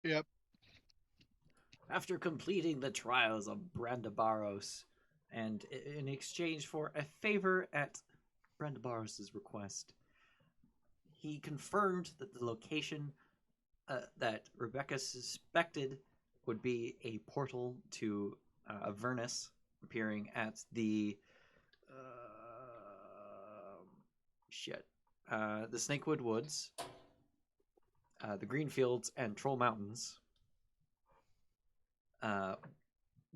Yep. After completing the trials of Brandabaros, and in exchange for a favor at Brandabaros' request, he confirmed that the location that Rebecca suspected would be a portal to Avernus, appearing at the shit, the Snakewood Woods, the Green Fields, and Troll Mountains uh,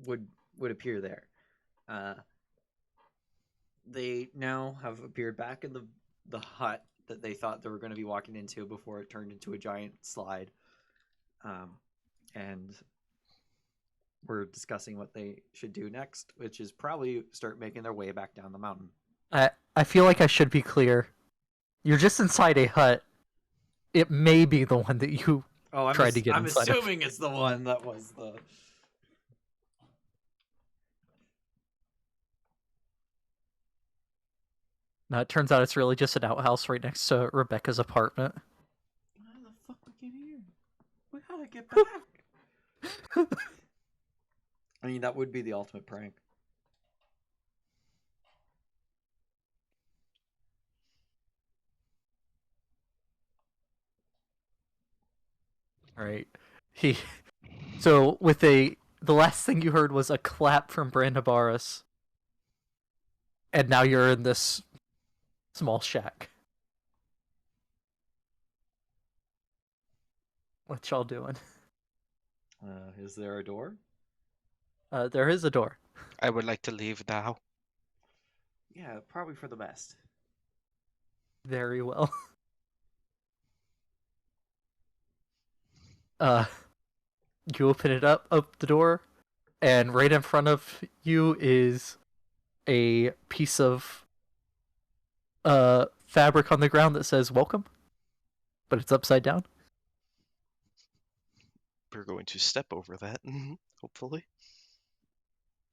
would would appear there. Uh, they now have appeared back in the hut that they thought they were going to be walking into before it turned into a giant slide. And we're discussing what they should do next, which is probably start making their way back down the mountain. I feel like I should be clear. You're just inside a hut. It may be the one that you Oh, tried to get I'm inside of. assuming it's the one that was the. No, it turns out it's really just an outhouse right next to Rebecca's apartment. How the fuck we get here? We gotta get back. I mean, that would be the ultimate prank. Right. He. So with the last thing you heard was a clap from Brandabaris, and now you're in this small shack. What y'all doing? Is there a door? There is a door. I would like to leave now. Yeah, probably for the best. Very well. Uh, you open it up the door, and right in front of you is a piece of fabric on the ground that says "Welcome," but it's upside down. We're going to step over that, hopefully.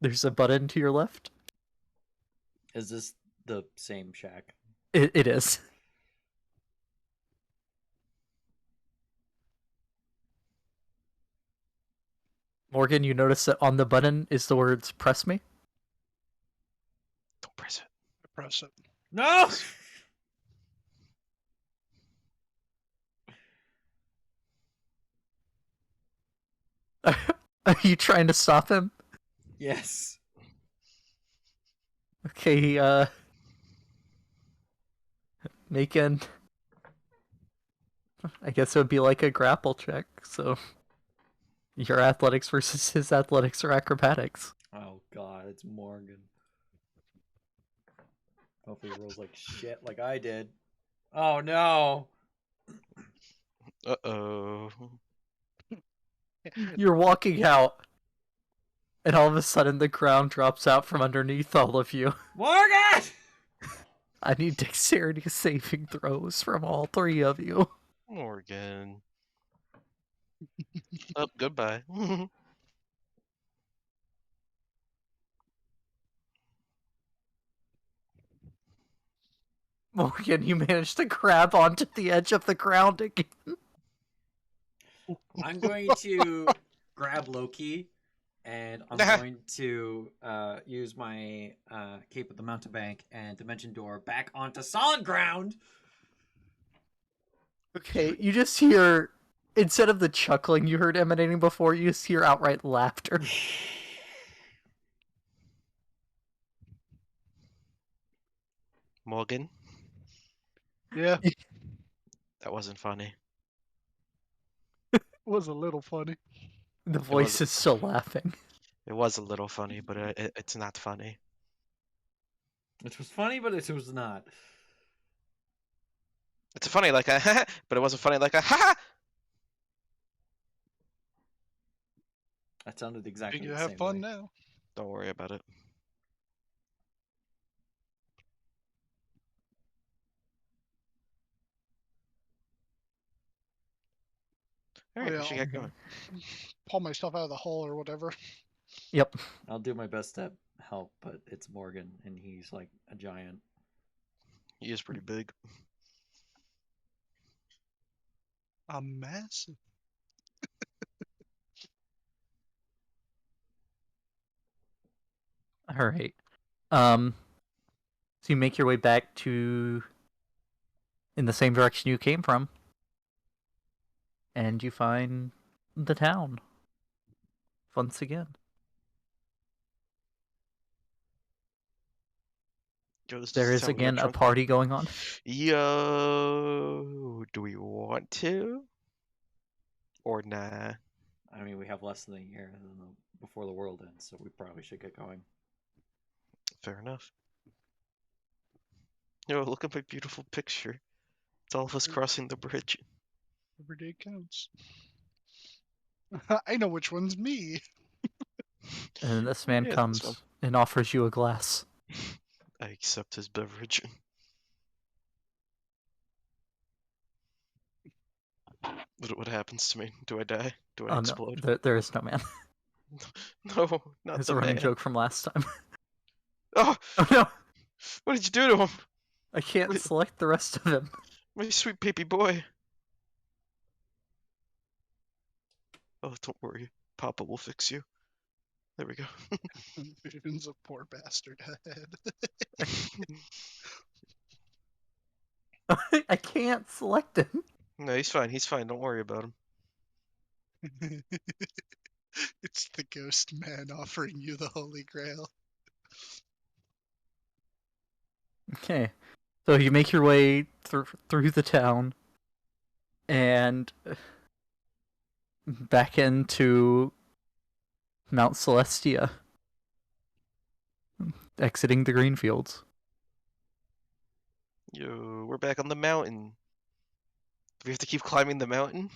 There's a button to your left. Is this the same shack? It is. Morgan, you notice that on the button is the words "Press me." Don't press it. Press it. No! Are you trying to stop him? Yes. Okay, making. I guess it would be like a grapple check, so your athletics versus his athletics or acrobatics. Oh god, it's Morgan. Hopefully he rolls like shit like I did. Oh no! Uh-oh. You're walking out, and all of a sudden the ground drops out from underneath all of you. Morgan! I need dexterity saving throws from all three of you. Morgan. Oh, goodbye. Morgan, you managed to grab onto the edge of the ground again. I'm going to grab Loki, and I'm going to use my Cape of the Mountebank and Dimension Door back onto solid ground. Okay, you just hear, instead of the chuckling you heard emanating before, you just hear outright laughter. Morgan, Yeah, that wasn't funny. was a little funny. The voice is still laughing. It was a little funny, but it's not funny. It was funny, but it was not. It's funny like a ha, but it wasn't funny like a ha. That sounded exactly You the have same fun way. now. Don't worry about it. All right, we should get going. Pull my stuff out of the hole or whatever. Yep. I'll do my best to help, but it's Morgan, and he's like a giant. He is pretty big. A massive. All right. So you make your way back to in the same direction you came from, and you find the town once again. Yo, this There is the is town we got again a drunk party going on. Yo, do we want to? Or nah? I mean, we have less than a year before the world ends, so we probably should get going. Fair enough. Yo, look at my beautiful picture. It's all of us crossing the bridge. Every day counts. I know which one's me. And then this man Yeah, this one. comes and offers you a glass. I accept his beverage. What happens to me? Do I die? Do I Oh no, explode? there is no man. No, not There's the a running man. joke from last time. Oh, Oh no, what did you do to him? I can't Wait. select the rest of him. My sweet baby boy. Oh, don't worry. Papa will fix you. There we go. Vivian's a poor bastard head. I can't select him. No, he's fine. He's fine. Don't worry about him. It's the ghost man offering you the Holy Grail. Okay, so you make your way through the town, and back into Mount Celestia, exiting the green fields. Yo, we're back on the mountain. Do we have to keep climbing the mountain?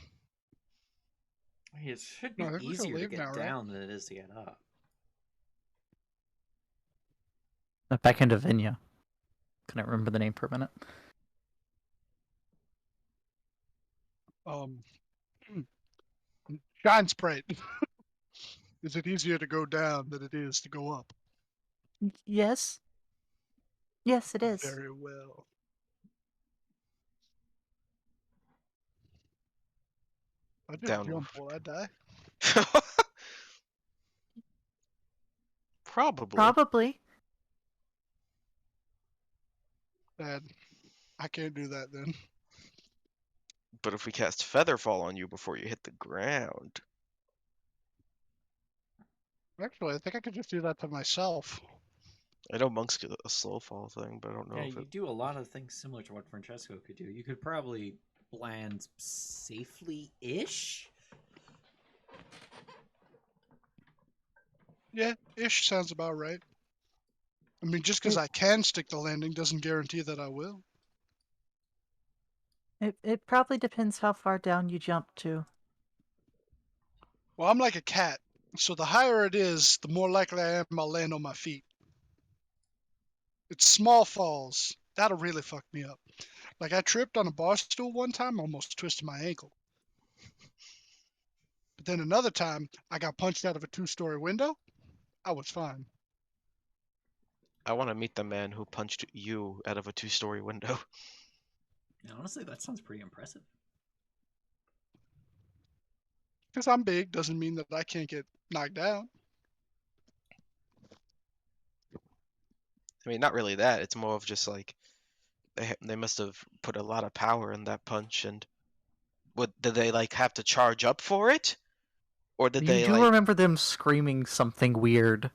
It should be No, I think we can easier to leave get now, right? down than it is to get up. Back into Vinya. Couldn't remember the name for a minute. Shine Sprite. Is it easier to go down than it is to go up? Yes. Yes, it is. Very well. I didn't Down. jump, will I die? Probably. Probably. Dad, I can't do that then. But if we cast Featherfall on you before you hit the ground. Actually, I think I could just do that to myself. I know monks get a slow fall thing, but I don't know Yeah, if you it. do a lot of things similar to what Francesco could do. You could probably land safely-ish. Yeah, ish sounds about right. I mean, just because I can stick the landing doesn't guarantee that I will. It probably depends how far down you jump to. Well, I'm like a cat, so the higher it is, the more likely I am I'll land on my feet. It's small falls. That'll really fuck me up. Like I tripped on a bar stool one time, almost twisted my ankle. But then another time, I got punched out of a 2-story window. I was fine. I want to meet the man who punched you out of a 2-story window. And honestly, that sounds pretty impressive. Because I'm big doesn't mean that I can't get knocked down. I mean, not really that. It's more of just like they must have put a lot of power in that punch, and did they like have to charge up for it, or did You they do like? remember them screaming something weird.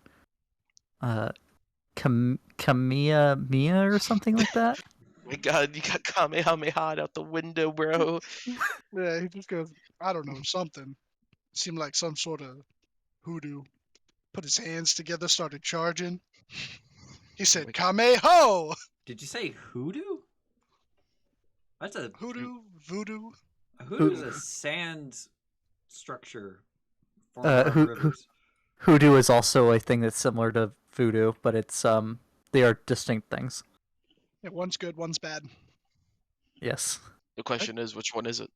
Kamiya Mia or something like that? My God, you got Kamehameha out the window, bro. Yeah, he just goes, I don't know, something. Seemed like some sort of hoodoo. Put his hands together, started charging. He said, Wait. Kameho! Did you say hoodoo? That's a Hoodoo, voodoo. A hoodoo is a sand structure formed Uh, around who- rivers. Hoodoo is also a thing that's similar to voodoo, but it's they are distinct things. Yeah, one's good, one's bad. Yes. The question is, which one is it?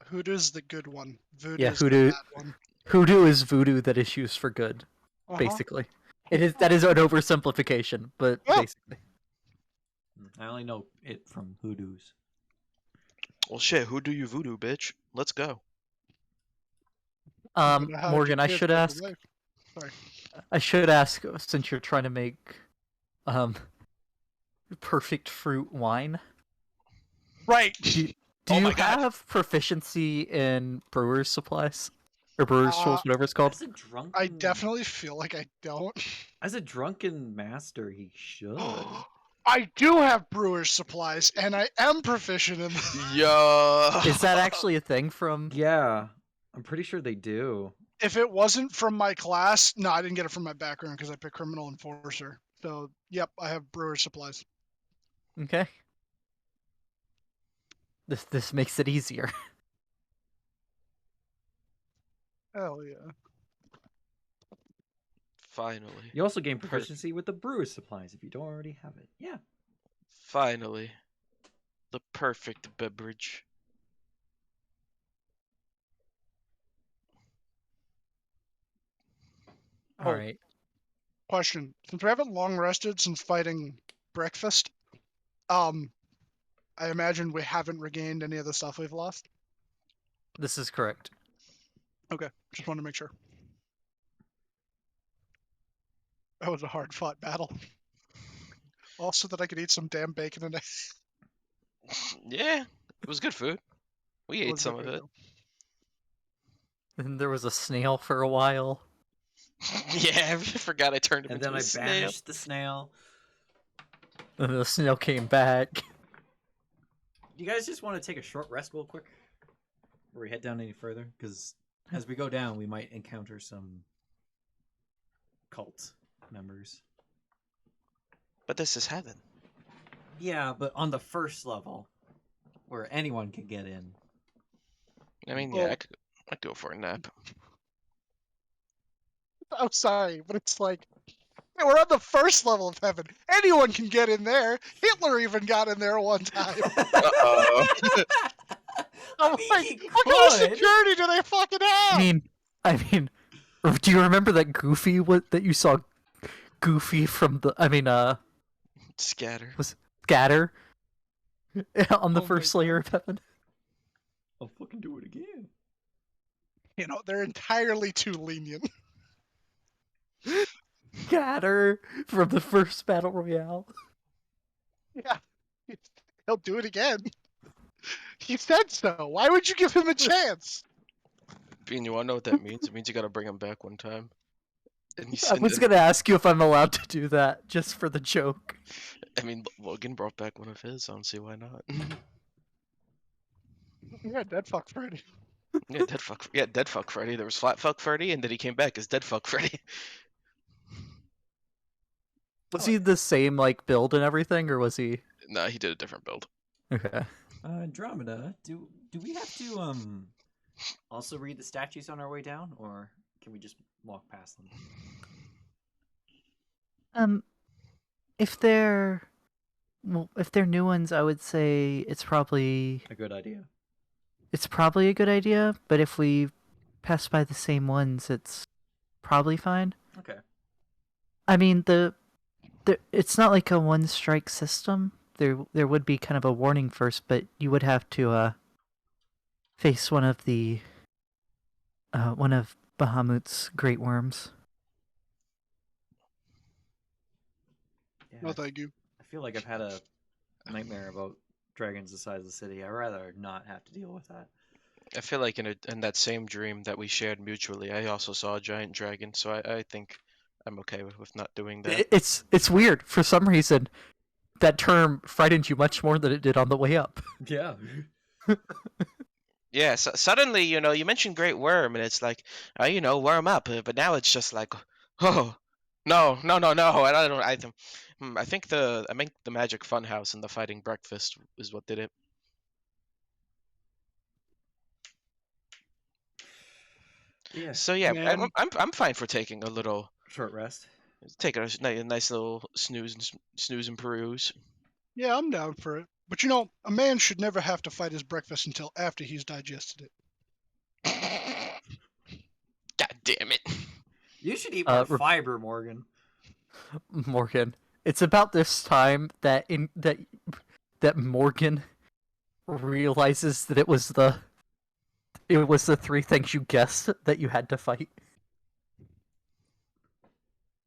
Hoodoo's the good one. Yeah, Voodoo's hoodoo- the bad one. Hoodoo is voodoo that is used for good, basically. That is an oversimplification, but Well- basically. I only know it from hoodoos. Well, shit. Who do you voodoo, bitch? Let's go. I'm gonna hide Morgan, your I kids should like a ask. wife. Sorry. I should ask, since you're trying to make um perfect fruit wine, Right. do Oh you my God. have proficiency in brewer's supplies or brewer's Uh, tools, whatever it's called? As a I drunken, definitely feel like I don't. as a drunken master, he should. I do have brewer's supplies, and I am proficient in them. Yo. Is that actually a thing from? Yeah, I'm pretty sure they do. If it wasn't from my class, no, I didn't get it from my background because I picked criminal enforcer. So, yep, I have brewer's supplies. Okay. This makes it easier. Hell yeah. Finally. You also gain Perfect. proficiency with the brewer's supplies if you don't already have it. Yeah. Finally. The perfect beverage. All Oh, right. question. Since we haven't long rested since fighting breakfast, I imagine we haven't regained any of the stuff we've lost. This is correct. Okay, just wanted to make sure. That was a hard fought battle. Also, that I could eat some damn bacon and Yeah, it was good food. We ate some of it. And there was a snail for a while. Yeah, I forgot I turned him And into then a I snail. banished the snail. And the snail came back. Do you guys just want to take a short rest real quick? Before we head down any further? Because as we go down, we might encounter some cult members. But this is heaven. Yeah, but on the first level, where anyone can get in. I mean, Well- yeah, I'd go for a nap. I'm sorry, but it's like we're on the first level of heaven. Anyone can get in there. Hitler even got in there one time. Uh-oh. I'm I mean, like, he what kind of could. security do they fucking have? I mean, do you remember that Goofy that you saw Goofy from Scatter. Scatter on the Oh my first layer of heaven? I'll fucking do it again. You know, they're entirely too lenient. Scatter from the first battle royale. Yeah, he'll do it again. He said so. Why would you give him a chance? Bean, you wanna know what that means? It means you gotta bring him back one time. And he's, I was gonna ask you if I'm allowed to do that just for the joke. I mean, Logan brought back one of his. I don't see why not. Yeah, dead fuck Freddy. Dead fuck Freddy. There was Flat Fuck Freddy, and then he came back as Dead Fuck Freddy. Was he the same like build and everything, or was he? Nah, he did a different build. Okay. Andromeda, do we have to also read the statues on our way down, or can we just walk past them? If they're new ones, I would say it's probably A good idea. a good idea. But if we pass by the same ones, it's probably fine. Okay. I mean, it's not like a one strike system. There would be kind of a warning first, but you would have to face one of Bahamut's great worms. Yeah, No, thank you. I feel like I've had a nightmare about dragons the size of the city. I'd rather not have to deal with that. I feel like in that same dream that we shared mutually, I also saw a giant dragon, so I think I'm okay with not doing that. It's weird for some reason. That term frightened you much more than it did on the way up. Yeah. Yeah, so suddenly, you mentioned Great Worm, and it's like, worm up, but now it's just like, oh, no, no, no, no, and I think the Magic Funhouse and the Fighting Breakfast is what did it. Yeah. So yeah, Man. I'm fine for taking a little, Short rest. taking a nice little snooze and peruse. Yeah, I'm down for it. But you know, a man should never have to fight his breakfast until after he's digested it. God damn it. You should eat more Re- fiber, Morgan. Morgan, it's about this time that Morgan realizes that it was the three things you guessed that you had to fight.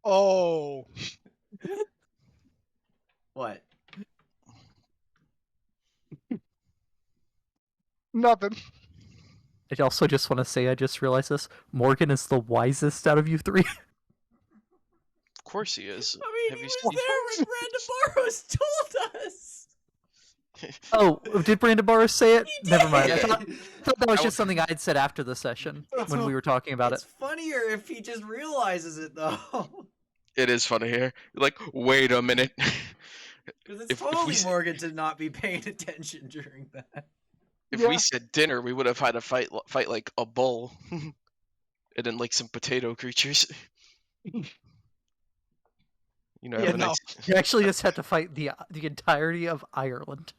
Oh, What? nothing. I also just want to say, I just realized this. Morgan is the wisest out of you three. Of course he is. I mean, Have he you was seen? there when Brandon Barros told us. Oh, did Brandon Barros say it? He Never mind. I did. thought that was I just something I'd said after the session when we were talking about It's it. funnier if he just realizes it though, It is funny here. Like, wait a minute. because it's if we totally s- Morgan to not be paying attention during that. if Yeah. we said dinner, we would have had to fight like a bull, and then like some potato creatures. You know, Yeah, have a no. nice. You actually just had to fight the entirety of Ireland.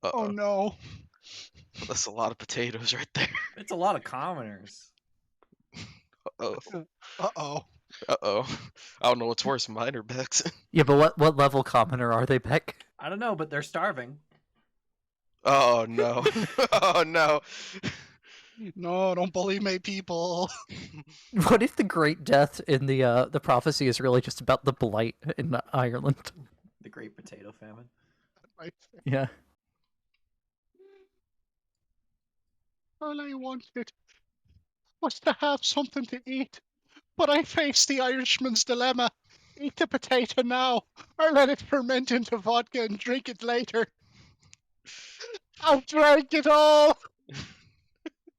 Oh Uh-oh. no. That's a lot of potatoes right there. It's a lot of commoners. Uh-oh. Uh-oh. Uh-oh. I don't know what's worse, mine or Beck's. Yeah, but what level commoner are they, Beck? I don't know, but they're starving. Oh no. Oh no. No, don't bully my people. What if the Great Death in the prophecy is really just about the blight in Ireland? The Great Potato Famine. Yeah. All I wanted was to have something to eat, but I faced the Irishman's dilemma. Eat the potato now, or let it ferment into vodka and drink it later. I've drank it all!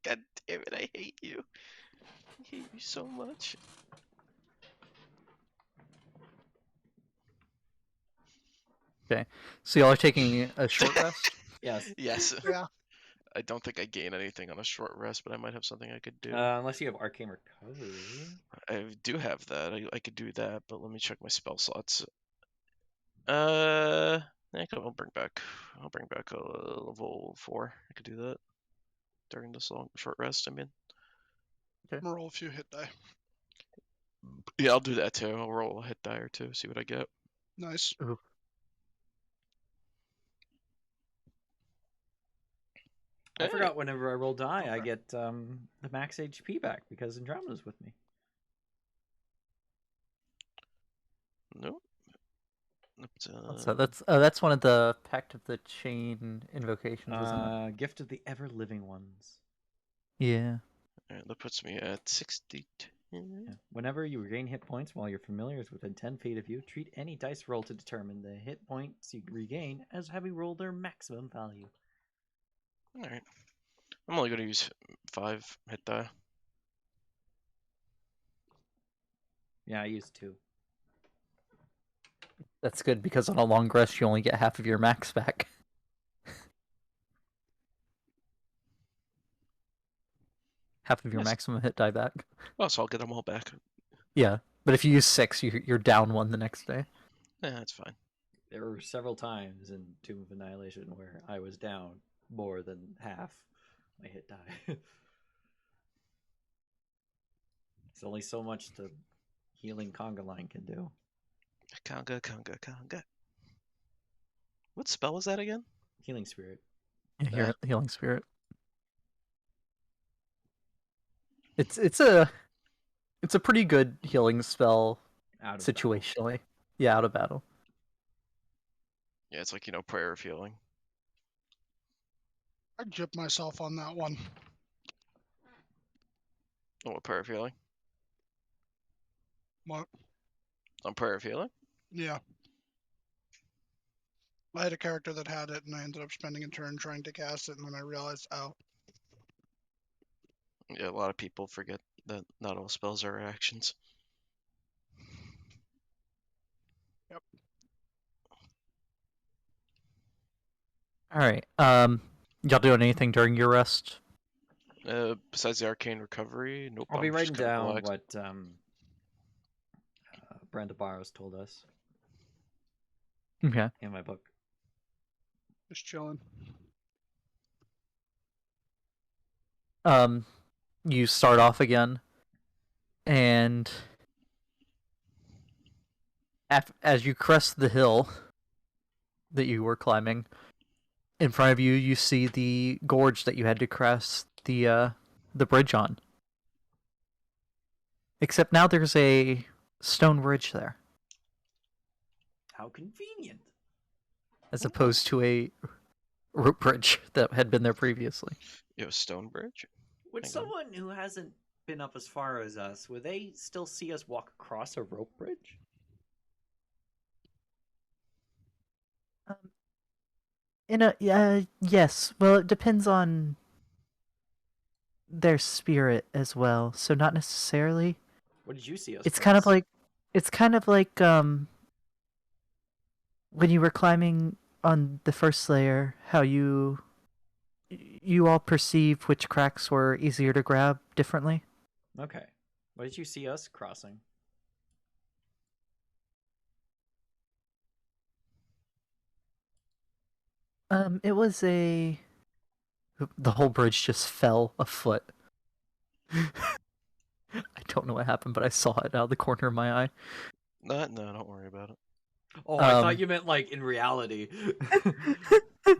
God damn it, I hate you. I hate you so much. So y'all are taking a short rest? Yes. Yes. Yeah. I don't think I gain anything on a short rest, but I might have something I could do. Unless you have Arcane Recovery. I do have that. I could do that, but let me check my spell slots. I'll bring back. I'll bring back a level 4. I could do that during this short rest. I mean, I'm gonna roll a few hit die. yeah, I'll do that too. I'll roll a hit die or two, see what I get. Nice. I forgot whenever I roll die, I Okay. get the max HP back because Andromeda's with me. Nope. So that's one of the Pact of the Chain invocations, isn't it? Gift of the Ever Living Ones. Yeah. Alright, that puts me at 62. Yeah. Whenever you regain hit points while your familiar is within 10 feet of you, treat any dice roll to determine the hit points you regain as having rolled their maximum value. Alright. I'm only going to use 5 hit die. Yeah, I used 2. That's good because on a long rest you only get half of your max back. Half of your Nice. maximum hit die back. Oh, so I'll get them all back. Yeah, but if you use 6, you're down 1 the next day. Yeah, that's fine. There were several times in Tomb of Annihilation where I was down more than half my hit die. It's only so much the healing conga line can do. Conga. What spell was that again? Healing Spirit. Yeah, healing spirit. It's a pretty good healing spell Out of situationally. Yeah, out of battle. Yeah, it's like, prayer of healing. I gypped myself on that one. Oh, what prayer of healing? What? On prayer of healing? Yeah. I had a character that had it, and I ended up spending a turn trying to cast it, and then I realized, oh, Yeah, a lot of people forget that not all spells are actions. yep. All right. Y'all doing anything during your rest? Besides the arcane recovery, nope. I'll be I'm just writing kinda down relaxed. what Brenda Barros told us Okay. in my book. Just chilling. You start off again, and as you crest the hill that you were climbing, in front of you, you see the gorge that you had to crest the bridge on. Except now there's a stone bridge there, How convenient. as opposed to a rope bridge that had been there previously. Yo, Stonebridge? Would Hang on. someone who hasn't been up as far as us, would they still see us walk across a rope bridge? Yes. Well, it depends on their spirit as well. So not necessarily. What did you see us It's cross? kind of like when you were climbing on the first layer, how you all perceive which cracks were easier to grab differently. Okay. What did you see us crossing? It was the whole bridge just fell a foot. I don't know what happened, but I saw it out of the corner of my eye. No, don't worry about it. Oh, I Um, thought you meant like in reality.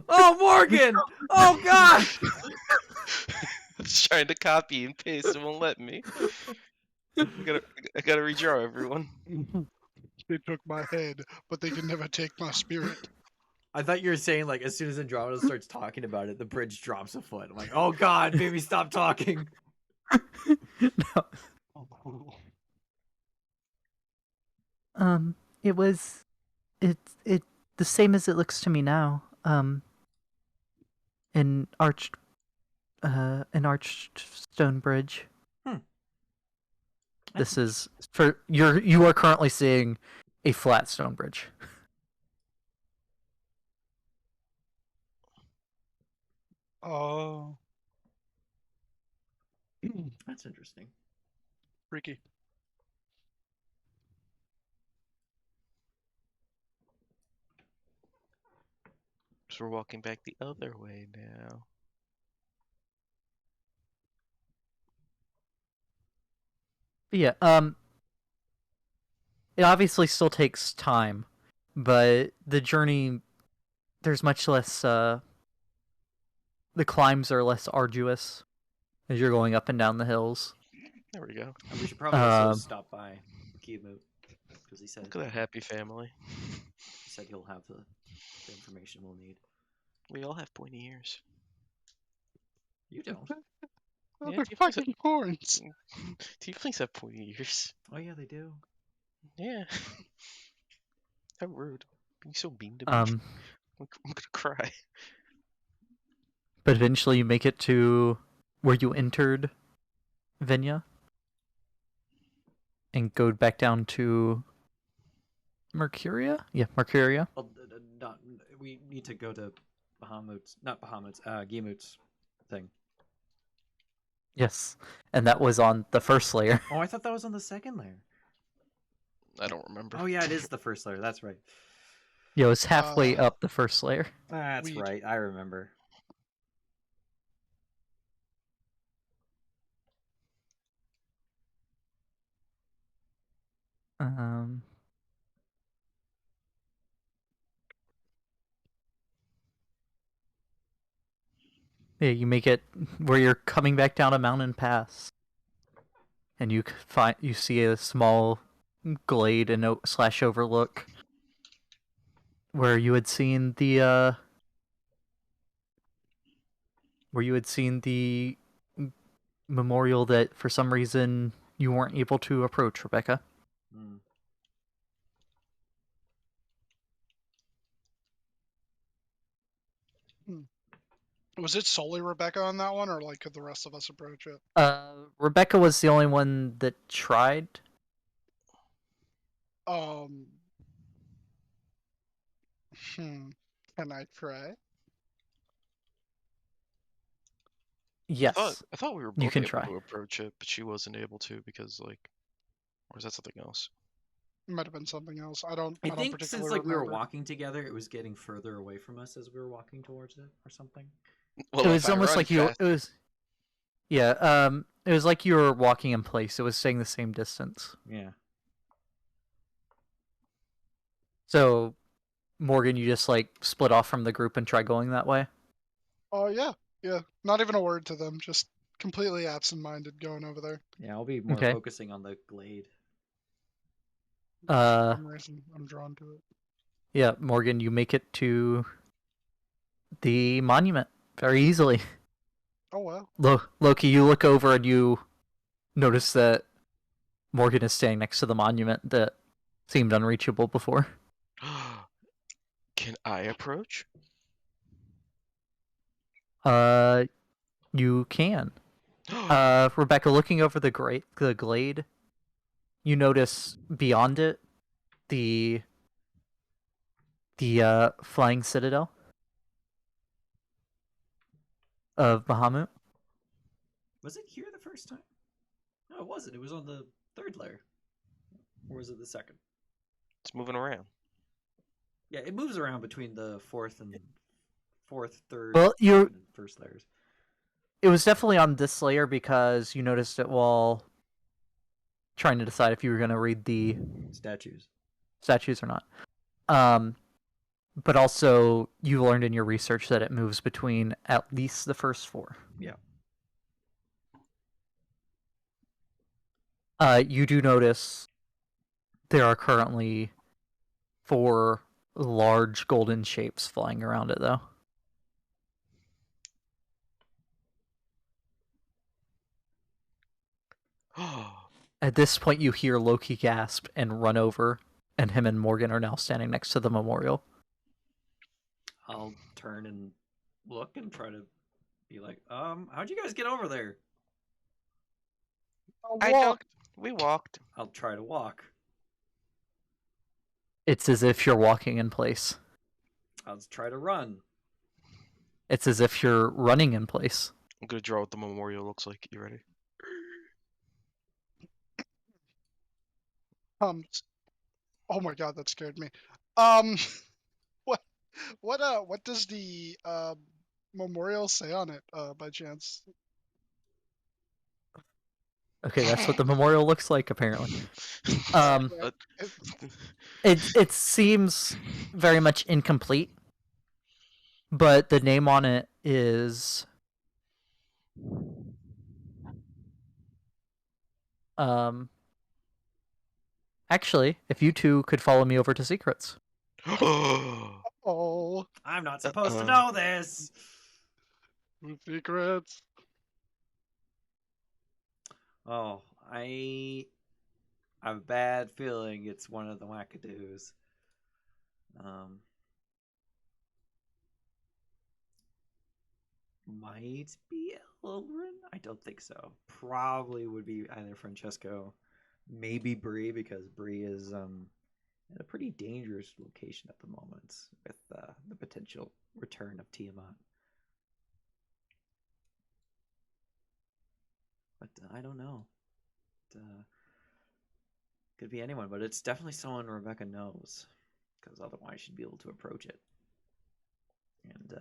Oh, Morgan! Oh, God! I was trying to copy and paste. It won't let me. I gotta redraw everyone. They took my head, but they can never take my spirit. I thought you were saying like as soon as Andromeda starts talking about it, the bridge drops a foot. I'm like, oh God, baby, stop talking. No. It was it the same as it looks to me now. An arched stone bridge. This is for you are currently seeing a flat stone bridge. Oh. That's interesting. Freaky. So we're walking back the other way now. But yeah, it obviously still takes time, but the journey there's much less the climbs are less arduous as you're going up and down the hills. There we go. And we should probably also Um, stop by Kimu because he said Look at that happy family. he'll have the information we'll need. We all have pointy ears. You don't. Oh, Yeah, they're tieflings fucking horns. Tieflings have pointy ears. Oh yeah, they do. Yeah. How rude. Being so mean to me. um, I'm gonna cry. but eventually you make it to where you entered Venya and go back down to Mercuria? Yeah, Mercuria. Well, not, we need to go to Bahamut's, not Bahamut's, Gimut's thing. Yes. And that was on the first layer. Oh, I thought that was on the second layer. I don't remember. Oh yeah, it is the first layer. That's right. Yeah, it was halfway Uh, up the first layer. That's Weed. right. I remember. Um Yeah, you make it where you're coming back down a mountain pass, and you see a small glade and slash overlook where you had seen the memorial that for some reason you weren't able to approach, Rebecca. Hmm. Was it solely Rebecca on that one, or like could the rest of us approach it? Rebecca was the only one that tried. Um. Hmm. Can I try? Yes, I thought we were you both can able try. to approach it, but she wasn't able to because like, or is that something else? It might have been something else. I I don't think since particularly like we were remember. walking together, it was getting further away from us as we were walking towards it, or something. Well, It if was I almost run like fast, it was. Yeah, it was like you were walking in place. It was staying the same distance. Yeah. So, Morgan, you just like split off from the group and try going that way? Oh yeah, yeah. Not even a word to them. Just completely absent-minded going over there. Yeah, I'll be more Okay. focusing on the glade. For some reason, I'm drawn to it. Yeah, Morgan, you make it to the monument very easily. Oh wow. Loki, you look over and you notice that Morgan is standing next to the monument that seemed unreachable before. Can I approach? You can. Rebecca, looking over the glade, you notice beyond it the flying citadel of Bahamut. Was it here the first time? No, it wasn't. It was on the third layer. Or was it the second? It's moving around. Yeah, it moves around between the fourth, third, Well, second, and first layers. it was definitely on this layer because you noticed it while trying to decide if you were going to read the Statues. statues or not. But also you learned in your research that it moves between at least the first four. Yeah. You do notice there are currently 4 large golden shapes flying around it, though. At this point, you hear Loki gasp and run over, and him and Morgan are now standing next to the memorial. I'll turn and look and try to be like, how'd you guys get over there? I don't. We walked. I'll try to walk. It's as if you're walking in place. I'll try to run. It's as if you're running in place. I'm gonna draw what the memorial looks like. You ready? Oh my god, that scared me. What does the memorial say on it, by chance? Okay, that's what the memorial looks like, apparently. Yeah, It seems very much incomplete, but the name on it is actually, if you two could follow me over to secrets. oh, I'm not supposed to know this. secrets. Oh, I have a bad feeling it's one of the wackadoos. Might be Elrin? I don't think so. Probably would be either Francesco, maybe Bree, because Bree is in a pretty dangerous location at the moment with the potential return of Tiamat. But I don't know. Could be anyone, but it's definitely someone Rebecca knows, because otherwise she'd be able to approach it. And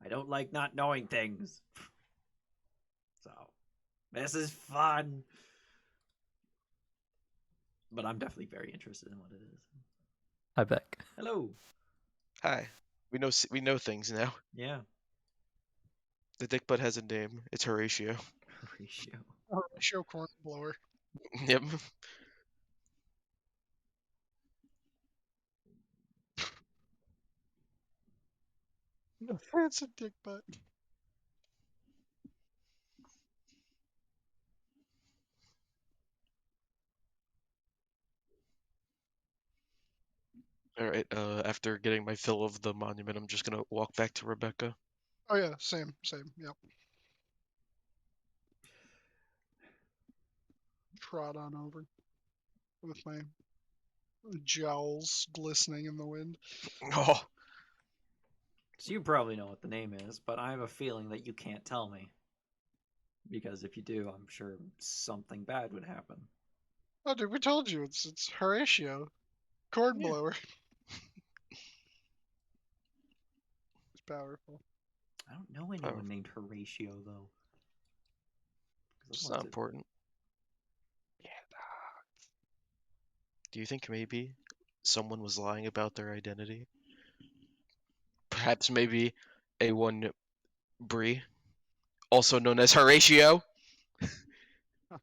I don't like not knowing things. So, this is fun. But I'm definitely very interested in what it is. I bet. Hello. Hi. We know things now. Yeah. The dick butt has a name. It's Horatio. Ratio. Show corn blower. Yep. It's a dick butt. All right. After getting my fill of the monument, I'm just gonna walk back to Rebecca. Oh yeah, same. Yep. Trot on over with my jowls glistening in the wind. Oh. So you probably know what the name is, but I have a feeling that you can't tell me. Because if you do, I'm sure something bad would happen. Oh, dude, we told you it's Horatio, corn Yeah. blower. It's powerful. I don't know anyone named Horatio, though. It's not important. Yeah. Do you think maybe someone was lying about their identity? Perhaps maybe A1 Bree, also known as Horatio?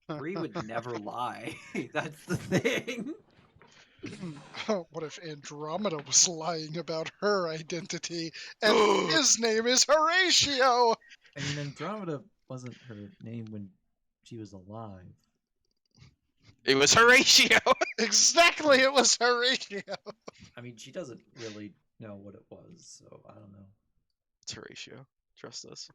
Bree would never lie. That's the thing. What if Andromeda was lying about her identity and his name is Horatio? I mean, Andromeda wasn't her name when she was alive. It was Horatio. Exactly, it was Horatio. I mean, she doesn't really know what it was, so I don't know. It's Horatio. Trust us.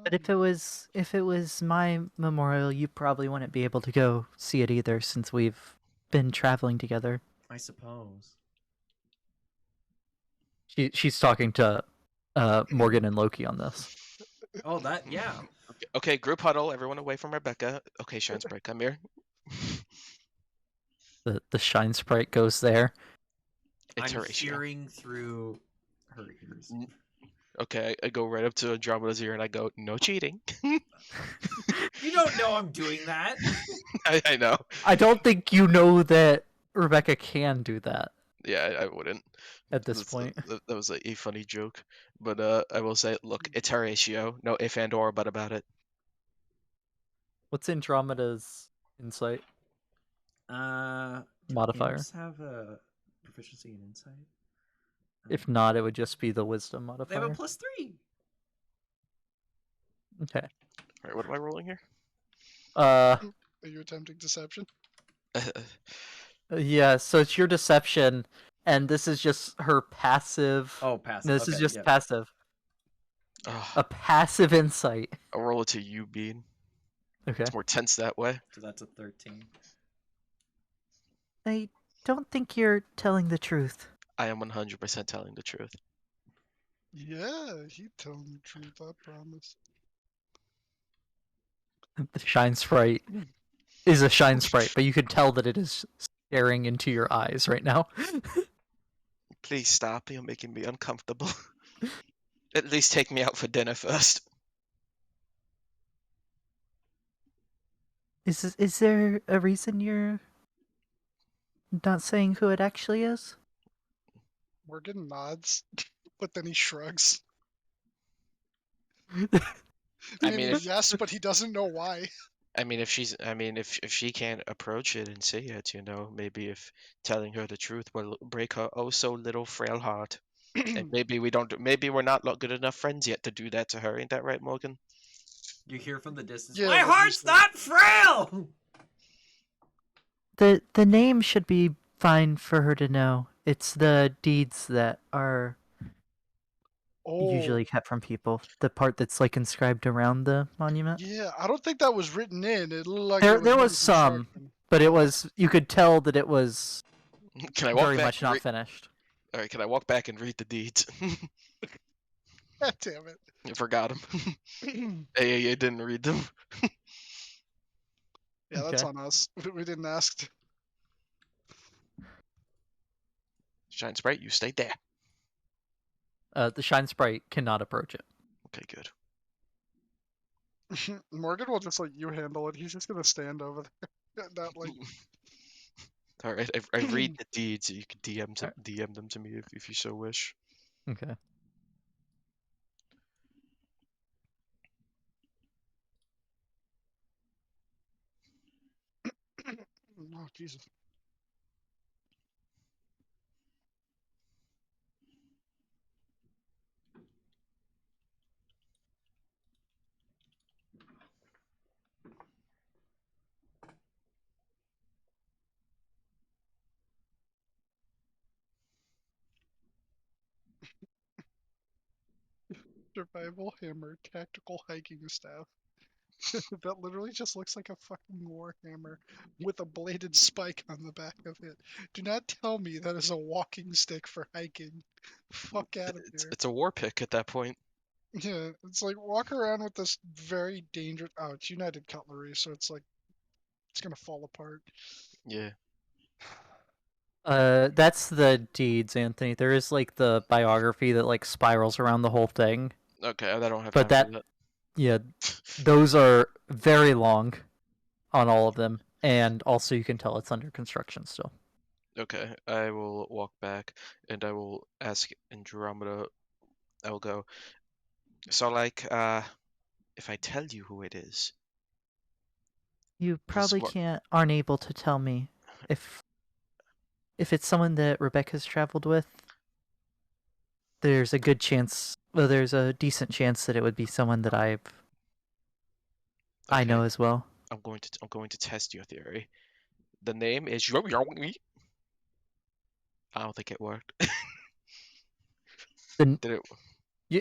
But if it was my memorial, you probably wouldn't be able to go see it either, since we've been traveling together. I suppose. She's talking to Morgan and Loki on this. Oh, that yeah. Okay, group huddle. Everyone away from Rebecca. Okay, Shine Sprite, come here. The shine sprite goes there. It's I'm Horatio. hearing through her ears. Okay, I go right up to Andromeda's ear and I go, "No cheating." You don't know I'm doing that. I know. I don't think you know that Rebecca can do that Yeah, I wouldn't. at this That's point. that was a funny joke, but I will say, look, it's Horatio. No if and or but about it. What's Andromeda's insight Do modifier? imps have a proficiency in insight? If not, it would just be the wisdom They have a modifier. +3. Okay. All right, what am I rolling here? Are you attempting deception? Yeah, so it's your deception, and this is just her passive. Oh, passive. This Okay, is just yeah. passive. A passive insight. I'll roll it to you, Bean. Okay. It's more tense that way. So that's a 13. I don't think you're telling the truth. I am 100% telling the truth. Yeah, he told the truth, I promise. The shine sprite is a shine sprite, but you can tell that it is staring into your eyes right now. Please stop. You're making me uncomfortable. At least take me out for dinner first. Is there a reason you're not saying who it actually is? Morgan nods, but then he shrugs. I Meaning mean, if yes, but he doesn't know why. if she can't approach it and say it, maybe if telling her the truth will break her oh so little frail heart. And maybe we're not good enough friends yet to do that to her. Ain't that right, Morgan? You hear from the distance, Yeah, my what you heart's said. not frail! The name should be fine for her to know. It's the deeds that are usually kept from people. The part that's like inscribed around the monument. Yeah, I don't think that was written in. It looked like There it was there new was some, construction. but it was you could tell that it was Can I walk very back? much not finished. All right, can I walk back and read the deeds? God damn I forgot them. it. AAA didn't read them. Yeah, that's Okay. on us. We didn't ask. Shine Sprite, you stay there. The shine sprite cannot approach it. Okay, good. Morgan will just let you handle it. He's just gonna stand over there. Not like All right, I read the deeds. You can DM them to me if you so wish. Okay. oh Jesus. Survival hammer, tactical hiking staff. That literally just looks like a fucking warhammer with a bladed spike on the back of it. Do not tell me that is a walking stick for hiking. Fuck out of here. It's a war pick at that point. Yeah, it's like walk around with this very dangerous. Oh, it's United Cutlery, so it's like it's gonna fall apart. Yeah. That's the deeds, Anthony. There is like the biography that like spirals around the whole thing. Okay, I don't have But time for that. Yeah, those are very long on all of them, and also you can tell it's under construction still. Okay, I will walk back and I will ask Andromeda. I will go. So, like, if I tell you who it is, You was probably what? aren't able to tell me if if it's someone that Rebecca's traveled with, there's a good chance. Well, there's a decent chance that it would be someone that I Okay, know as well. I'm going to test your theory. The name is I don't think it worked. The Did it?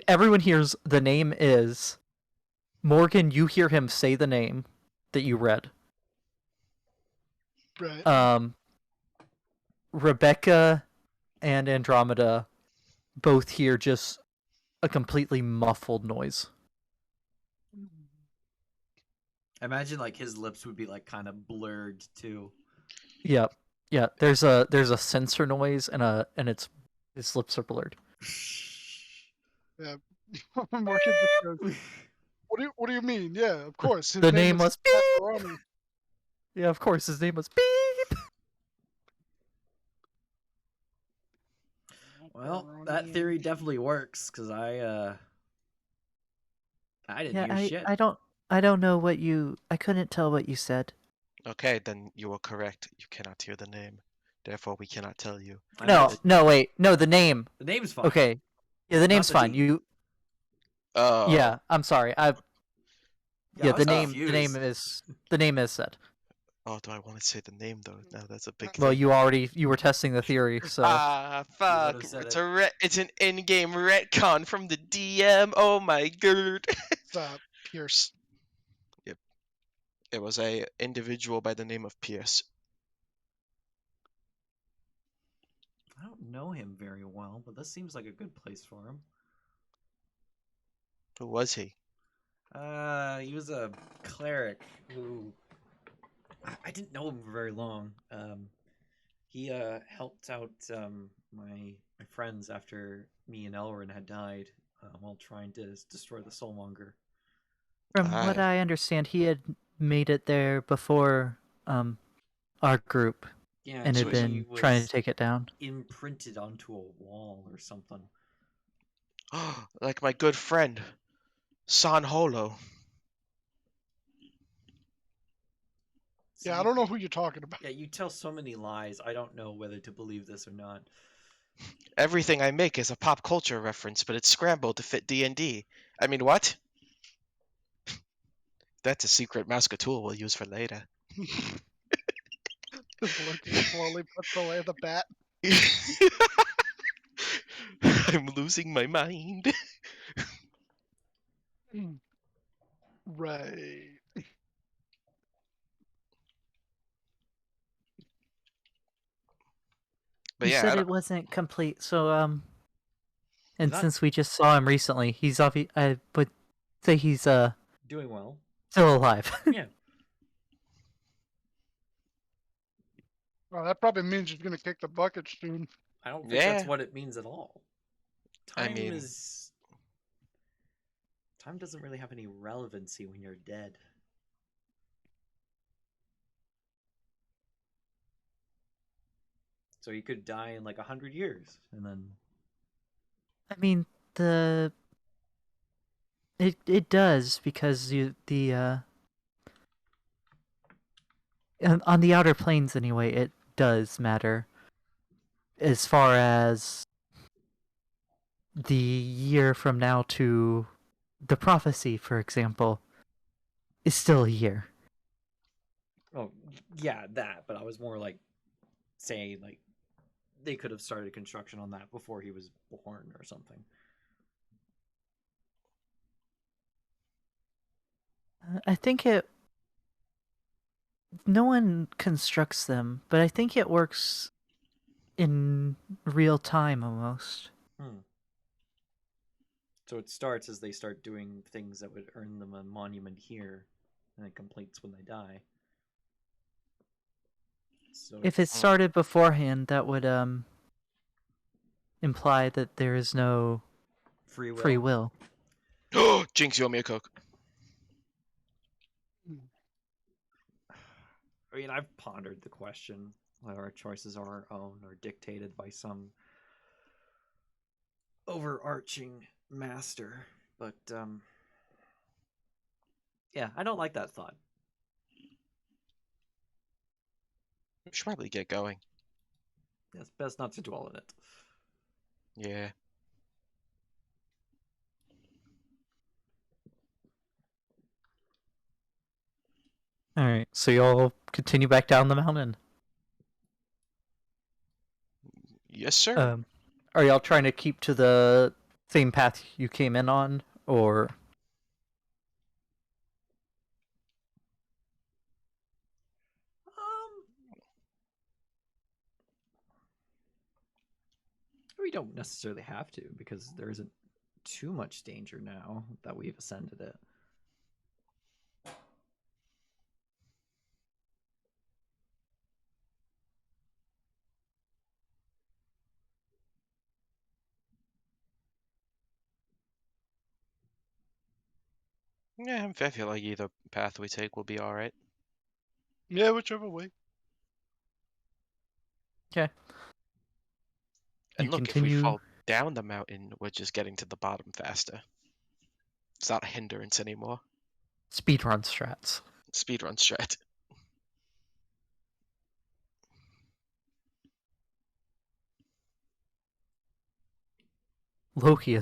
everyone hears the name is Morgan. You hear him say the name that you read. Right. Rebecca and Andromeda both hear just a completely muffled noise. I imagine like his lips would be like kind of blurred too. Yep. Yeah, there's a sensor noise and his lips are blurred. Yeah. Morgan just goes, what do you mean? Yeah, of course. His The name name is was beep. Macaroni. Yeah, of course his name was beep. Well, that theory definitely works because I didn't Yeah, hear shit. I don't know what you I couldn't tell what you said. Okay, then you were correct. You cannot hear the name. Therefore, we cannot tell you. I know Wait. No, the name. the name's fine. Okay. Yeah, the Not name's the fine. name. Oh. Yeah, I'm sorry. Yeah, I was the confused. name is said. Oh, do I want to say the name though? No, that's a big Well, thing. you were testing the theory, so Ah, fuck! would've said It's it. it's an in-game retcon from the DM. Oh my god! It's Pierce. It was a individual by the name of Pierce. I don't know him very well, but this seems like a good place for him. Who was he? He was a cleric who I didn't know him for very long. He helped out my friends after me and Elrin had died while trying to destroy the Soulmonger. from what Ah, I understand, he had made it there before our group Yeah, and so had he, he's he been trying to was take it down. imprinted onto a wall or something. like my good friend, San Holo. Yeah, I See, don't know who you're talking about. yeah, you tell so many lies. I don't know whether to believe this or not. Everything I make is a pop culture reference, but it's scrambled to fit D&D. I mean, what? That's a secret Muscatool we'll use for later. Just slowly puts away the bat. I'm losing my mind. Right. But You yeah, said it wasn't complete, so and Not since we just saw him recently, I would say he's doing well. still alive. Yeah. Well, that probably means he's gonna kick the bucket soon. I don't think that's yeah. what it means at all. I Time mean, is time doesn't really have any relevancy when you're dead. So you could die in like 100 years, and then I mean, the it does because on the outer planes anyway, it does matter as far as the year from now to the prophecy, for example, is still a year. oh yeah, that. But I was more like saying like they could have started construction on that before he was born or something. I think it. No one constructs them, but I think it works in real time almost. Hmm. So it starts as they start doing things that would earn them a monument here, and it completes when they die. So If it started beforehand, that would imply that there is no free will. free will. Jinx, you owe me a Coke. I mean, I've pondered the question whether our choices are our own or dictated by some overarching master, but yeah, I don't like that thought. We should probably get going. It's best not to dwell on it. Yeah. All right, so y'all continue back down the mountain. Yes, sir. Are y'all trying to keep to the same path you came in on, or Um, we don't necessarily have to because there isn't too much danger now that we've ascended it. Yeah, I feel like either path we take will be all right. Yeah, whichever way. okay? And You look, if we continue. fall down the mountain, we're just getting to the bottom faster. It's not a hindrance anymore. Speedrun strats. Speedrun strat. Loki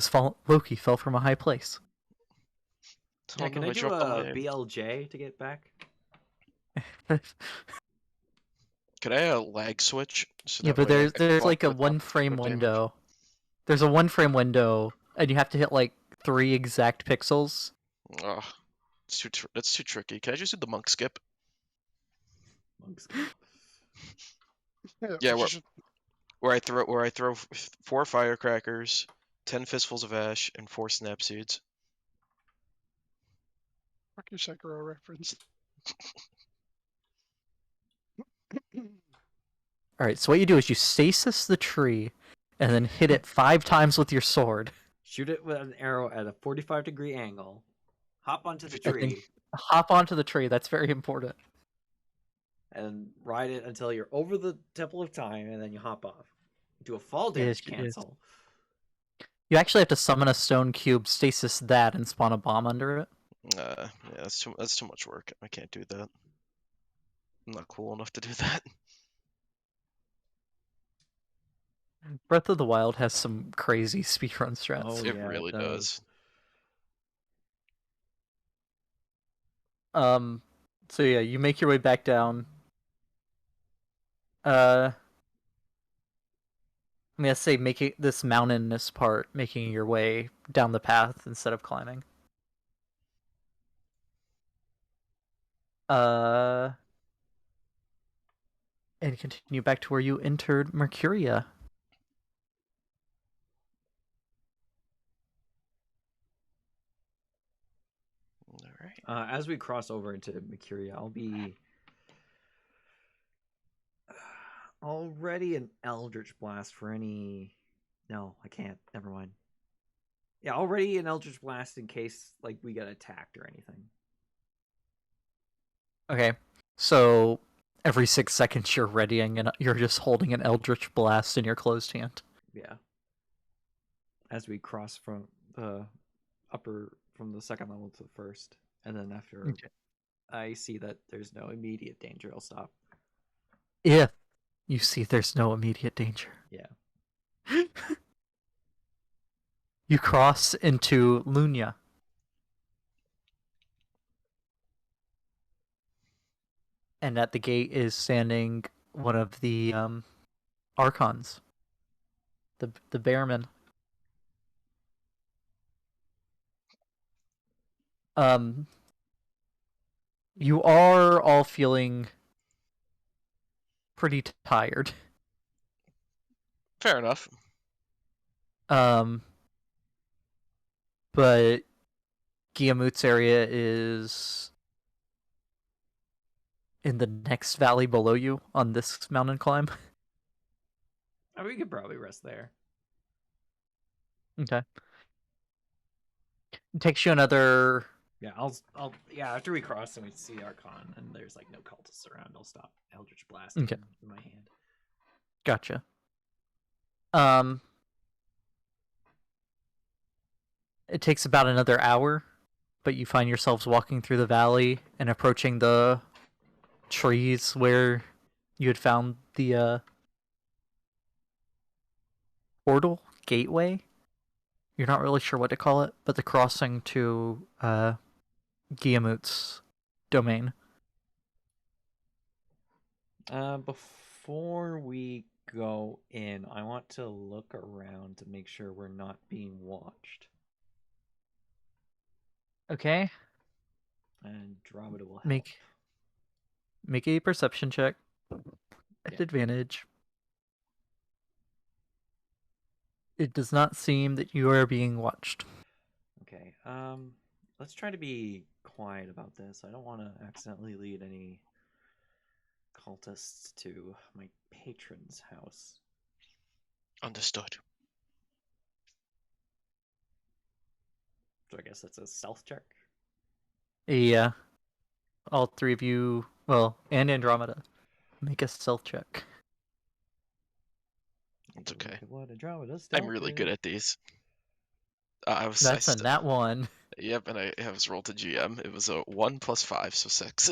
fell from a high place. Oh Yeah, can no, I I do dropped the a lamp. BLJ to get back? Could I lag switch so Yeah, that but way I there's can there's block like a the top one frame damage? window. There's a one frame window, and you have to hit like 3 exact pixels. Oh, that's too tricky. Can I just do the monk skip? Monks. Yeah, we should- where I throw 4 firecrackers, 10 fistfuls of ash, and 4 snap seeds. fuck your Sekiro reference. All right, so what you do is you stasis the tree, and then hit it 5 times with your sword. Shoot it with an arrow at a 45-degree angle. Hop onto the And then tree hop onto the tree. That's very important. and ride it until you're over the Temple of Time, and then you hop off. Do a fall Yes, damage yes. cancel. You actually have to summon a stone cube, stasis that, and spawn a bomb under it. Yeah, that's too much work. I can't do that. I'm not cool enough to do that. Breath of the Wild has some crazy speedrun strats. Oh, It yeah, really it does. does. So yeah, you make your way back down. I'm gonna say making this mountainous part, making your way down the path instead of climbing. Uh, and continue back to where you entered Mercuria. All right. As we cross over into Mercuria, I'll be already an Eldritch Blast for any. No, I can't. Never mind. Yeah, already an Eldritch Blast in case like we get attacked or anything. Okay, so every 6 seconds you're readying and you're just holding an Eldritch Blast in your closed hand. Yeah. As we cross from the second level to the first, and then after Okay. I see that there's no immediate danger, I'll stop. If you see there's no immediate danger. Yeah. You cross into Lunia. And at the gate is standing one of the archons. The bearman. You are all feeling pretty tired. Fair enough. But Guillemot's area is in the next valley below you on this mountain climb. I mean, we could probably rest there. Okay. It takes you another. Yeah, yeah, after we cross and we see the Archon and there's like no cultists around, I'll stop Eldritch Blasting Okay. in my hand. Gotcha. It takes about another hour, but you find yourselves walking through the valley and approaching the trees where you had found the portal gateway. You're not really sure what to call it, but the crossing to Guillemot's domain. Before we go in, I want to look around to make sure we're not being watched. Okay. Andromeda will help. Make a perception check at Yeah. advantage. It does not seem that you are being watched. Okay. Let's try to be quiet about this. I don't want to accidentally lead any cultists to my patron's house. Understood. So I guess that's a stealth check. Yeah. All three of you, well, and Andromeda, make a stealth check. It's okay. Look at what Andromeda's I'm stealth really is. good at these. That's a nat one. Yep, and I was rolled to GM. It was a 1 plus 5, so 6.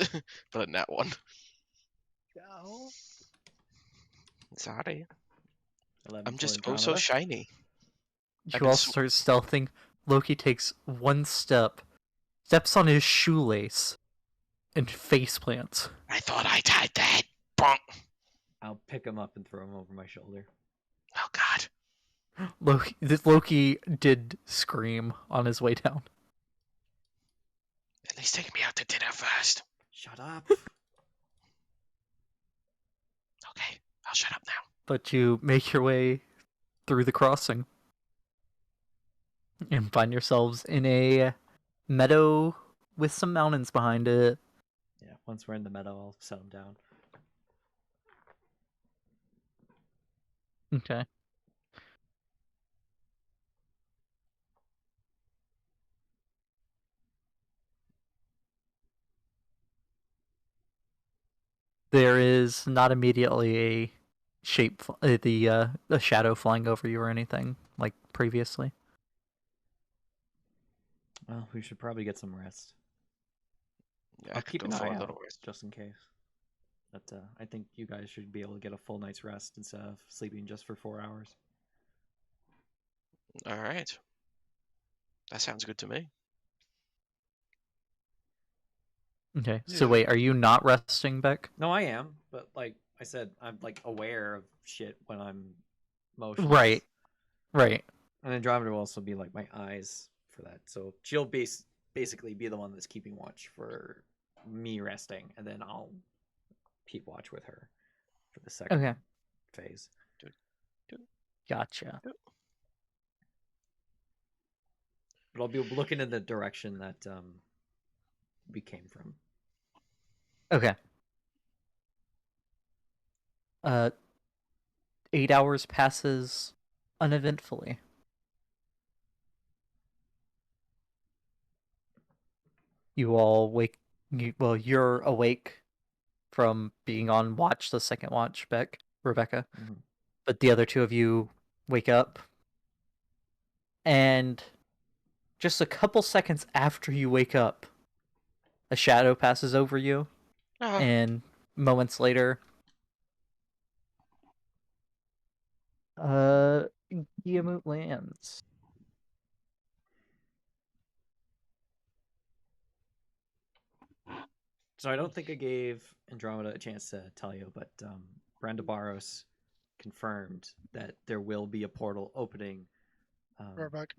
But a nat 1. Go. Sorry. 11 I'm for just Andromeda. so shiny. I've You been all so- start stealthing. Loki takes one step, steps on his shoelace, and face plants. I thought I tied that. Bonk. I'll pick him up and throw him over my shoulder. Oh god. Loki did scream on his way down. At least take me out to dinner first. Shut up. Okay, I'll shut up now. But you make your way through the crossing and find yourselves in a meadow with some mountains behind it. Yeah, once we're in the meadow, I'll set him down. Okay. There is not immediately a shape, a shadow flying over you or anything like previously. Well, we should probably get some rest. Yeah, I I'll could keep go an for eye a out, little rest. just in case. But I think you guys should be able to get a full night's rest instead of sleeping just for 4 hours. Alright. That sounds good to me. Okay. So Yeah. wait, are you not resting, Beck? No, I am, but like I said, I'm like aware of shit when I'm motionless. Right. Right. And Andromeda will also be like my eyes for that. So she'll basically be the one that's keeping watch for me resting, and then I'll keep watch with her for the second Okay. phase. Gotcha. But I'll be looking in the direction that we came from. Okay. 8 hours passes uneventfully. You all wake. You're awake from being on watch, the second watch, Rebecca. Mhm. But the other two of you wake up, and just a couple seconds after you wake up, a shadow passes over you, Ah, and moments later, Guillemot lands. So I don't think I gave Andromeda a chance to tell you, but Brandabaros confirmed that there will be a portal opening We're back.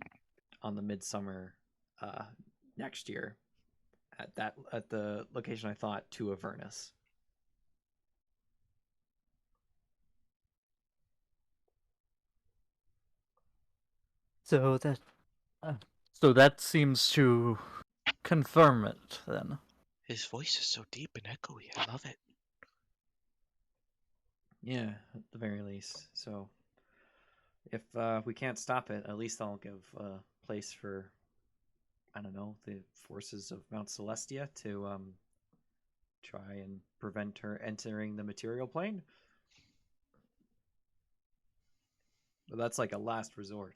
on the midsummer next year at the location I thought to Avernus. So that seems to confirm it then. his voice is so deep and echoey. I love it. Yeah, at the very least. So if we can't stop it, at least I'll give a place for, I don't know, the forces of Mount Celestia to try and prevent her entering the material plane. But that's like a last resort.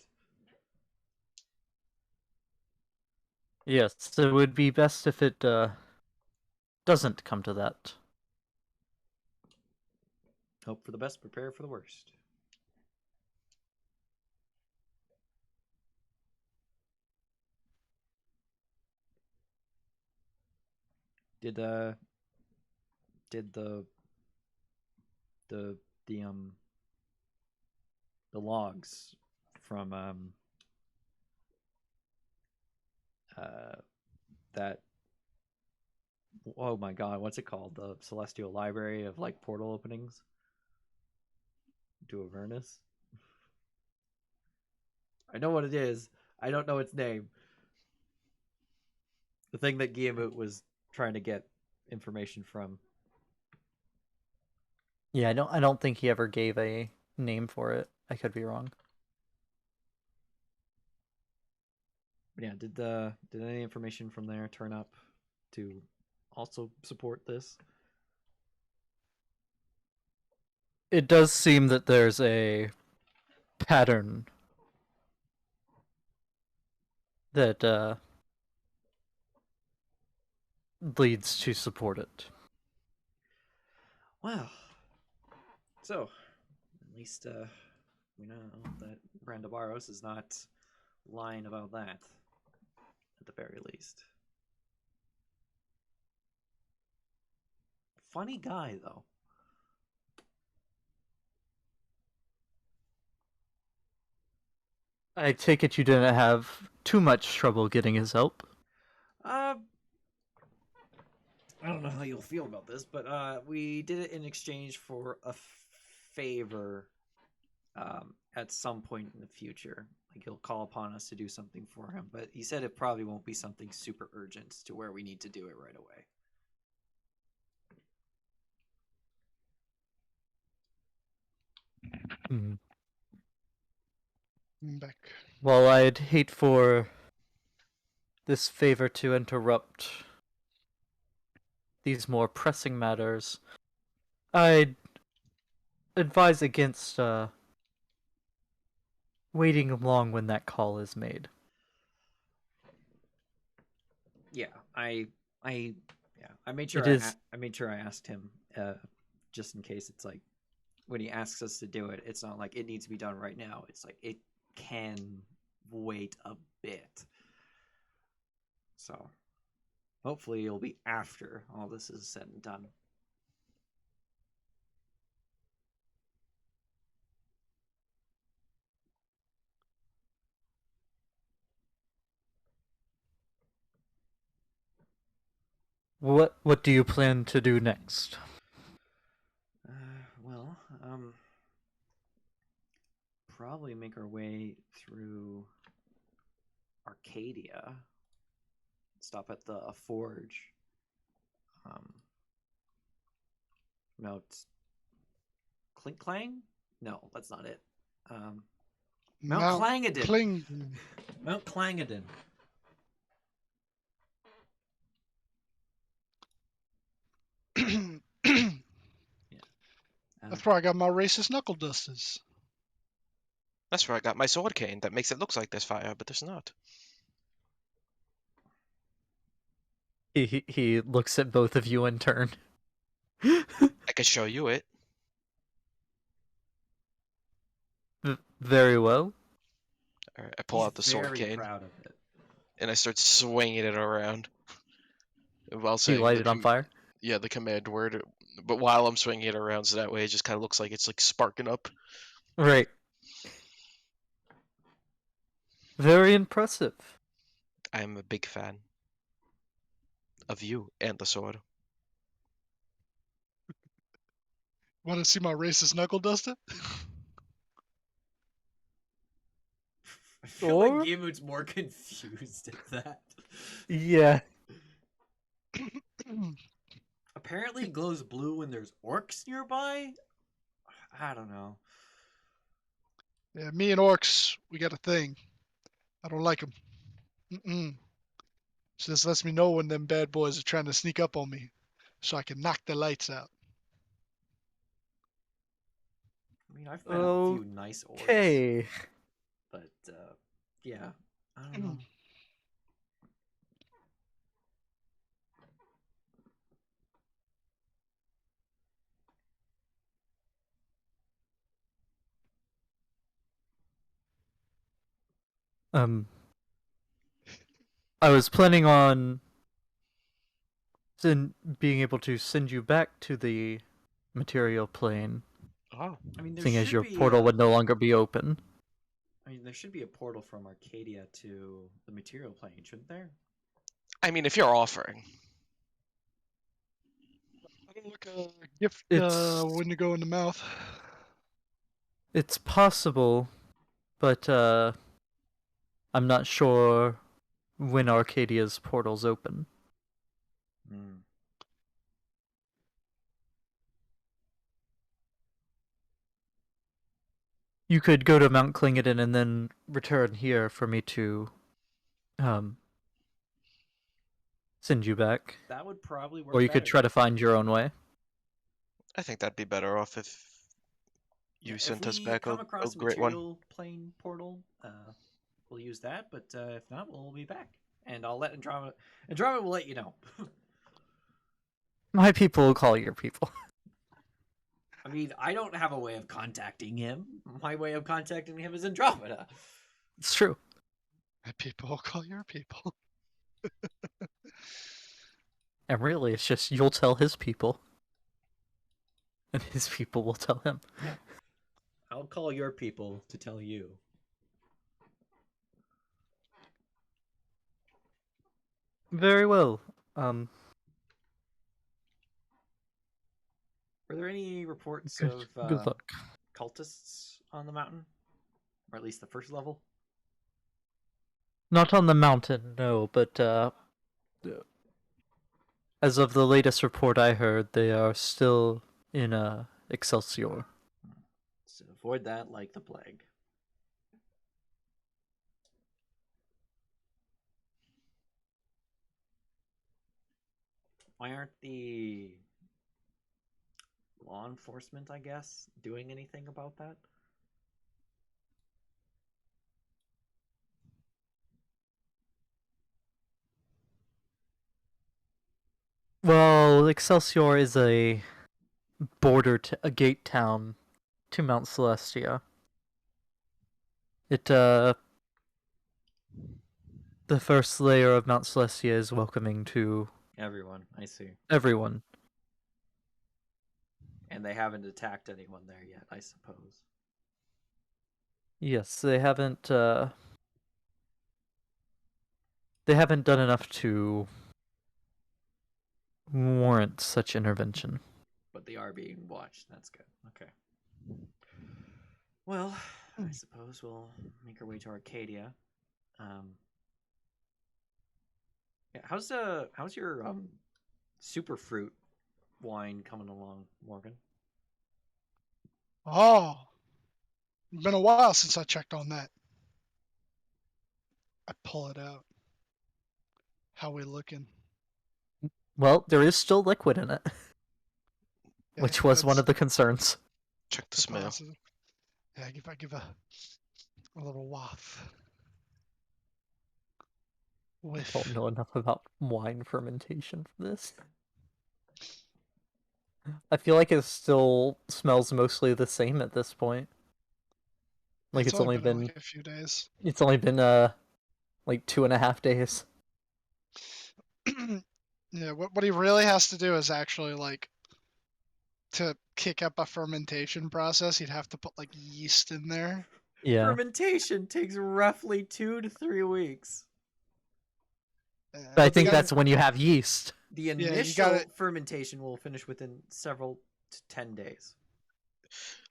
Yes, it would be best if it doesn't come to that. Hope for the best, prepare for the worst. Did did the the um the logs from uh that, oh my god, what's it called? The Celestial Library of like portal openings to Avernus. I know what it is. I don't know its name. The thing that Guillemot was trying to get information from. Yeah, I don't think he ever gave a name for it. I could be wrong. But yeah, did any information from there turn up to also support this? It does seem that there's a pattern that leads to support it. Well, so at least we know that Brandabaros is not lying about that, at the very least. Funny guy, though. I take it you didn't have too much trouble getting his help. Uh, I don't know how you'll feel about this, but we did it in exchange for a favor at some point in the future. Like he'll call upon us to do something for him, but he said it probably won't be something super urgent to where we need to do it right away. Hmm. Back. Well, I'd hate for this favor to interrupt these more pressing matters. I'd advise against waiting long when that call is made. Yeah, I, yeah, It is I made sure I asked him, just in case it's like when he asks us to do it, it's not like it needs to be done right now. It's like it can wait a bit. So hopefully it'll be after all this is said and done. what do you plan to do next? Well, probably make our way through Arcadia. Stop at the forge. Mount Clink Clang? No, that's not it. Mount Clangadin. Cling. Mount Clangadin. That's where I got my racist knuckle dusters. That's where I got my sword cane. That makes it look like there's fire, but there's not. He looks at both of you in turn. I could show you it. Very well. All right, I pull He's out the sword very cane proud of it. and I start swinging it around while You saying light the it on fire. yeah, the command word. But while I'm swinging it around, so that way it just kind of looks like it's like sparking up. Right. Very impressive. I'm a big fan of you and the sword. Want to see my racist knuckle duster? I feel like Or Gimu's more confused at that. yeah. Apparently, it glows blue when there's orcs nearby. I don't know. Yeah, me and orcs, we got a thing. I don't like them. Mm-mm. So this lets me know when them bad boys are trying to sneak up on me, so I can knock the lights out. I mean, I've met a few nice orcs, Okay. but yeah, I don't know. I was planning on being able to send you back to the material plane, Oh, I mean, there seeing as should your be portal would no longer be open. I mean, there should be a portal from Arcadia to the material plane, shouldn't there? I mean, if you're offering, Like a gift It's when you go in the mouth. it's possible, but I'm not sure when Arcadia's portal's open. Hmm. You could go to Mount Clingadon and then return here for me to um send you back. That would probably work Or you better. could try to find your own way. I think that'd be better off if you Yeah, if sent us we back come a across a great one. material plane portal, we'll use that. But if not, we'll be back, and I'll let Andromeda. Andromeda will let you know. My people will call your people. I mean, I don't have a way of contacting him. My way of contacting him is Andromeda. It's true. My people will call your people. And really, it's just you'll tell his people. And his people will tell him. I'll call your people to tell you. Very well. Were there any reports Good, of good luck. cultists on the mountain, or at least the first level? Not on the mountain, no, but as of the latest report I heard, they are still in Excelsior. So avoid that like the plague. Why aren't the law enforcement, I guess, doing anything about that? Well, Excelsior is a a gate town to Mount Celestia. It the first layer of Mount Celestia is welcoming to Everyone, I see. everyone. And they haven't attacked anyone there yet, I suppose. Yes, they haven't done enough to warrant such intervention. But they are being watched. That's good. Okay. Well, I suppose we'll make our way to Arcadia. Yeah, how's your super fruit wine coming along, Morgan? Oh, it's been a while since I checked on that. I pull it out. How we looking? Well, there is still liquid in it, Yeah, which was one that's of the concerns. Check the the smell. positive. Yeah, I give a little waft. I Whiff. don't know enough about wine fermentation for this. I feel like it still smells mostly the same at this point. Like It's only been like a few days. it's only been like 2.5 days. Yeah, what he really has to do is actually like to kick up a fermentation process, he'd have to put like yeast in there. Yeah. Fermentation takes roughly 2 to 3 weeks. But I But think you that's when you have yeast. The you initial gotta- fermentation will finish within several to 10 days.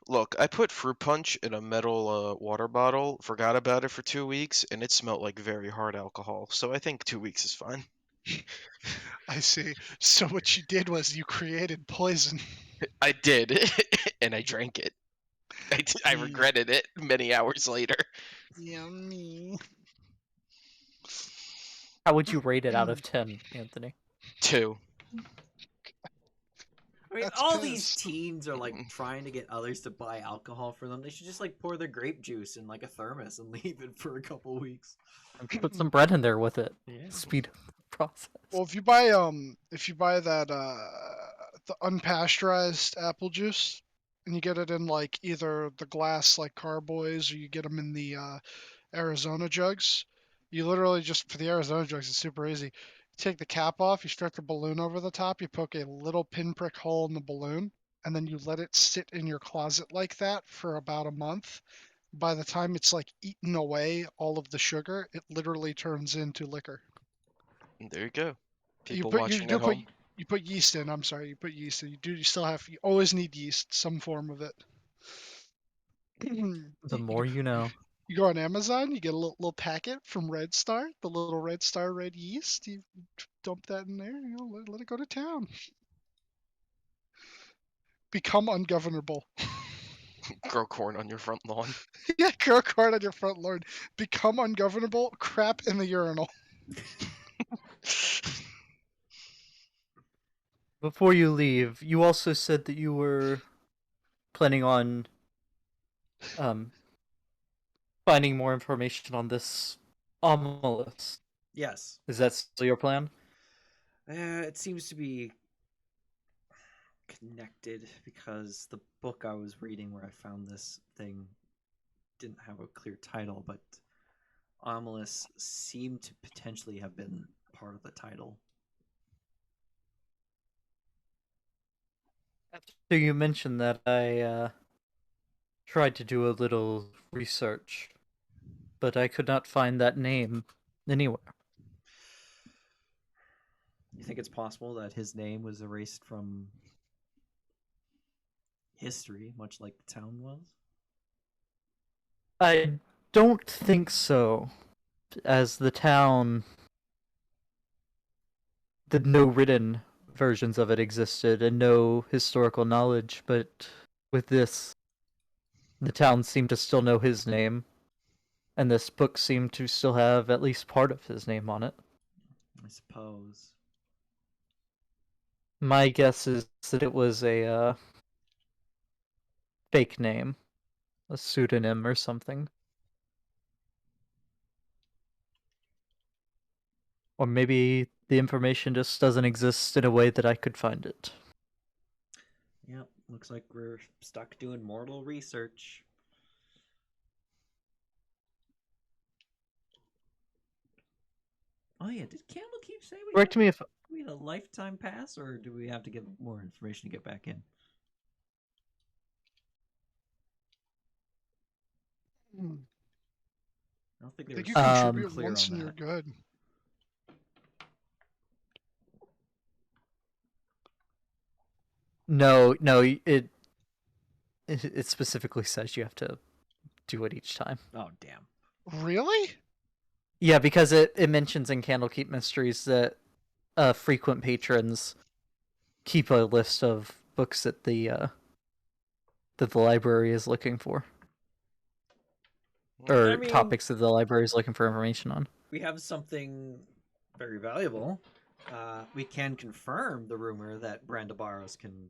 Look, I put fruit punch in a metal water bottle, forgot about it for 2 weeks, and it smelled like very hard alcohol. So I think 2 weeks is fine. I see. So what you did was you created poison. I did, and I drank it. I Mm. regretted it many hours later. Yummy. How would you rate it out of 10, Anthony? 2. I mean, That's all these piss. teens are like trying to get others to buy alcohol for them. They should just like pour their grape juice in like a thermos and leave it for a couple weeks. And put some bread in there with it. Yeah. Speed up the process. Well, if you buy that the unpasteurized apple juice and you get it in like either the glass like carboys or you get them in the Arizona jugs, you literally just for the Arizona jugs it's super easy. take the cap off, you stretch the balloon over the top, you poke a little pinprick hole in the balloon, and then you let it sit in your closet like that for about a month. By the time it's like eaten away all of the sugar, it literally turns into liquor. There you go. You People put you watching do at put home. you put yeast in. I'm sorry, you put yeast in. You always need yeast, some form of it. The more you know. You go on Amazon, you get a little packet from Red Star, the little Red Star red yeast. You dump that in there, let it go to town. Become ungovernable. Grow corn on your front lawn. Yeah, grow corn on your front lawn. Become ungovernable. Crap in the urinal. Before you leave, you also said that you were planning on um finding more information on this Omelus. Yes. Is that still your plan? It seems to be connected because the book I was reading where I found this thing didn't have a clear title, but Omelus seemed to potentially have been part of the title. So you mentioned that I tried to do a little research, but I could not find that name anywhere. You think it's possible that his name was erased from history, much like the town was? I don't think so, as the town, no written versions of it existed and no historical knowledge, but with this, the town seemed to still know his name, and this book seemed to still have at least part of his name on it. I suppose. My guess is that it was a fake name, a pseudonym or something. Or maybe the information just doesn't exist in a way that I could find it. Yep, looks like we're stuck doing mortal research. Oh yeah, did Candlekeep say Correct me if we had a lifetime pass, or do we have to get more information to get back in? Hmm. I don't think I they were think you super contribute clear once on and you're that. good. no, it specifically says you have to do it each time. Oh damn. Really? Yeah, because it mentions in Candlekeep Mysteries that frequent patrons keep a list of books that the library is looking for, I or mean, topics that the library is looking for information on. we have something very valuable. We can confirm the rumor that Brandabaros can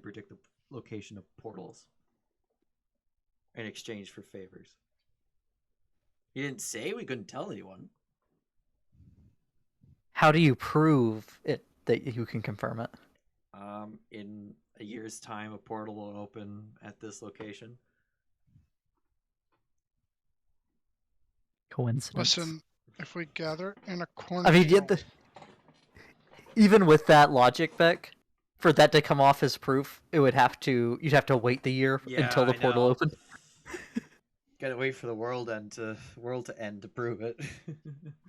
predict the location of portals in exchange for favors. He didn't say we couldn't tell anyone. How do you prove it that you can confirm it? In a year's time, a portal will open at this location. Coincidence. Listen, if we gather in a I mean, cornfield, even with that logic, Beck, for that to come off as proof, you'd have to wait the year Yeah, until the I portal know. opened. Gotta wait for the world to end to prove it.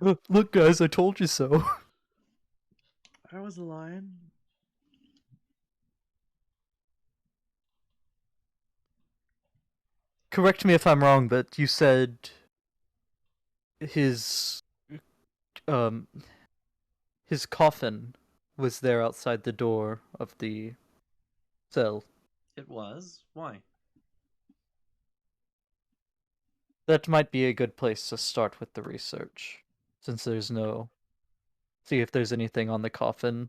Look, guys, I told you so. I was lying. Correct me if I'm wrong, but you said his um his coffin was there outside the door of the cell. It was. Why? That might be a good place to start with the research, since there's no. See if there's anything on the coffin,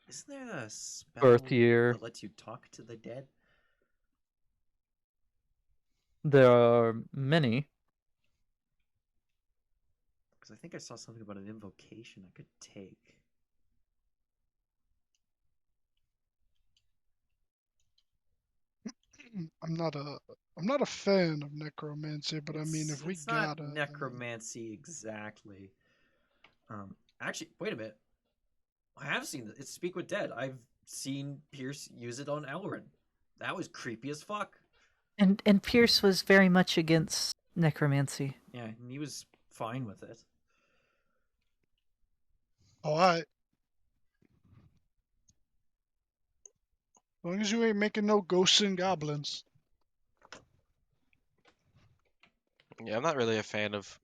Isn't there a spell birth year. that lets you talk to the dead? There are many. Because I think I saw something about an invocation I could take. I'm not a fan of necromancy, but I mean, if we It's not gotta, necromancy exactly. Actually, wait a minute. I have seen it. It's Speak with Dead. I've seen Pierce use it on Elrin. That was creepy as fuck. And Pierce was very much against necromancy. Yeah, and he was fine with it. all right. As long as you ain't making no ghosts and goblins. Yeah, I'm not really a fan of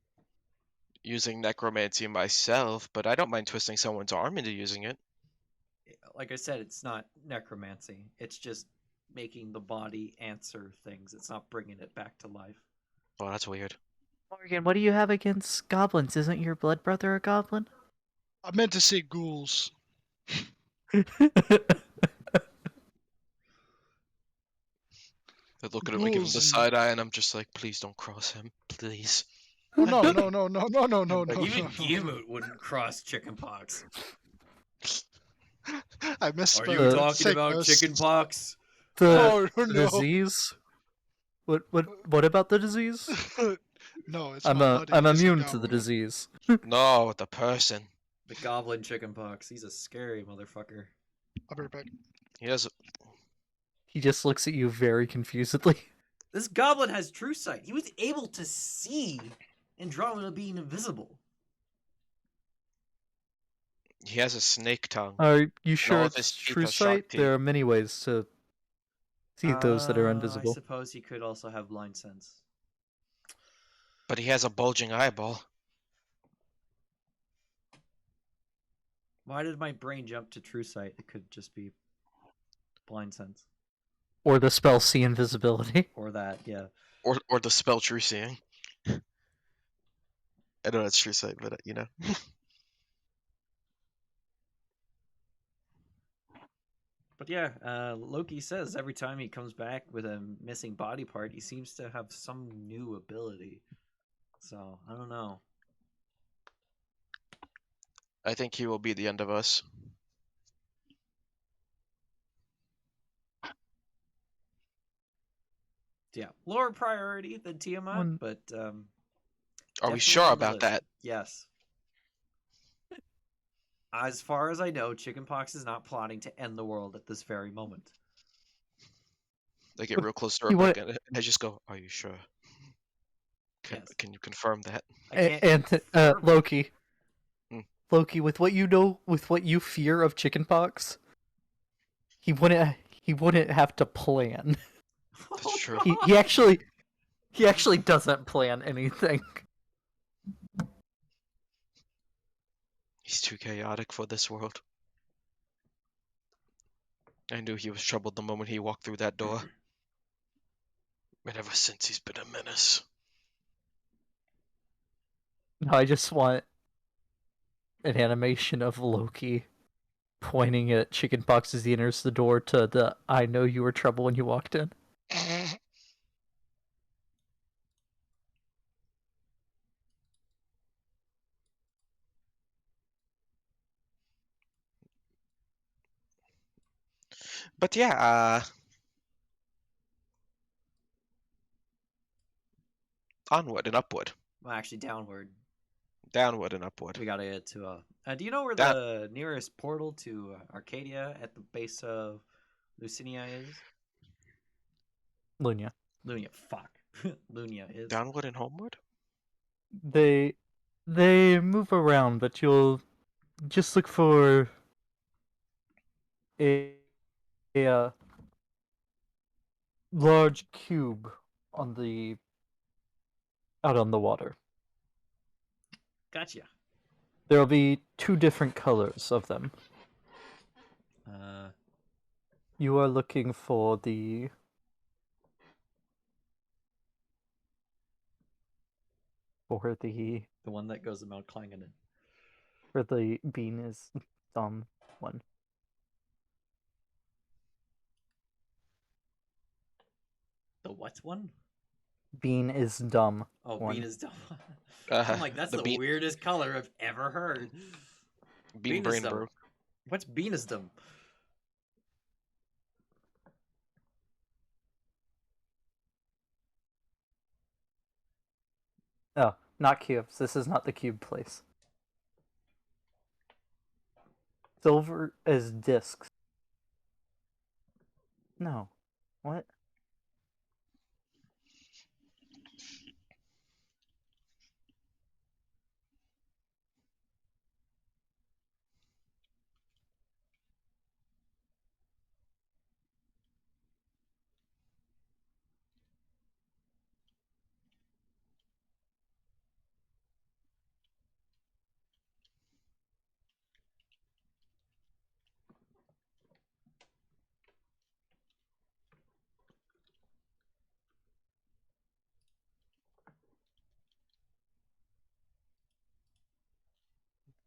using necromancy myself, but I don't mind twisting someone's arm into using it. Like I said, it's not necromancy. It's just making the body answer things. It's not bringing it back to life. Oh, that's weird. Morgan, what do you have against goblins? Isn't your blood brother a goblin? I meant to say ghouls. They're looking at me, giving Ghouls the and side eye, and I'm just like, please don't cross him, please. oh no no no no no no no no Even no, no. Giamut wouldn't cross chickenpox. I missed Are the you talking sickness. about chickenpox? The Oh no. disease? What about the disease? No, it's I'm my buddy. I'm He's a immune to the goblin. disease. No, the person. The goblin chickenpox. He's a scary motherfucker. I'll be right back. He has. He just looks at you very confusedly. This goblin has true sight. He was able to see Andromeda being invisible. He has a snake tongue. Are you sure all of his it's teeth true are shark sight? teeth. There are many ways to see those that are I invisible. suppose he could also have blind sense. But he has a bulging eyeball. Why did my brain jump to true sight? It could just be blind sense. Or the spell see invisibility. Or that, yeah. Or the spell true seeing. I know that's true sight, but you know. But yeah, Loki says every time he comes back with a missing body part, he seems to have some new ability. So, I don't know. I think he will be the end of us. Yeah, lower priority than Tiamat, One- but Are definitely we sure on the about list. that? Yes. As far as I know, Chickenpox is not plotting to end the world at this very moment. They get real close to You want- Rebecca, and I just go, "Are you sure? Yes. Can you confirm that?" I can't And confirm it. Loki. Mm. Loki, with what you know, with what you fear of chickenpox, he wouldn't have to plan. That's Oh, true. God. He actually doesn't plan anything. He's too chaotic for this world. I knew he was troubled the moment he walked through that door. And ever since he's been a menace. No, I just want an animation of Loki pointing at chickenpox as he enters the door to the "I know you were trouble when you walked in." But yeah, onward and upward. Well, actually, downward. Downward and upward. We gotta get to do you know where That- the nearest portal to Arcadia at the base of Lucinia is? Lunia. Lunia, fuck. Lunia is. Downward and homeward? They move around, but you'll just look for a large cube on the out on the water. Gotcha. There'll be two different colors of them. You are looking for the The one that goes to Mount Klangen. where the bean is dumb one. The what one? Bean is dumb. Oh, one. bean is dumb. I'm like, that's the bean- weirdest color I've ever heard. Bean brain Beanisdom. brew. What's beanisdom? Not cubes. This is not the cube place. Silver is discs. No. What?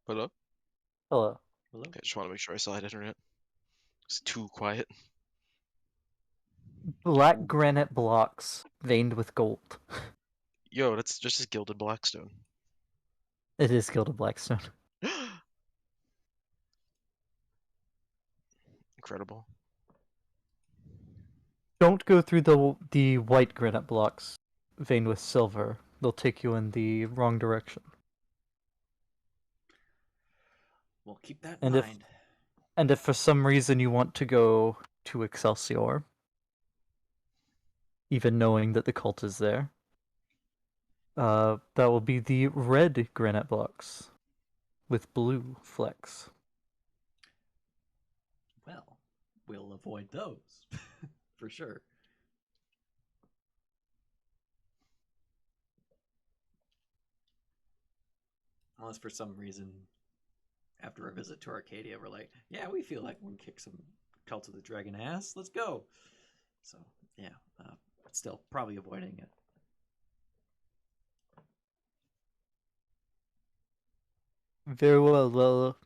Hello? Hello. Hello? Okay, just want to make sure I still had internet. It's too quiet. Black granite blocks veined with gold. Yo, that's just as gilded blackstone. It is gilded blackstone. Incredible. Don't go through the white granite blocks veined with silver. They'll take you in the wrong direction. We'll keep that in And if mind. and if for some reason you want to go to Excelsior, even knowing that the cult is there, that will be the red granite blocks with blue flecks. Well, we'll avoid those. For sure. Unless for some reason, after a visit to Arcadia, we're like, yeah, we feel like we can kick some Cult of the Dragon ass. Let's go. So, yeah, but still, probably avoiding it. Very well, well.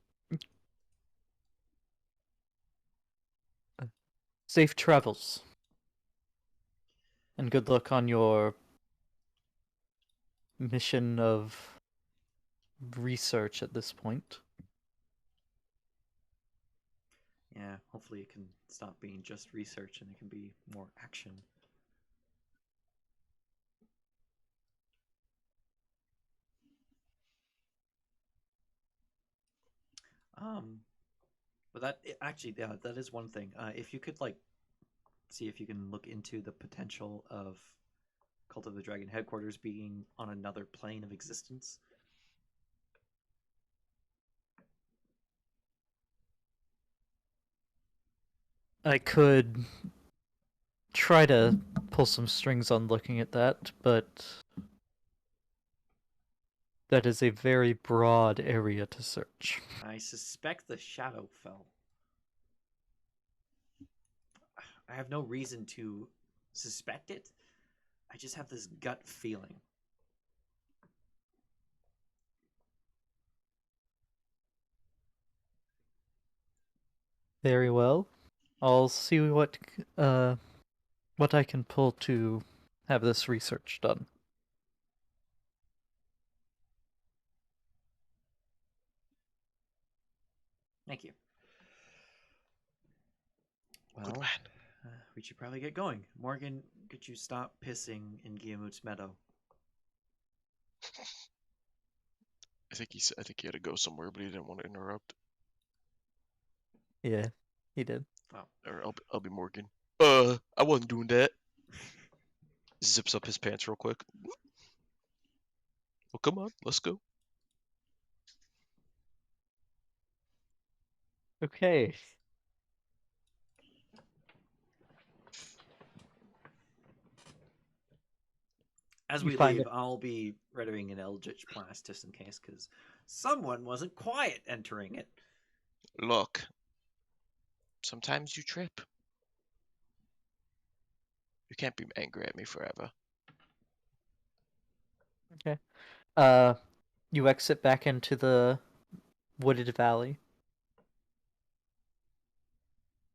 Safe travels. And good luck on your mission of research at this point. Yeah, hopefully it can stop being just research and it can be more action. But that actually, yeah, that is one thing. If you could like see if you can look into the potential of Cult of the Dragon headquarters being on another plane of existence. I could try to pull some strings on looking at that, but that is a very broad area to search. I suspect the Shadowfell. I have no reason to suspect it. I just have this gut feeling. Very well. I'll see what I can pull to have this research done. Thank you. Well, Good man. we should probably get going. Morgan, could you stop pissing in Guillemot's meadow? I think he had to go somewhere, but he didn't want to interrupt. Yeah, he did. Oh, Or I'll be Morgan. I wasn't doing that. Zips up his pants real quick. Well, come on, let's go. Okay. as You we find leave, it. I'll be rendering an Eldritch Blast just in case, because someone wasn't quiet entering it. Look, sometimes you trip. You can't be angry at me forever. Okay. You exit back into the wooded valley.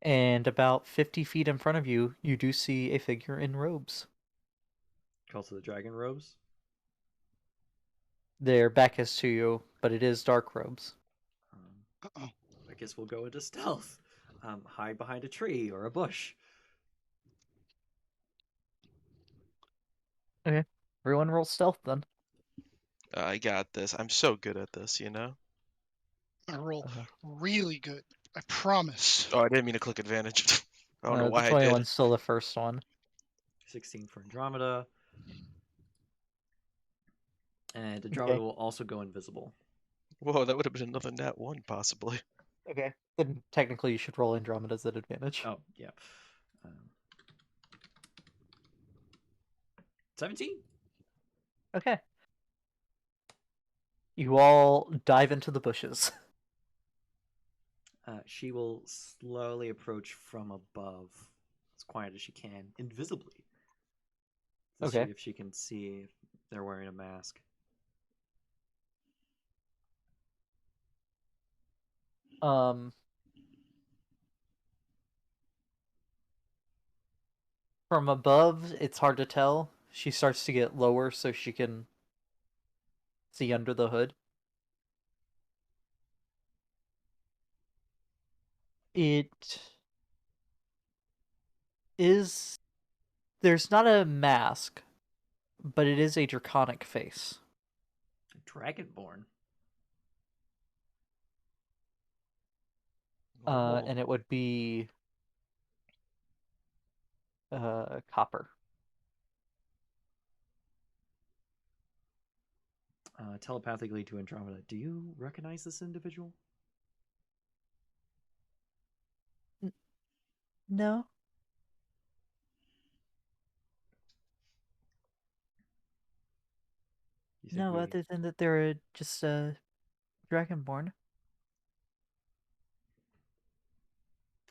And about 50 feet in front of you, you do see a figure in robes. Cult of the Dragon robes. Their back is to you, but it is dark robes. Um, I guess we'll go into stealth. Hide behind a tree or a bush. Okay. Everyone roll stealth then. I got this. I'm so good at this, you know? I roll Uh, really good. I promise. Oh, I didn't mean to click advantage. I don't know the why I did. 21's still the first one. 16 for Andromeda. And Andromeda Okay. will also go invisible. Whoa, that would have been another nat 1, possibly. Okay. Then technically you should roll Andromeda's at advantage. Oh, yeah. 17? Okay. You all dive into the bushes. She will slowly approach from above, as quiet as she can, invisibly. To see Okay. if she can see if they're wearing a mask. Um, from above, it's hard to tell. She starts to get lower so she can see under the hood. It is. There's not a mask, but it is a draconic face. Dragonborn. Whoa. And it would be copper. Telepathically to Andromeda. Do you recognize this individual? No, You think no. we... Other than that, they're just dragonborn.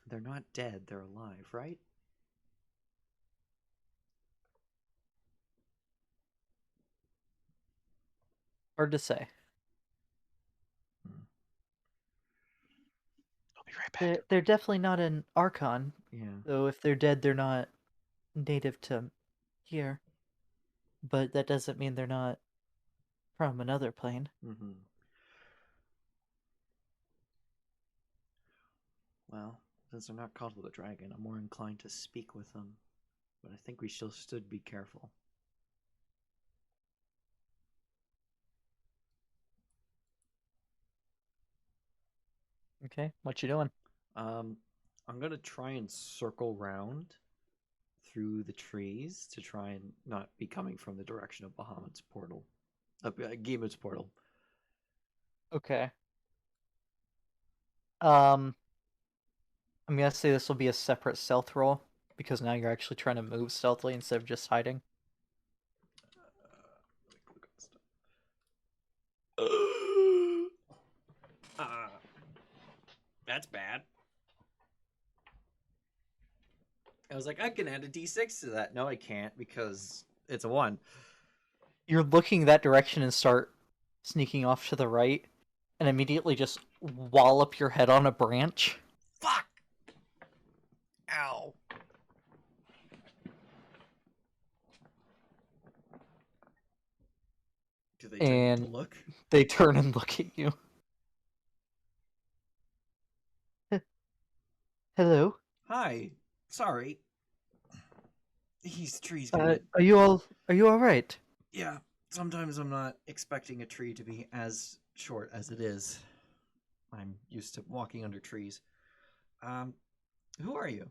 They're not dead, they're alive, right? Hard to say. I'll be right back. They're definitely not an archon. Yeah. Though if they're dead, they're not native to here. But that doesn't mean they're not from another plane. Mm-hmm. Well, since they're not caught with a dragon, I'm more inclined to speak with them. But I think we still should be careful. Okay, what you doing? I'm gonna try and circle round through the trees to try and not be coming from the direction of Bahamut's portal. Gimut's portal. Okay. I'm gonna say this will be a separate stealth roll because now you're actually trying to move stealthily instead of just hiding. Uh, that's bad. I was like, I can add a d6 to that. No, I can't because it's a 1. You're looking that direction and start sneaking off to the right, and immediately just wallop your head on a branch. Fuck! Ow. Do they turn And to look? they turn and look at you. Hello. Hi. Sorry. These trees can get... Are you all right? Yeah, sometimes I'm not expecting a tree to be as short as it is. I'm used to walking under trees. Who are you?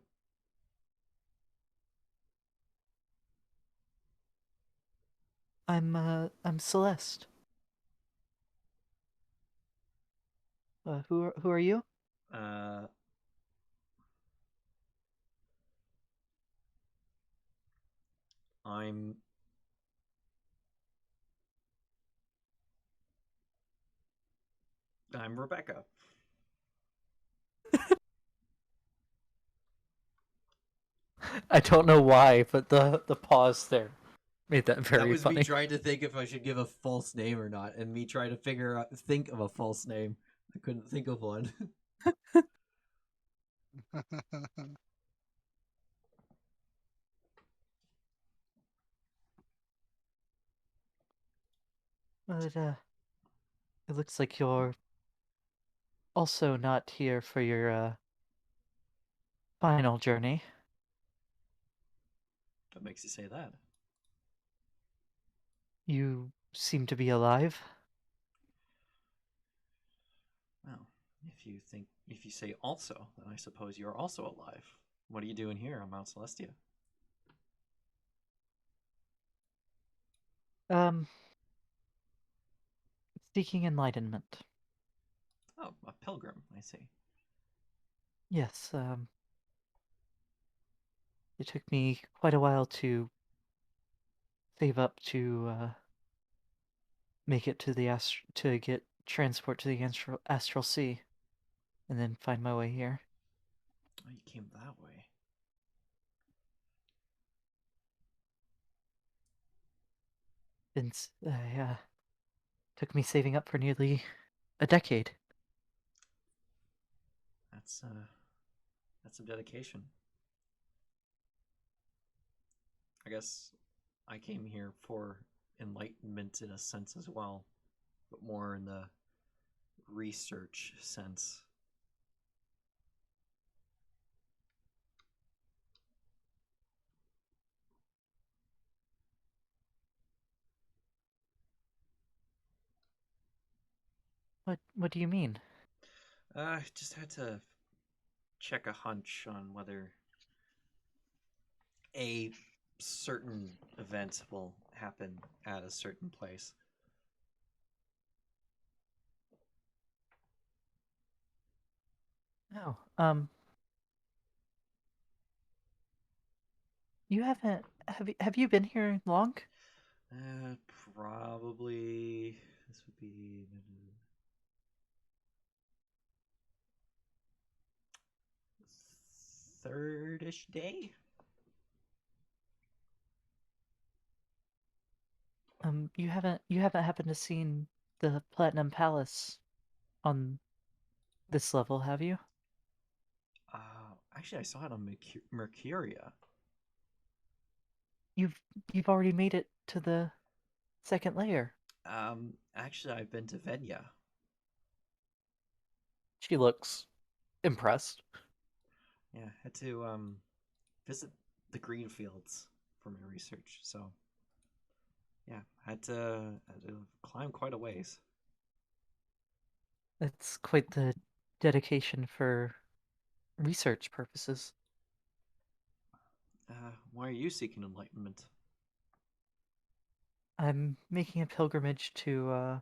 I'm Celeste. Who are you? Uh, I'm Rebecca. I don't know why, but the pause there made that That very was me funny. trying to think if I should give a false name or not, and me trying to think of a false name. I couldn't think of one. But it looks like you're also not here for your final journey. What makes you say that? You seem to be alive. Well, if you say also, then I suppose you're also alive. What are you doing here on Mount Celestia? Um, seeking enlightenment. Oh, a pilgrim, I see. Yes, it took me quite a while to save up to make it to the to get transport to the astral sea, and then find my way here. Oh, you came that way. It's took me saving up for nearly a decade. That's some dedication. I guess I came here for enlightenment in a sense as well, but more in the research sense. What do you mean? I just had to check a hunch on whether a certain event will happen at a certain place. Oh, you haven't have you been here long? Uh, Probably this would be third-ish day. You haven't happened to seen the Platinum Palace on this level, have you? Actually, I saw it on Mercuria. You've you've already made it to the second layer. Actually, I've been to Venya. She looks impressed. Yeah, had to visit the green fields for my research. So yeah, had to climb quite a ways. That's quite the dedication for research purposes. Why are you seeking enlightenment? I'm making a pilgrimage to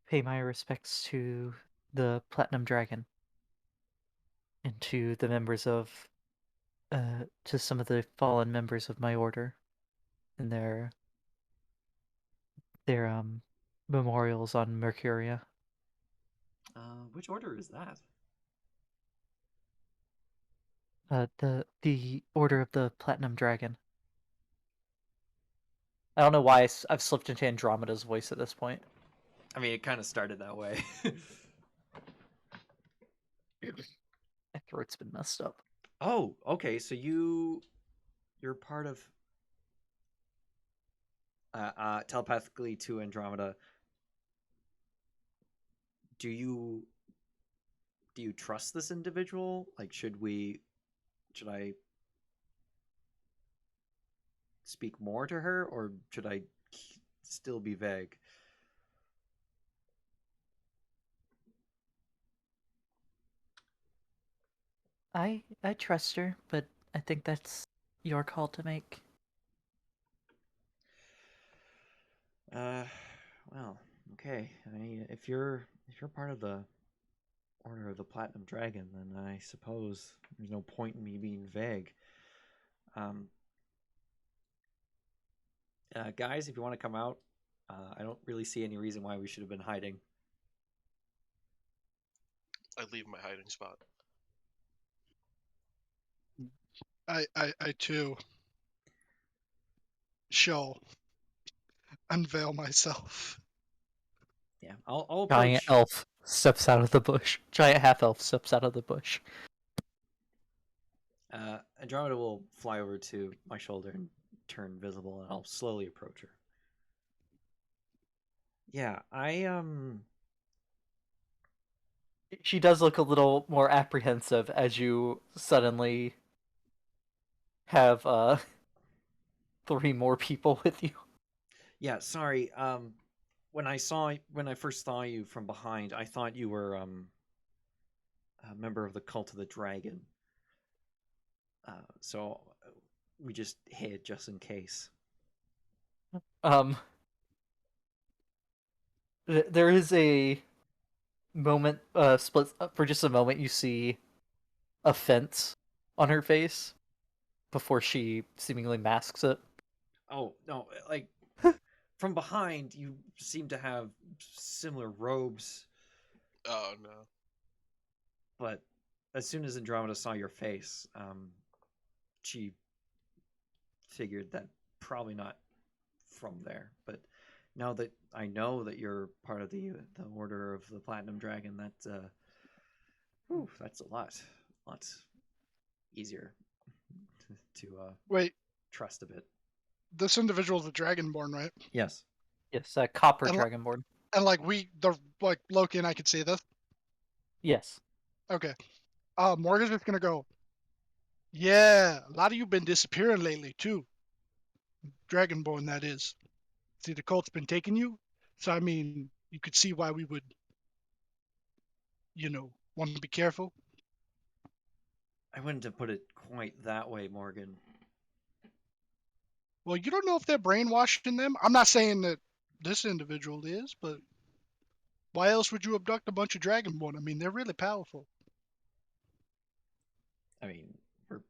pay my respects to the Platinum Dragon and to the members of to some of the fallen members of my order and their memorials on Mercuria. Which order is that? The Order of the Platinum Dragon. I don't know why I've slipped into Andromeda's voice at this point. I mean, it kind of started that way. My throat's been messed up. Oh, okay. So you're part of telepathically to Andromeda. Do you trust this individual? Like, should I speak more to her, or should I still be vague? I trust her, but I think that's your call to make. Uh, well, okay. I mean, if you're part of the Order of the Platinum Dragon, then I suppose there's no point in me being vague. Um, Guys, if you want to come out, I don't really see any reason why we should have been hiding. I leave my hiding spot. I too shall unveil myself. Yeah, I'll Giant approach. elf steps out of the bush. Giant half elf steps out of the bush. Andromeda will fly over to my shoulder and turn visible, and I'll slowly approach her. Yeah, She does look a little more apprehensive as you suddenly have 3 more people with you. Yeah, sorry. When I first saw you from behind, I thought you were a member of the Cult of the Dragon. So we just hid just in case. Um, there is a moment, split for just a moment. You see offense on her face before she seemingly masks it. Oh no, like from behind, you seem to have similar robes, Oh no. but as soon as Andromeda saw your face, she figured that probably not from there. But now that I know that you're part of the Order of the Platinum Dragon, that's lot easier to Wait, trust a bit. this individual's a dragonborn, right? Yes. Yes, copper And dragonborn. and like like Loki and I could see this. Yes. Okay. Morgan's just gonna go. Yeah, a lot of you been disappearing lately too. Dragonborn, that is. See, the cult's been taking you. So I mean, you could see why we would, want to be careful. I wouldn't have put it quite that way, Morgan. Well, you don't know if they're brainwashing them. I'm not saying that this individual is, but why else would you abduct a bunch of dragonborn? I mean, they're really powerful. I mean, we're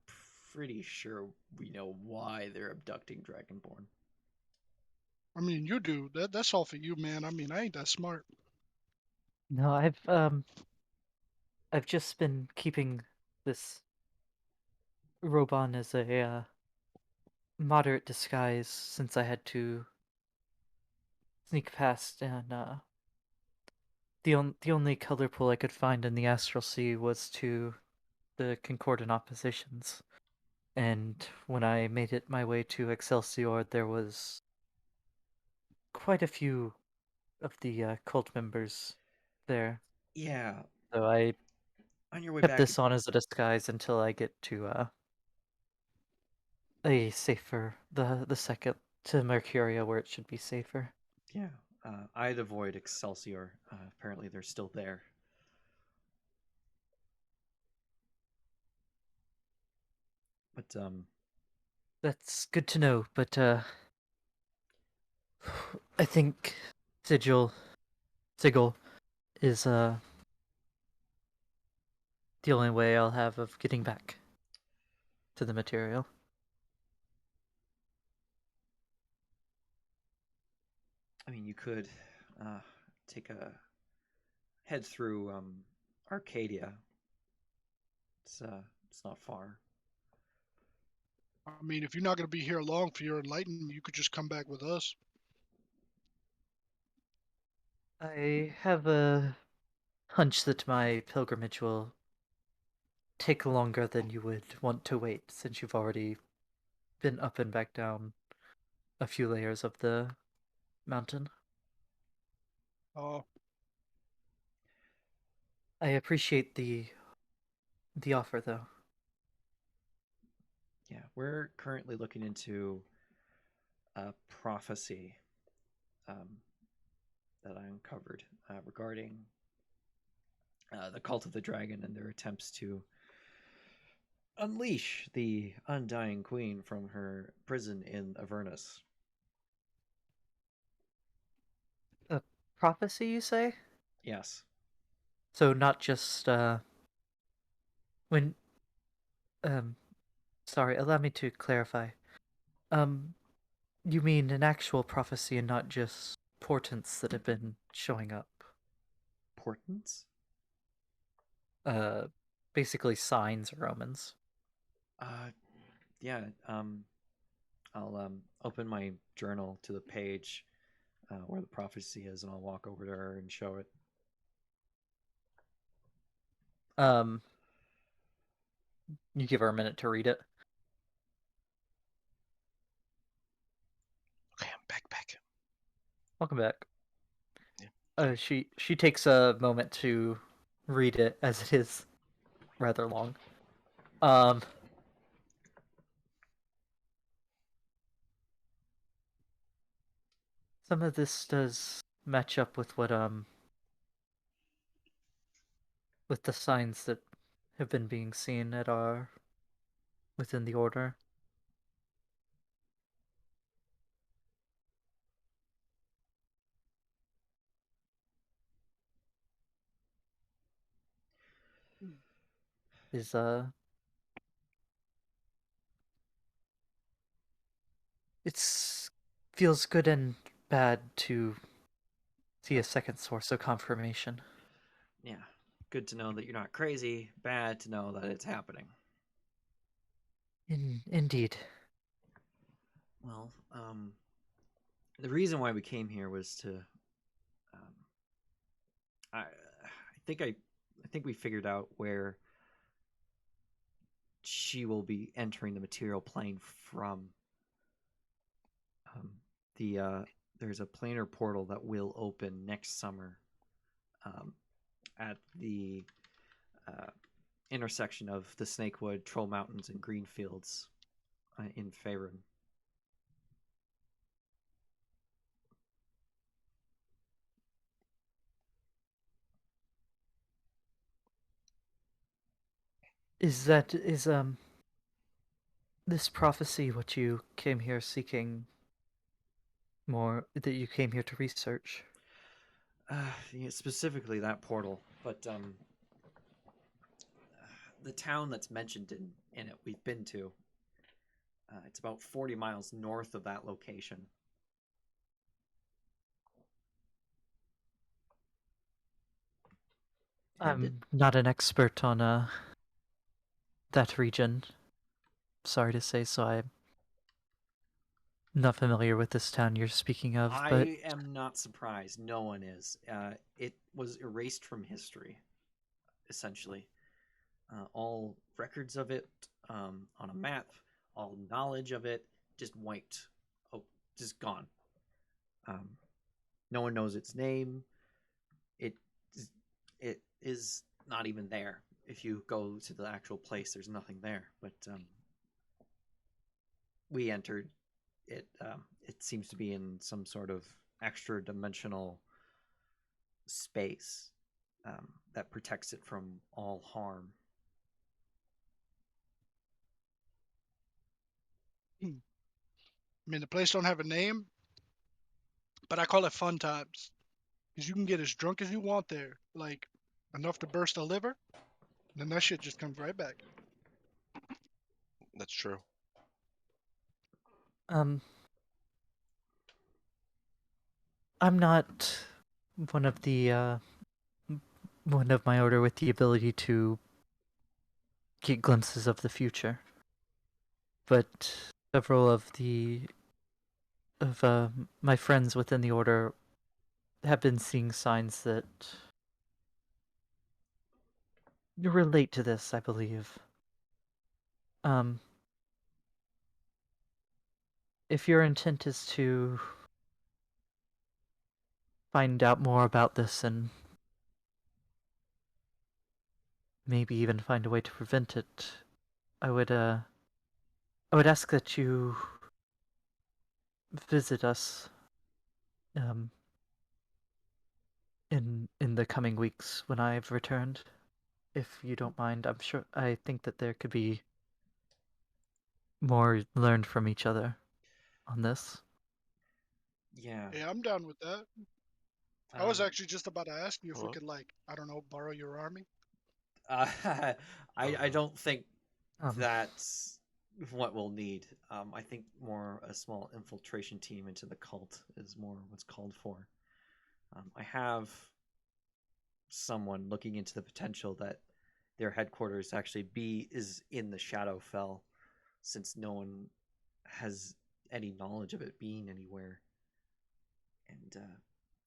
pretty sure we know why they're abducting Dragonborn. I mean, you do. That's all for you, man. I mean, I ain't that smart. No, I've just been keeping this robe on as a moderate disguise since I had to sneak past, and the only color pool I could find in the astral sea was to the concordant oppositions. And when I made it my way to Excelsior, there was quite a few of the cult members there. Yeah, So I on your way kept back. this on as a disguise until I get to a safer the second to Mercuria where it should be safer. Yeah, I'd avoid Excelsior. Apparently, they're still there. But That's good to know, but I think Sigil is the only way I'll have of getting back to the material. I mean, you could uh, take a head through Arcadia. It's not far. I mean, if you're not going to be here long for your enlightenment, you could just come back with us. I have a hunch that my pilgrimage will take longer than you would want to wait, since you've already been up and back down a few layers of the mountain. Oh, I appreciate the offer, though. Yeah, we're currently looking into a prophecy um, that I uncovered regarding the cult of the dragon and their attempts to unleash the undying queen from her prison in Avernus. A prophecy, you say? Yes. So not just when um sorry, allow me to clarify. Um you mean an actual prophecy and not just portents that have been showing up? Portents? Uh Basically signs or omens. Uh, yeah. I'll open my journal to the page where the prophecy is, and I'll walk over to her and show it. Um you give her a minute to read it. Okay, I'm back. Welcome back. Yeah. She takes a moment to read it as it is rather long. Um Some of this does match up with what with the signs that have been being seen at our within the order. Is it's feels good and bad to see a second source of confirmation. Yeah. Good to know that you're not crazy. Bad to know that it's happening. Indeed. Well, the reason why we came here was to, I think I think we figured out where she will be entering the material plane from. Um, there's a planar portal that will open next summer, um, at the uh, intersection of the Snakewood, Troll Mountains, and Greenfields in Faerun. Is this prophecy what you came here seeking more that you came here to research? Yeah, specifically that portal, but the town that's mentioned in it we've been to. It's about 40 miles north of that location. And I'm not an expert on that region. Sorry to say so. I'm not familiar with this town you're speaking of, but I am not surprised. No one is. It was erased from history, essentially. All records of it on a map, all knowledge of it, just wiped. Oh, just gone. Um, no one knows its name. It it is not even there. If you go to the actual place, there's nothing there. But we entered it. It seems to be in some sort of extra dimensional space that protects it from all harm. I mean, the place don't have a name, but I call it fun times because you can get as drunk as you want there, like enough to burst a liver, and then that shit just comes right back. That's true. um I'm not one of the one of my order with the ability to get glimpses of the future. But several of my friends within the order have been seeing signs that relate to this, I believe. Um, if your intent is to find out more about this and maybe even find a way to prevent it, I would ask that you visit us um, in the coming weeks when I've returned. If you don't mind, I think that there could be more learned from each other on this. Yeah. Yeah, I'm down with that. I was actually just about to ask you if we Hello? could, like, I don't know, borrow your army. Uh, I don't think Um, that's what we'll need. I think more a small infiltration team into the cult is more what's called for. I have someone looking into the potential that their headquarters actually is in the Shadowfell, since no one has any knowledge of it being anywhere, and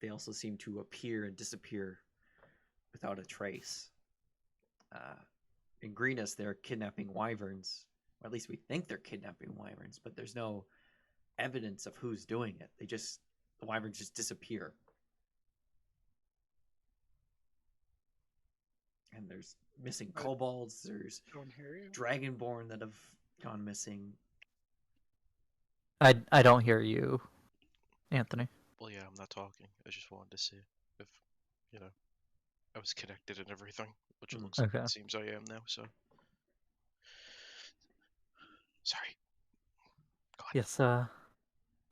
they also seem to appear and disappear without a trace. Uh, in Greenus, they're kidnapping wyverns, or at least we think they're kidnapping wyverns, but there's no evidence of who's doing it. The wyverns just disappear. And there's missing I kobolds, there's don't hear you. dragonborn that have gone missing. I don't hear you, Anthony. Well, yeah, I'm not talking. I just wanted to see if, you know, I was connected and everything, which it Mm. looks like Okay. it seems I am now. So sorry. Go on. Yes,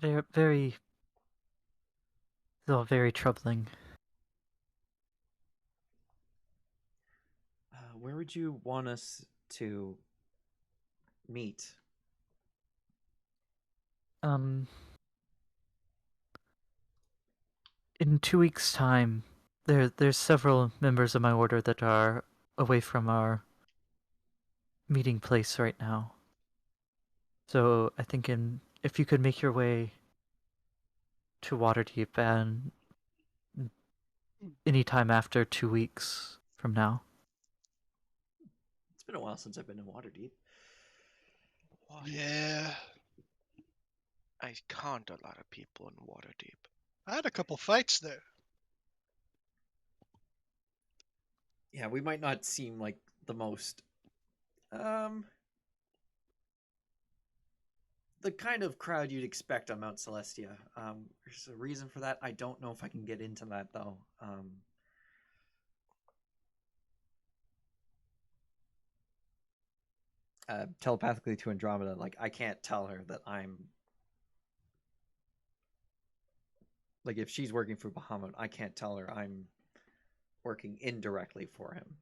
very, very, it's all very troubling. Where would you want us to meet? Um, in 2 weeks' time, there's several members of my order that are away from our meeting place right now. So I think if you could make your way to Waterdeep and any time after 2 weeks from now. It's been a while since I've been in Waterdeep. Yeah. I conned a lot of people in Waterdeep. I had a couple fights there. Yeah, we might not seem like the most the kind of crowd you'd expect on Mount Celestia. There's a reason for that. I don't know if I can get into that though. Telepathically to Andromeda, like I can't tell her that I'm like if she's working for Bahamut, I can't tell her I'm working indirectly for him.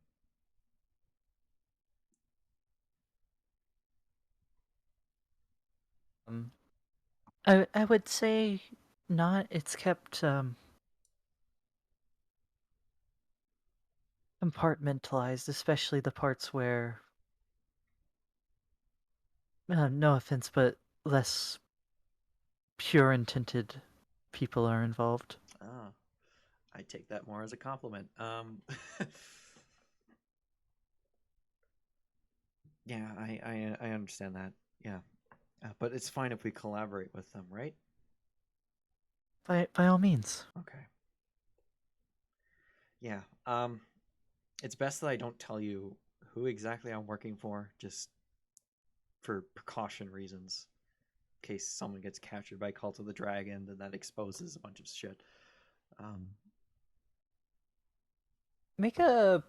I would say not. It's kept compartmentalized, especially the parts where, no offense, but less pure intented people are involved. Ah, I take that more as a compliment. Yeah, I understand that. Yeah, but it's fine if we collaborate with them, right? By all means. Okay. Yeah. It's best that I don't tell you who exactly I'm working for, just for precaution reasons. In case someone gets captured by Cult of the Dragon, then that exposes a bunch of shit. Um, Make a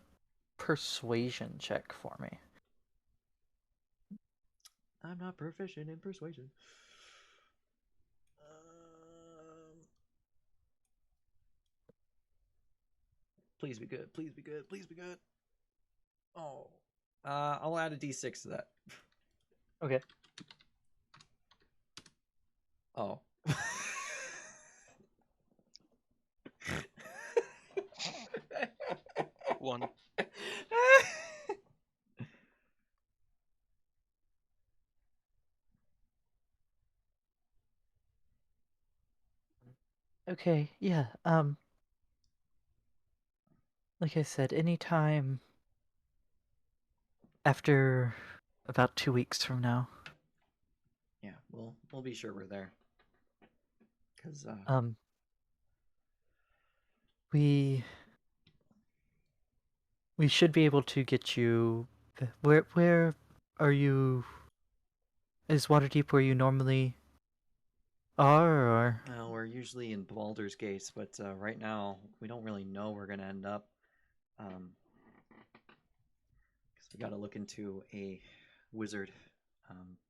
persuasion check for me. I'm not proficient in persuasion. Um, please be good. Please be good. Please be good. Oh, I'll add a d6 to that. Okay. Oh. One. Okay, yeah. Like I said, anytime after about 2 weeks from now. Yeah, we'll be sure we're there. Cause We we should be able to get you. Where are you? Is Waterdeep where you normally are, or? well, we're usually in Baldur's Gate, but right now we don't really know where we're gonna end up. Because we got to look into a wizard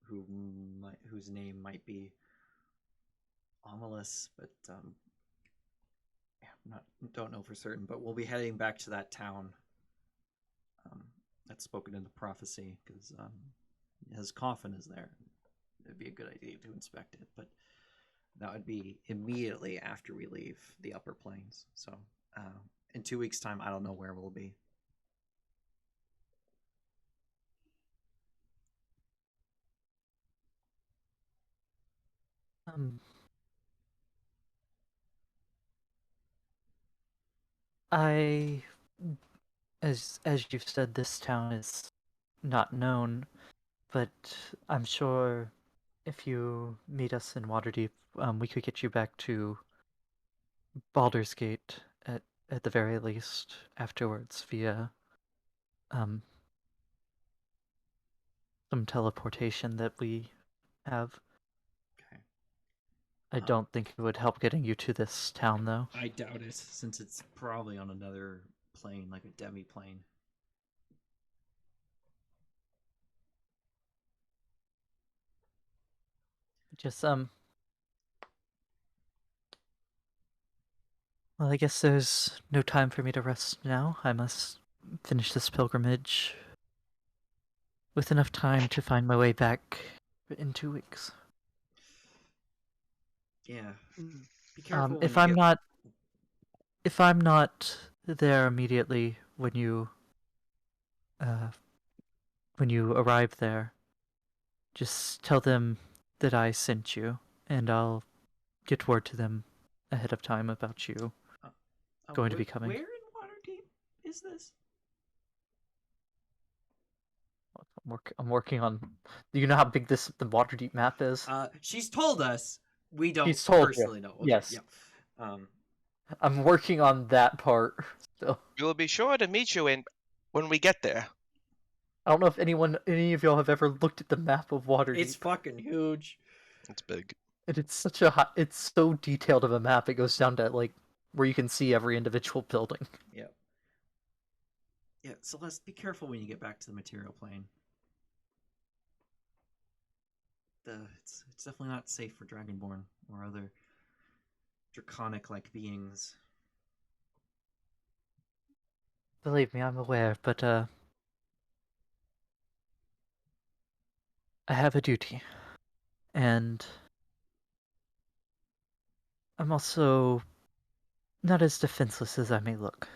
whose name might be ominous, but yeah, don't know for certain. But we'll be heading back to that town um, that's spoken in the prophecy because his coffin is there. It'd be a good idea to inspect it, but that would be immediately after we leave the upper plains. So in 2 weeks' time, I don't know where we'll be. Um, I, as you've said, this town is not known, but I'm sure if you meet us in Waterdeep, we could get you back to Baldur's Gate at the very least afterwards via um some teleportation that we have. Okay. I don't think it would help getting you to this town, though. I doubt it, since it's probably on another plane, like a demi-plane. Just, Well, I guess there's no time for me to rest now. I must finish this pilgrimage with enough time to find my way back in 2 weeks. Yeah. Be careful when If you I'm get... not, if I'm not there immediately when you arrive there, just tell them that I sent you, and I'll get word to them ahead of time about you going to be coming. Where in Waterdeep is this? I'm working on. Do you know how big the Waterdeep map is? She's told us. We don't She's told you. personally know. Okay, Yes. Yeah. I'm working on that part still. We will be sure to meet you when we get there. I don't know if any of y'all have ever looked at the map of Waterdeep. It's fucking huge. It's big. And it's such it's so detailed of a map. It goes down to like where you can see every individual building. Yeah. Yeah, Celeste, be careful when you get back to the material plane. It's definitely not safe for Dragonborn or other draconic-like beings. Believe me, I'm aware, but I have a duty. And I'm also not as defenseless as I may look.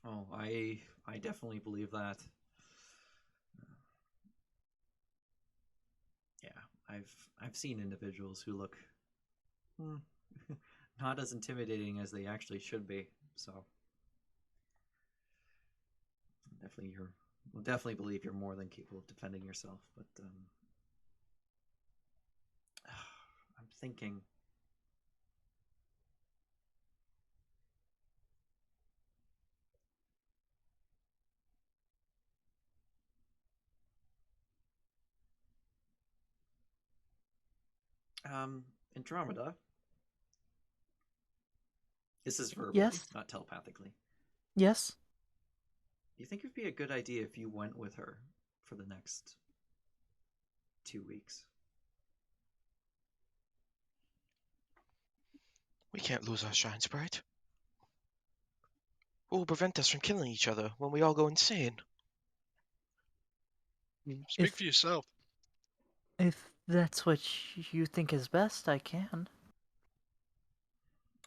Oh, I definitely believe that. Yeah, I've seen individuals who look not as intimidating as they actually should be. So we'll definitely believe you're more than capable of defending yourself. But I'm thinking. Andromeda. This is verbally, Yes? not telepathically. Yes? Do you think it'd be a good idea if you went with her for the next 2 weeks? We can't lose our shine sprite. What will prevent us from killing each other when we all go insane? Speak for yourself. If that's what you think is best, I can.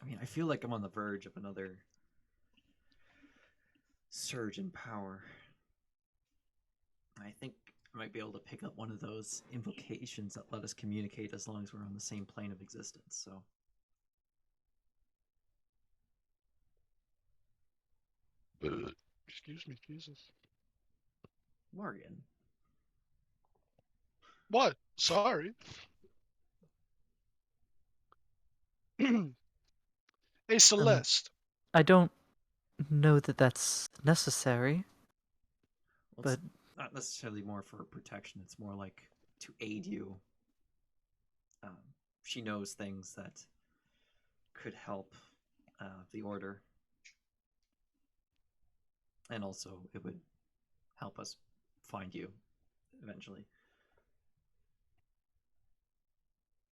I mean, I feel like I'm on the verge of another surge in power. I think I might be able to pick up one of those invocations that let us communicate as long as we're on the same plane of existence. So, Excuse me, Jesus. Morgan. What? Sorry. Hey, Celeste. I don't know that that's necessary. Well, But it's not necessarily more for protection. It's more like to aid you. She knows things that could help the order, and also it would help us find you eventually.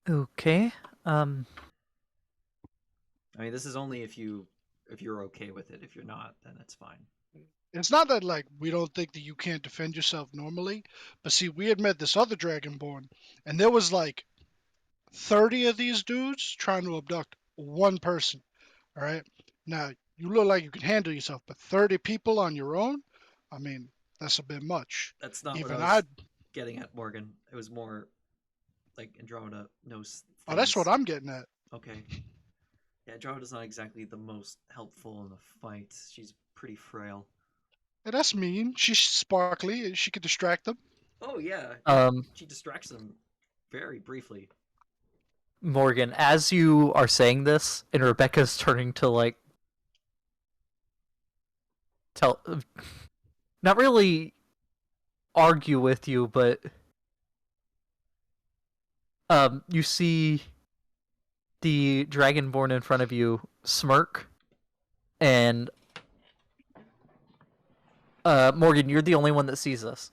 okay. I mean, this is only if you're okay with it. If you're not, then it's fine. It's not that like we don't think that you can't defend yourself normally, but see, we had met this other Dragonborn, and there was like 30 of these dudes trying to abduct one person. All right. Now you look like you can handle yourself, but 30 people on your own, I mean, that's a bit much. That's not Even what I was I'd. getting at, Morgan. It was more like Andromeda knows things. Oh, that's what I'm getting at. Okay. Yeah, Andromeda's not exactly the most helpful in the fight. She's pretty frail. Yeah, that's mean. She's sparkly. She could distract them. Oh yeah. She distracts them very briefly. Morgan, as you are saying this, and Rebecca's turning to like tell, not really argue with you, but you see the dragonborn in front of you smirk, and Morgan, you're the only one that sees this.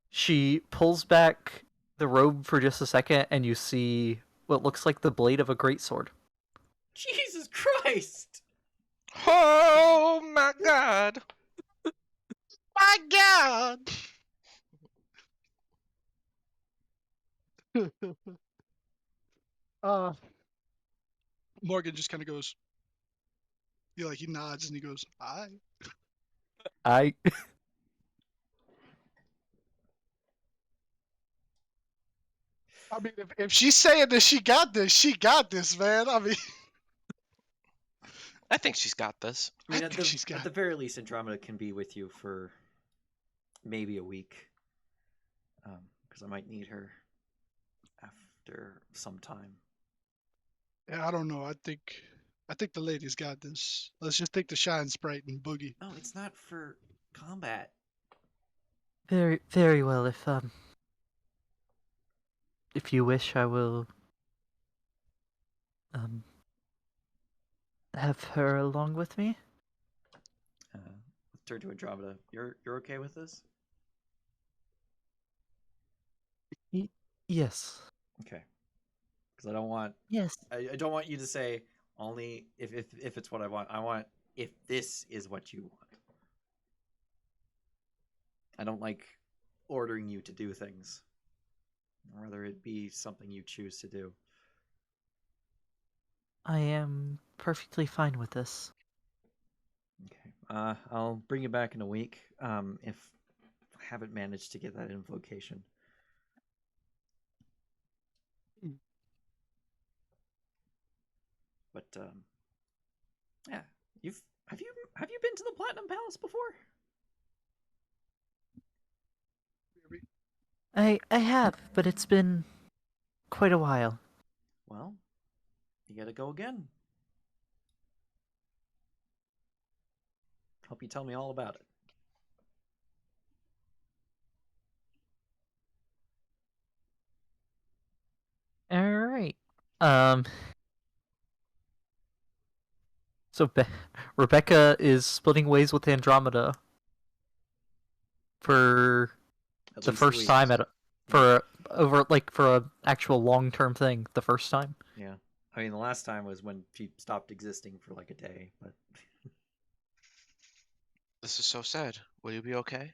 She pulls back the robe for just a second, and you see what looks like the blade of a greatsword. Jesus Christ! Oh my god! My God! uh, Morgan just kind of goes. He nods and he goes, "Aye." I I mean, if she's saying that she got this, she got this, man. I mean, I think she's got this. I mean, I at think the she's got. at the very least, Andromeda can be with you for maybe a week, because I might need her after some time. Yeah, I don't know. I think the lady's got this. Let's just take the shine sprite and boogie. No, it's not for combat. very well. If you wish, I will have her along with me. Turn to Andromeda. You're okay with this? Yes. Okay. Because I don't want Yes. I don't want you to say only if it's what I want. I want if this is what you want. I don't like ordering you to do things. I'd rather it be something you choose to do. I am perfectly fine with this. Okay. I'll bring you back in a week. If I haven't managed to get that invocation. But yeah, have you been to the Platinum Palace before? I have, but it's been quite a while. Well, you gotta go again. Hope you tell me all about it. All right. So Rebecca is splitting ways with Andromeda for At the least a first week. time for a actual long-term thing. The first time. Yeah. I mean, the last time was when she stopped existing for like a day, but This is so sad. Will you be okay?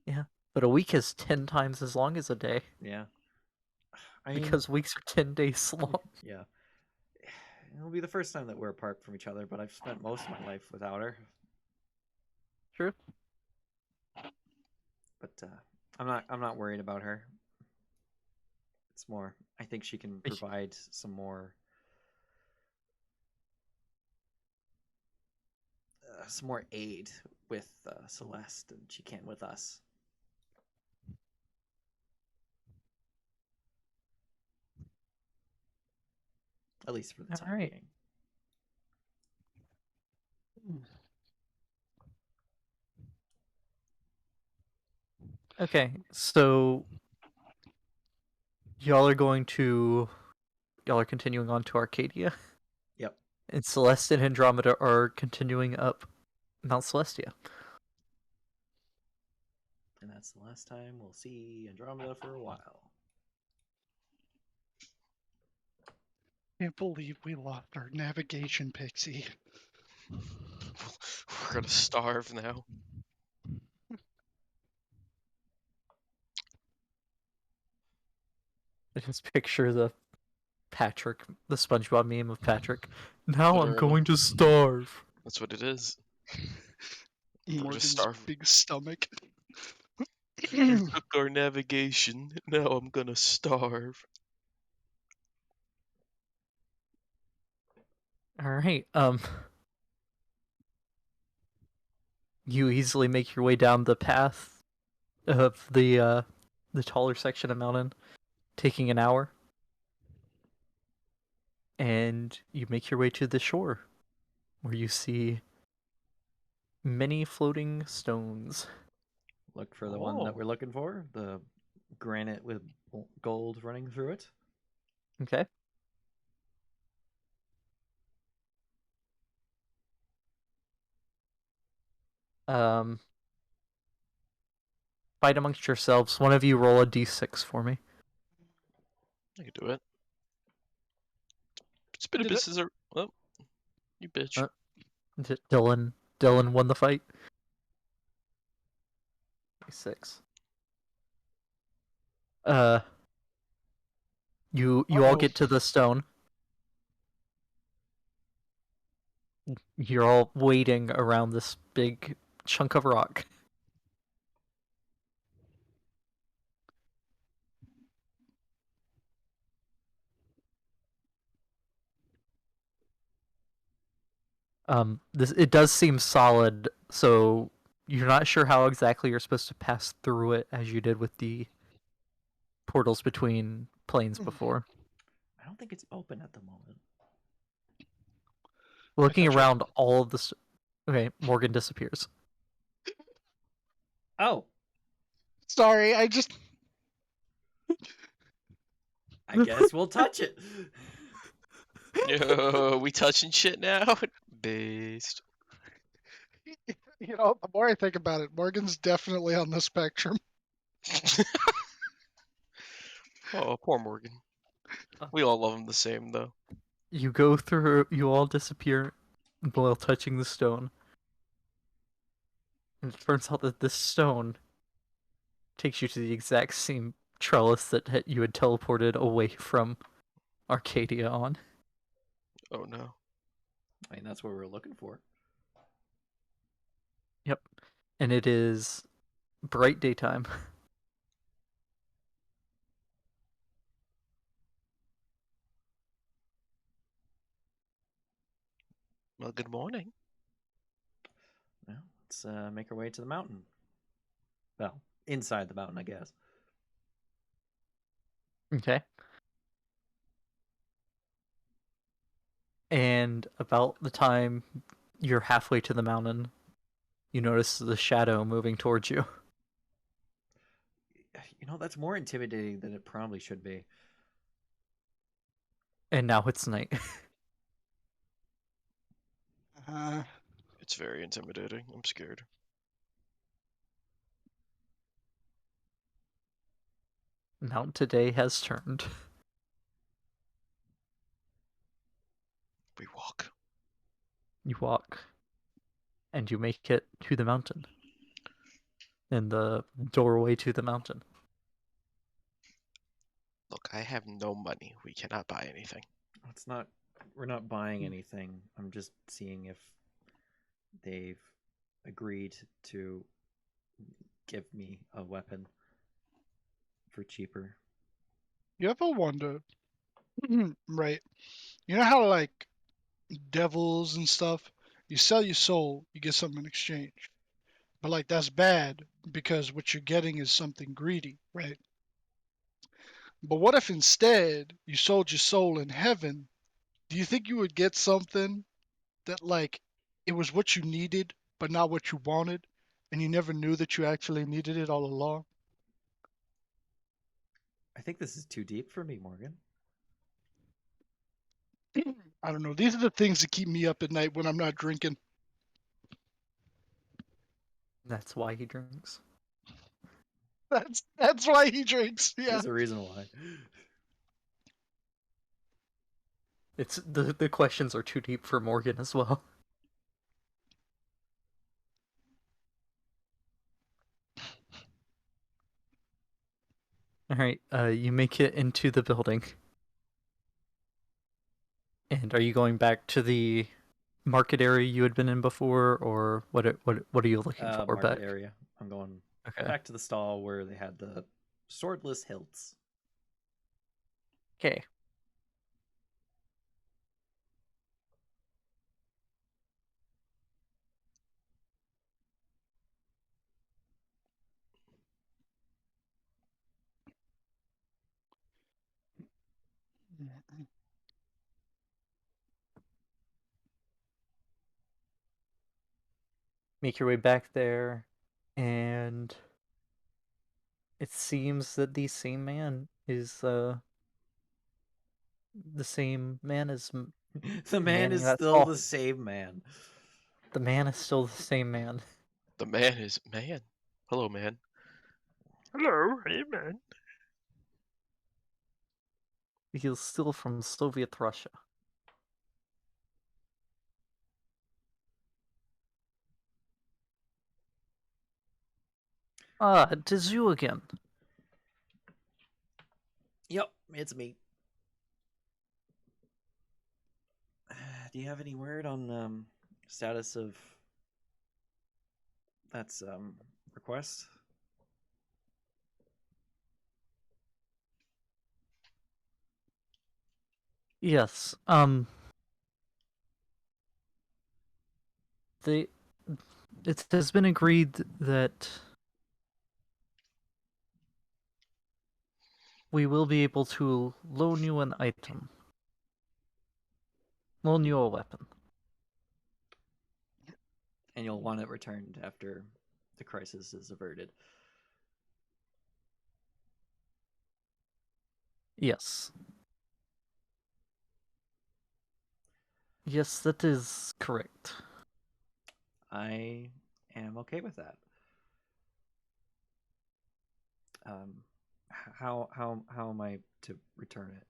Yeah, but a week is 10 times as long as a day yeah. I mean, because weeks are 10 days long. yeah. It'll be the first time that we're apart from each other, but I've spent most of my life without her. True. But I'm not worried about her. It's more I think she can provide some more aid with Celeste than she can with us. At least for the time Alright. being. Okay, so y'all are continuing on to Arcadia, Yep. and Celeste and Andromeda are continuing up Mount Celestia. And that's the last time we'll see Andromeda for a while. Can't believe we lost our navigation pixie. We're gonna starve now. I just picture the SpongeBob meme of Patrick. Now I'm Literally. going to starve. That's what it is. We're just Morgan's starving. big stomach. You took our navigation. Now I'm gonna starve. Alright, you easily make your way down the path of the taller section of mountain, taking an hour. And you make your way to the shore, where you see many floating stones. Look for the one that Oh. we're looking for, the granite with gold running through it. Okay. Um, fight amongst yourselves. One of you roll a d6 for me. I can do it. Spit a Did it? scissor. Well, you bitch. Uh, Dylan won the fight. D6. You all Uh-oh. get to the stone. You're all waiting around this big chunk of rock. This it does seem solid, so you're not sure how exactly you're supposed to pass through it as you did with the portals between planes before. I don't think it's open at the moment. Looking thought you- around all of the okay, Morgan disappears. Oh, Sorry, I just I guess we'll touch it. Yo, we touching shit now? Based. you know, the more I think about it, Morgan's definitely on the spectrum. Oh, poor Morgan. We all love him the same, though. You go through, you all disappear while touching the stone. And it turns out that this stone takes you to the exact same trellis that you had teleported away from Arcadia on. Oh no. I mean, that's what we were looking for. Yep. And it is bright daytime. Well, good morning. Well, let's make our way to the mountain. Well, inside the mountain, I guess. Okay. And about the time you're halfway to the mountain, you notice the shadow moving towards you. You know, that's more intimidating than it probably should be. And now it's night. Uh, It's very intimidating. I'm scared. Mount today has turned. We walk. You walk, and you make it to the mountain. In the doorway to the mountain. Look, I have no money. We cannot buy anything. It's not. We're not buying anything. I'm just seeing if they've agreed to give me a weapon for cheaper. you ever wonder, right? You know how like devils and stuff, you sell your soul, you get something in exchange. But like that's bad because what you're getting is something greedy, right? But what if instead you sold your soul in heaven? Do you think you would get something that like it was what you needed but not what you wanted, and you never knew that you actually needed it all along? I think this is too deep for me, Morgan. I don't know. These are the things that keep me up at night when I'm not drinking. That's why he drinks. That's why he drinks. Yeah. There's a reason why. It's the questions are too deep for Morgan as well. All right, you make it into the building. And are you going back to the market area you had been in before, or what are you looking for Market back? area. I'm going Okay. back to the stall where they had the swordless hilts. Okay. Make your way back there, and it seems that the same man is the same man as The man manning is that still stall. the same man. The man is still the same man. The man is man. Hello, man. Hello, hey, man. He's still from Soviet Russia. Ah, it is you again. Yep, it's me. Do you have any word on status of that's request? Yes. They. It has been agreed that we will be able to loan you an item. Loan you a weapon. And you'll want it returned after the crisis is averted. Yes. Yes, that is correct. I am okay with that. Um, how am I to return it?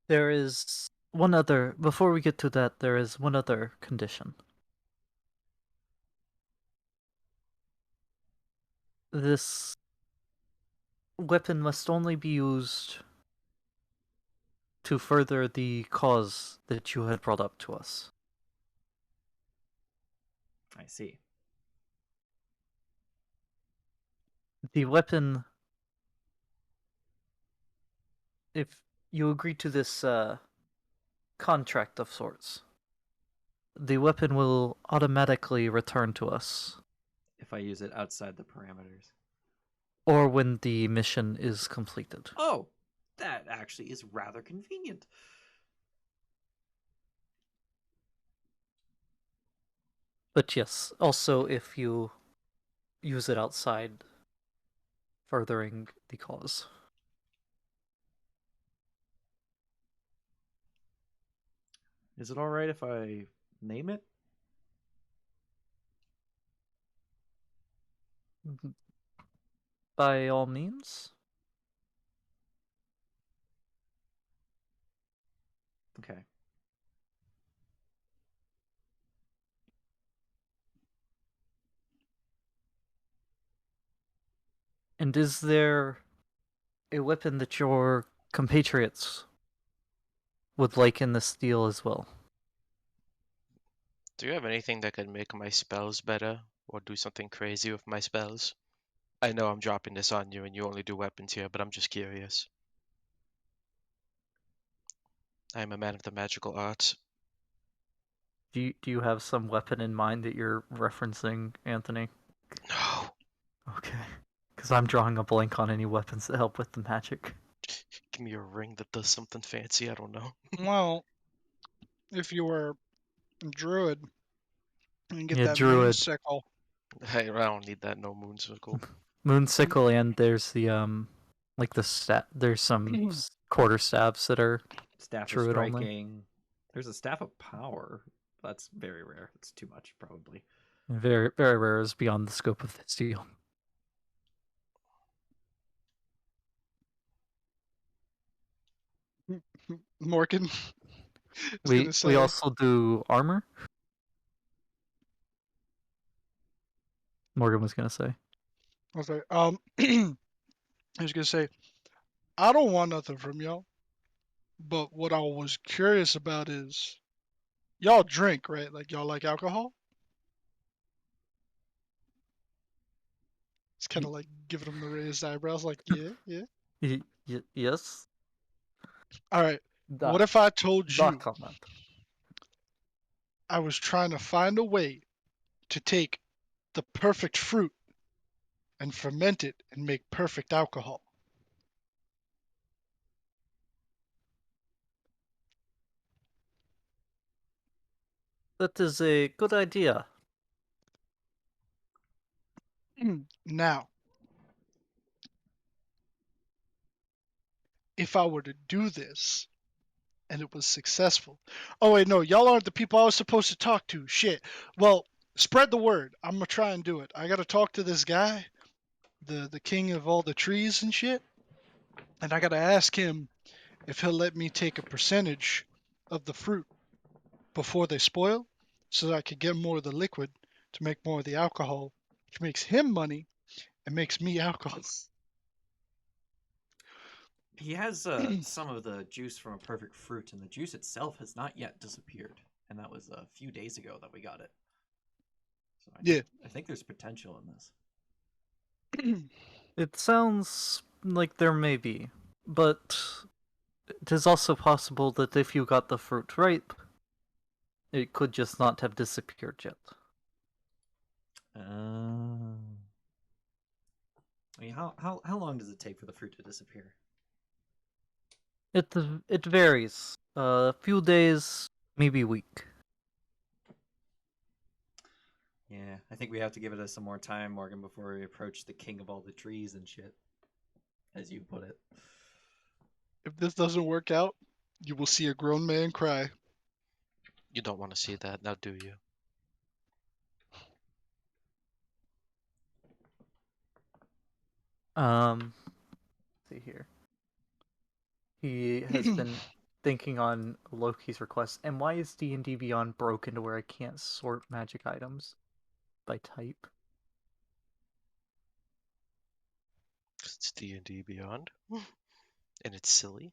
There is one other. Before we get to that, there is one other condition. This weapon must only be used to further the cause that you had brought up to us. I see. The weapon, if you agree to this contract of sorts, the weapon will automatically return to us, If I use it outside the parameters. or when the mission is completed. Oh, that actually is rather convenient. But yes, also if you use it outside, furthering the cause. Is it all right if I name it? By all means. Okay. And is there a weapon that your compatriots would like in this deal as well? Do you have anything that could make my spells better or do something crazy with my spells? I know I'm dropping this on you and you only do weapons here, but I'm just curious. I am a man of the magical arts. Do you have some weapon in mind that you're referencing, Anthony? No. Okay. Because I'm drawing a blank on any weapons that help with the magic. Give me a ring that does something fancy, I don't know. Well, if you were a druid, you can get Yeah, that moon druid. sickle. Hey, I don't need that no moonsicle. Moonsicle, and there's the like the stat. There's some quarter staves that are Staff of druid only. striking. There's a staff of power. That's very rare. It's too much, probably. Very very rare, is beyond the scope of this deal. Morgan was We gonna we say. also do armor. Morgan was gonna say. I was like, I was gonna say, I don't want nothing from y'all, but what I was curious about is, y'all drink, right? Like y'all like alcohol? It's kind Y- of like giving them the raised eyebrows, like, yeah, yeah. Yes. All right. Da What if I told da you comment. I was trying to find a way to take the perfect fruit and ferment it and make perfect alcohol? That is a good idea. Now, if I were to do this, and it was successful. Oh wait, no, y'all aren't the people I was supposed to talk to. Shit. Well, spread the word. I'm gonna try and do it. I gotta talk to this guy, the king of all the trees and shit, and I gotta ask him if he'll let me take a percentage of the fruit before they spoil, so that I could get more of the liquid to make more of the alcohol, which makes him money and makes me alcohol. He has some of the juice from a perfect fruit, and the juice itself has not yet disappeared. And that was a few days ago that we got it. So Yeah. I think there's potential in this. It sounds like there may be, but it is also possible that if you got the fruit ripe, it could just not have disappeared yet. I mean, how long does it take for the fruit to disappear? It varies. A few days, maybe a week. Yeah, I think we have to give it some more time, Morgan, before we approach the king of all the trees and shit, as you put it. If this doesn't work out, you will see a grown man cry. You don't want to see that, now do you? Let's see here. He has been thinking on Loki's request. And why is D&D Beyond broken to where I can't sort magic items by type? 'Cause it's D&D Beyond, and it's silly.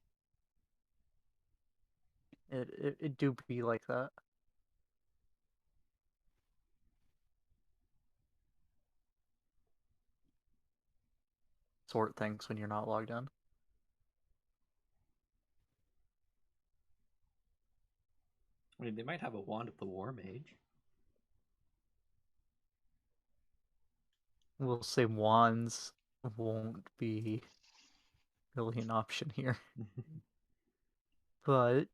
It do be like that. Sort things when you're not logged in. I mean, they might have a wand of the war mage. We'll say wands won't be really an option here. But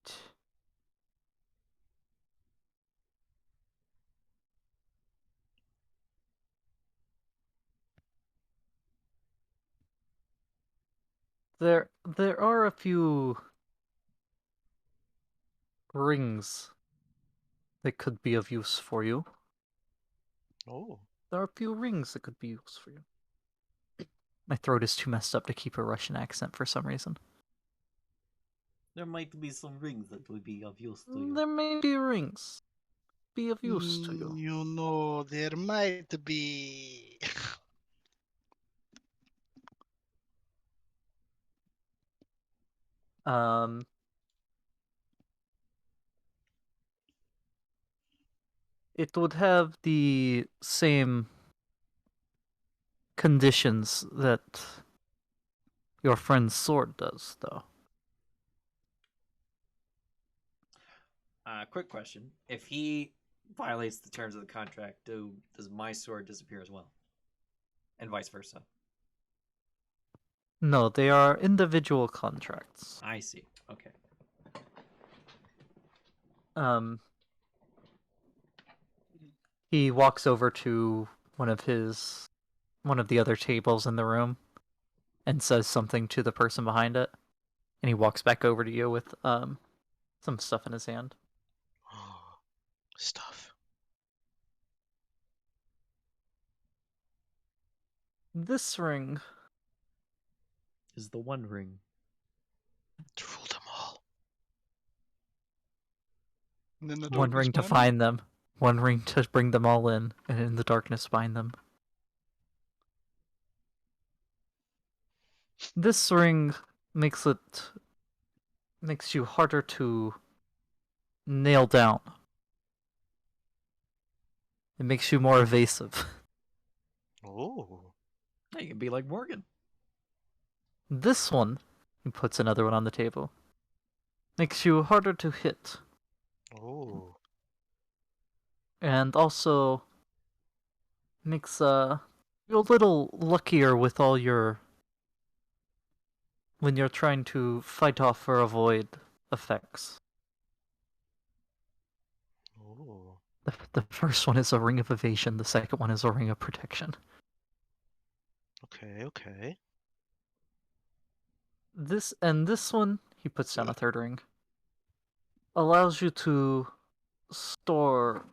there are a few rings that could be of use for you. Oh, There are a few rings that could be used for you. My throat is too messed up to keep a Russian accent for some reason. There might be some rings that would be of use to you. There may be rings be of use to you. You know, there might be. Um, it would have the same conditions that your friend's sword does, though. Quick question: if he violates the terms of the contract, does my sword disappear as well, and vice versa? No, they are individual contracts. I see. Okay. Um, he walks over to one of the other tables in the room and says something to the person behind it, and he walks back over to you with some stuff in his hand. stuff. This ring Is the One Ring? To rule them all. And then the one darkness ring to behind find them, one ring to bring them all in, and in the darkness find them. This ring makes you harder to nail down. It makes you more evasive. Oh, You can be like Morgan. This one, he puts another one on the table, makes you harder to hit, oh. and also makes you a little luckier with all your when you're trying to fight off or avoid effects. Oh. The first one is a ring of evasion, the second one is a ring of protection. Okay, okay. This one, he puts down a third ring, allows you to store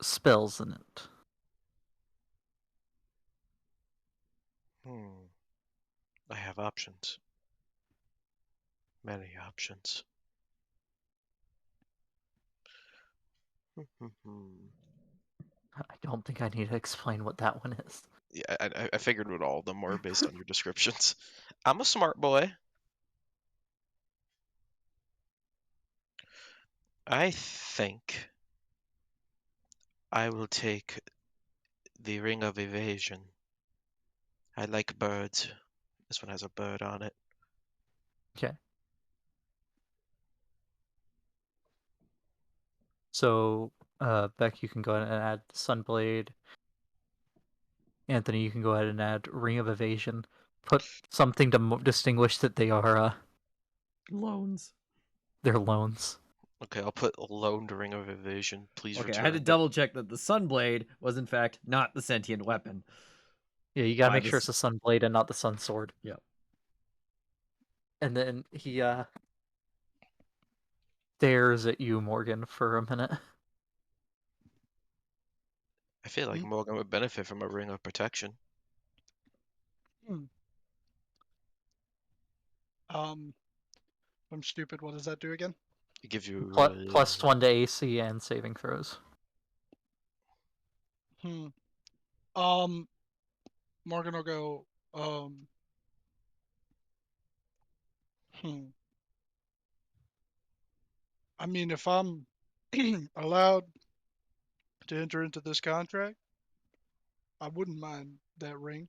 spells in it. I have options. Many options. I don't think I need to explain what that one is. Yeah, I figured what all of them were based on your descriptions. I'm a smart boy. I think I will take the Ring of Evasion. I like birds. This one has a bird on it. Okay. So, Beck, you can go ahead and add Sunblade. Anthony, you can go ahead and add Ring of Evasion. Put something to distinguish that they are Loans. their loans. Okay, I'll put Lone Ring of Evasion. Please Okay, return. I had to double check that the Sunblade was in fact not the sentient weapon. Yeah, you gotta By make sure this- it's a Sunblade and not the Sun Sword. Yep. And then he stares at you, Morgan, for a minute. I feel like Hmm? Morgan would benefit from a Ring of Protection. I'm stupid. What does that do again? It gives you Plus 1 to AC and saving throws. Morgan will go, I mean, if I'm allowed to enter into this contract, I wouldn't mind that ring.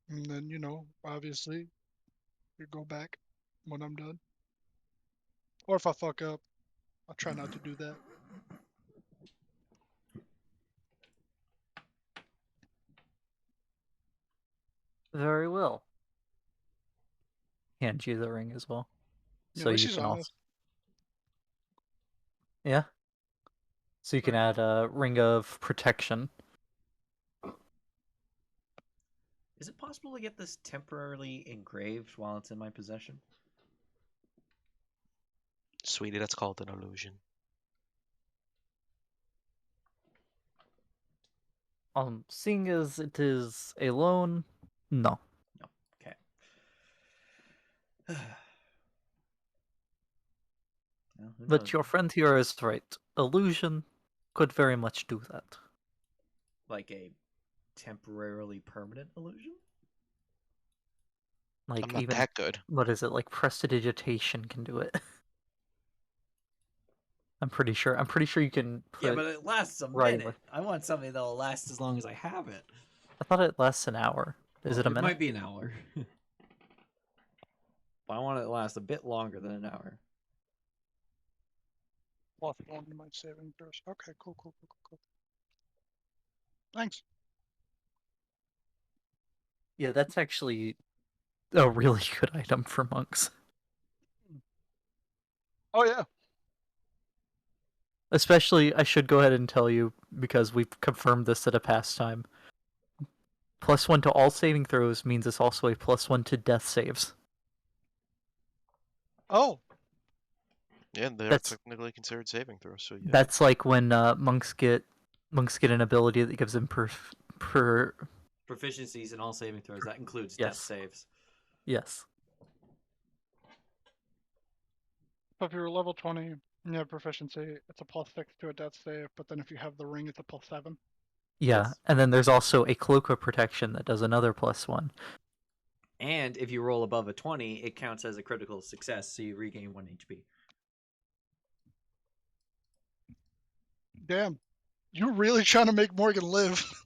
And then, obviously, you go back when I'm done. Or if I fuck up, I'll try not to do that. Very well. Hand you the ring as well. Yeah, So at least you he's can also. honest. Yeah. So you can add a Ring of Protection. Is it possible to get this temporarily engraved while it's in my possession? Sweetie, that's called an illusion. Seeing as it is a loan, no. No. Okay. Well, who But knows? your friend here is right. Illusion could very much do that. Like a temporarily permanent illusion? Like I'm not even that good. what is it? Like prestidigitation can do it. I'm pretty sure you can put Yeah, but it lasts a right. minute. I want something that'll last as long as I have it. I thought it lasts an hour. Is Well, it a it minute? might be an hour. But I want it to last a bit longer than an hour. Plus one to my saving throws. Okay, cool. Thanks. Yeah, that's actually a really good item for monks. Oh, yeah. Especially, I should go ahead and tell you, because we've confirmed this at a past time. +1 to all saving throws means it's also a +1 to death saves. Oh, Yeah, they're That's- technically considered saving throws, so yeah. That's like when monks get an ability that gives them Proficiencies in all saving throws. That includes Yes. death saves. yes. so if you're level 20 and you have proficiency, it's a +6 to a death save, but then if you have the ring, it's a +7. Yeah, Yes. and then there's also a cloak of protection that does another +1. And if you roll above a 20, it counts as a critical success, so you regain 1 HP. Damn. You're really trying to make Morgan live.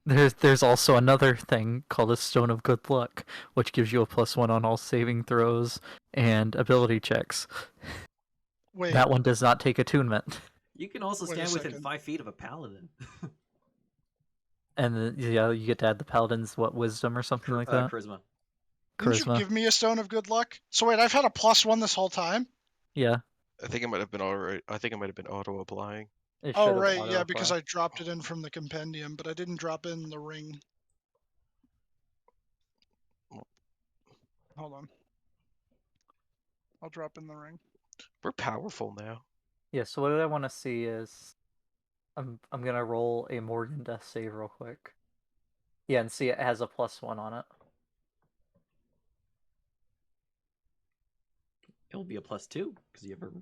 There's also another thing called a Stone of Good Luck, which gives you a +1 on all saving throws and ability checks. Wait, That one does not take attunement. You can also Wait a stand within second. 5 feet of a paladin. And then, yeah, you get to add the paladin's wisdom or something like that. Charisma. didn't you Charisma. give me a stone of good luck? So wait, I've had a +1 this whole time? Yeah, I think it might have been alright. I think it might have been auto applying. it Oh, should have right, yeah, auto-apply. because I dropped it in from the compendium, but I didn't drop in the ring. Hold on. I'll drop in the ring. We're powerful now. Yeah, so what I want to see is I'm gonna roll a Morgan death save real quick. Yeah, and see it has a +1 on it. It'll be a +2 because you have a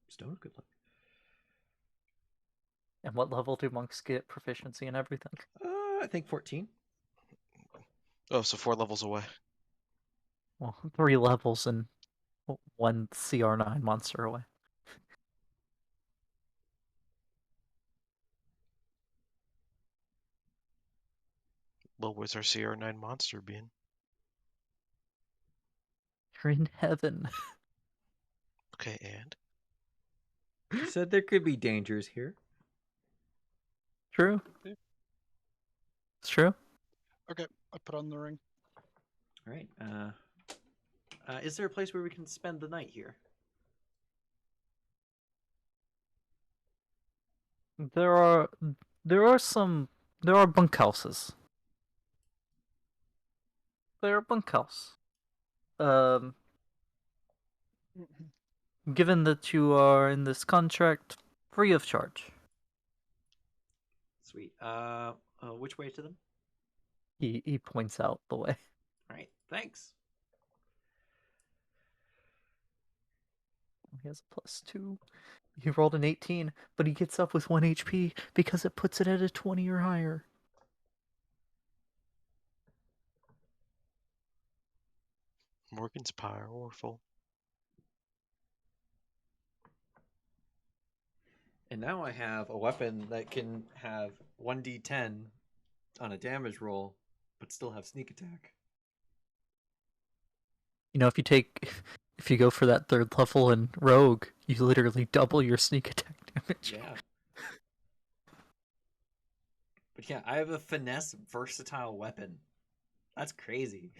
stone of good luck. And what level do monks get proficiency in everything? I think 14. Oh, so 4 levels away. Well, 3 levels and 1 CR9 monster away. Well, where's our CR9 monster being? You're in heaven. Okay, and? You said there could be dangers here. True. Yeah. It's true. Okay, I put on the ring. All right. Is there a place where we can spend the night here? There are bunkhouses. There are bunkhouse. Um, given that you are in this contract, free of charge. Sweet. Which way to them? He points out the way. All right. Thanks. He has a +2. He rolled an 18, but he gets up with 1 HP because it puts it at a 20 or higher. Morgan's powerful. And now I have a weapon that can have 1d10 on a damage roll, but still have sneak attack. You know, if you go for that 3rd level in rogue, you literally double your sneak attack damage. Yeah. But yeah, I have a finesse versatile weapon. That's crazy.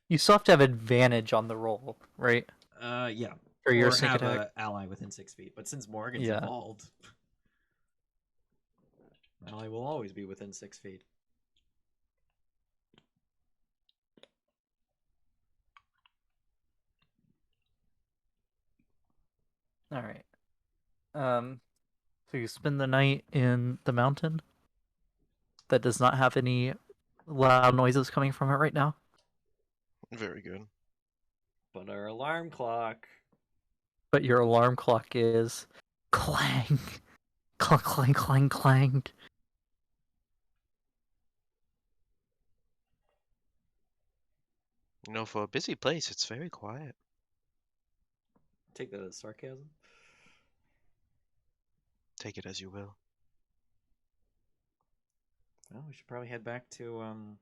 You still have to have advantage on the roll, right? Yeah. For your Or sneak have attack. an ally within 6 feet. But since Morgan's Yeah. evolved, ally will always be within 6 feet. All right. So you spend the night in the mountain that does not have any loud noises coming from it right now. Very good. But our alarm clock. But your alarm clock is clang, clang, clang, clang, clang. You know, for a busy place, it's very quiet. Take that as sarcasm. Take it as you will. Well, we should probably head back to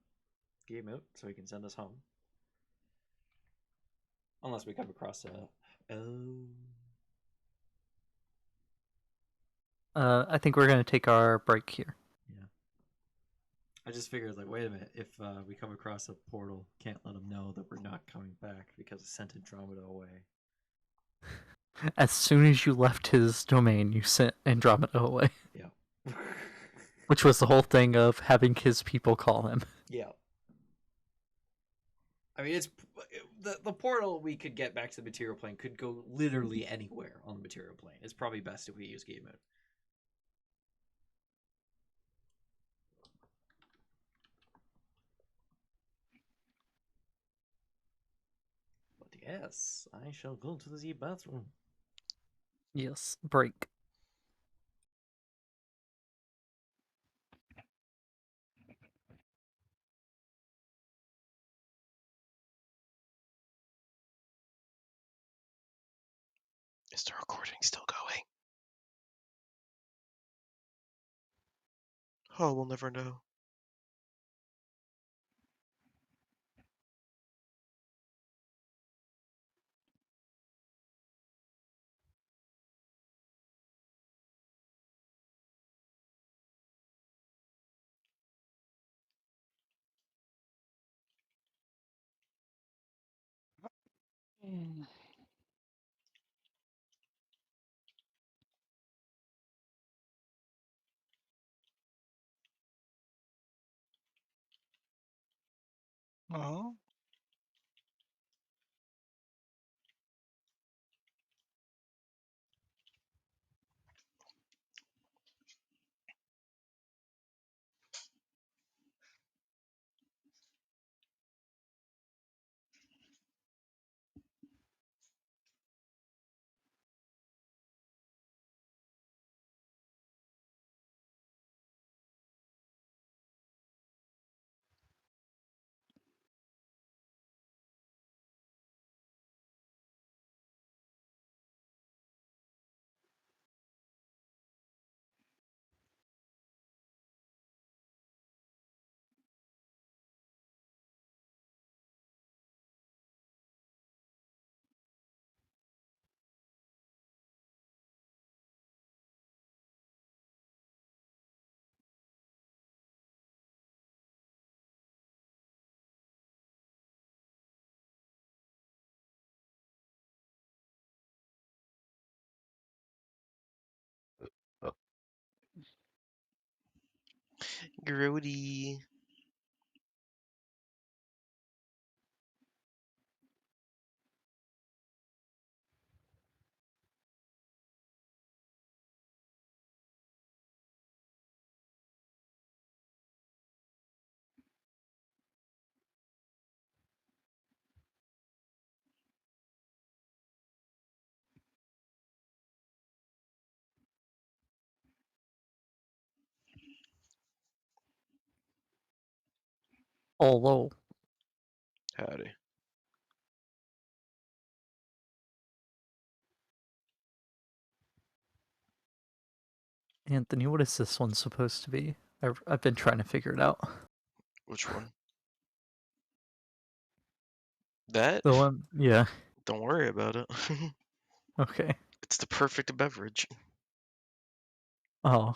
Game Out so he can send us home. Unless we come across a. Oh. I think we're gonna take our break here. Yeah. I just figured, like, wait a minute. If we come across a portal, can't let him know that we're not coming back because it sent Andromeda away. As soon as you left his domain, you sent Andromeda away, Yeah. which was the whole thing of having his people call him. Yeah. I mean, it's the portal we could get back to the material plane could go literally anywhere on the material plane. It's probably best if we use game mode. But yes, I shall go to the bathroom. Yes, break. Is the recording still going? Oh, we'll never know. Oh. Grody. Although, Howdy. Anthony, what is this one supposed to be? I've been trying to figure it out. Which one? That? The one, yeah. Don't worry about it. Okay. It's the perfect beverage. Oh,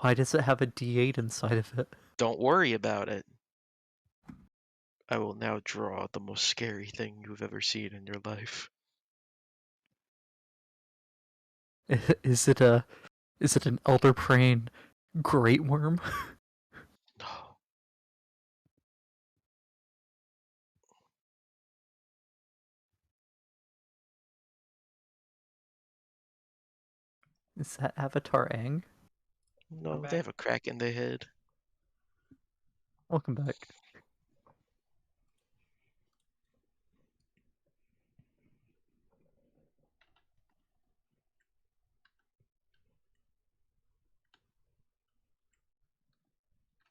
why does it have a D8 inside of it? Don't worry about it. I will now draw the most scary thing you've ever seen in your life. Is it a? Is it an elder praying great worm? No. Is that Avatar Aang? No, back. they have a crack in their head. Welcome back.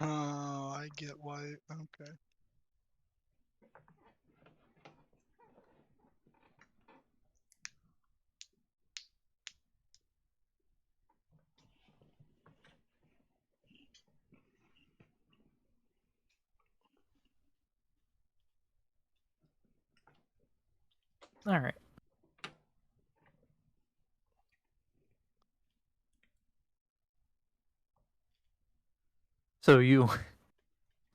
Oh, I get why. Okay. All right. So you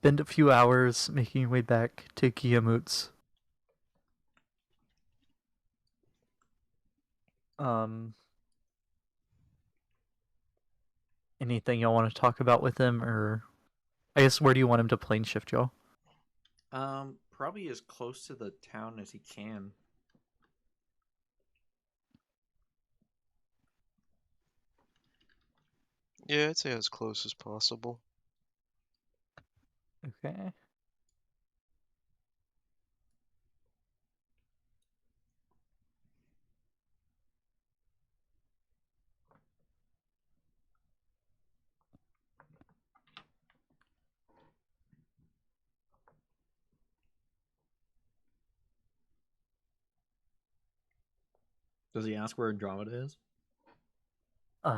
spend a few hours making your way back to Guillemot's. Um, anything y'all want to talk about with him, or I guess where do you want him to plane shift y'all? Probably as close to the town as he can. Yeah, I'd say as close as possible. Okay. Does he ask where Andromeda is?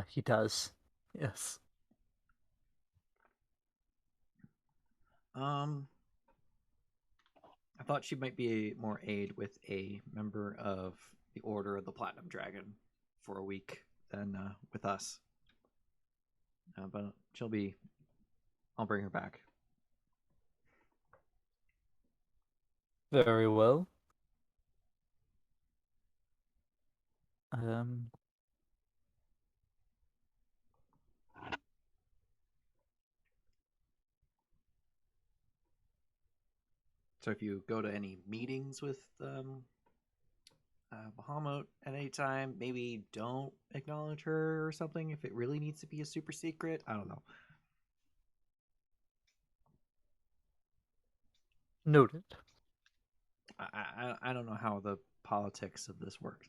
He does. Yes. Um, I thought she might be more aid with a member of the Order of the Platinum Dragon for a week than with us. But she'll be. I'll bring her back. Very well. Um, So if you go to any meetings with Bahamut at any time, maybe don't acknowledge her or something if it really needs to be a super secret. I don't know. Noted. I don't know how the politics of this works.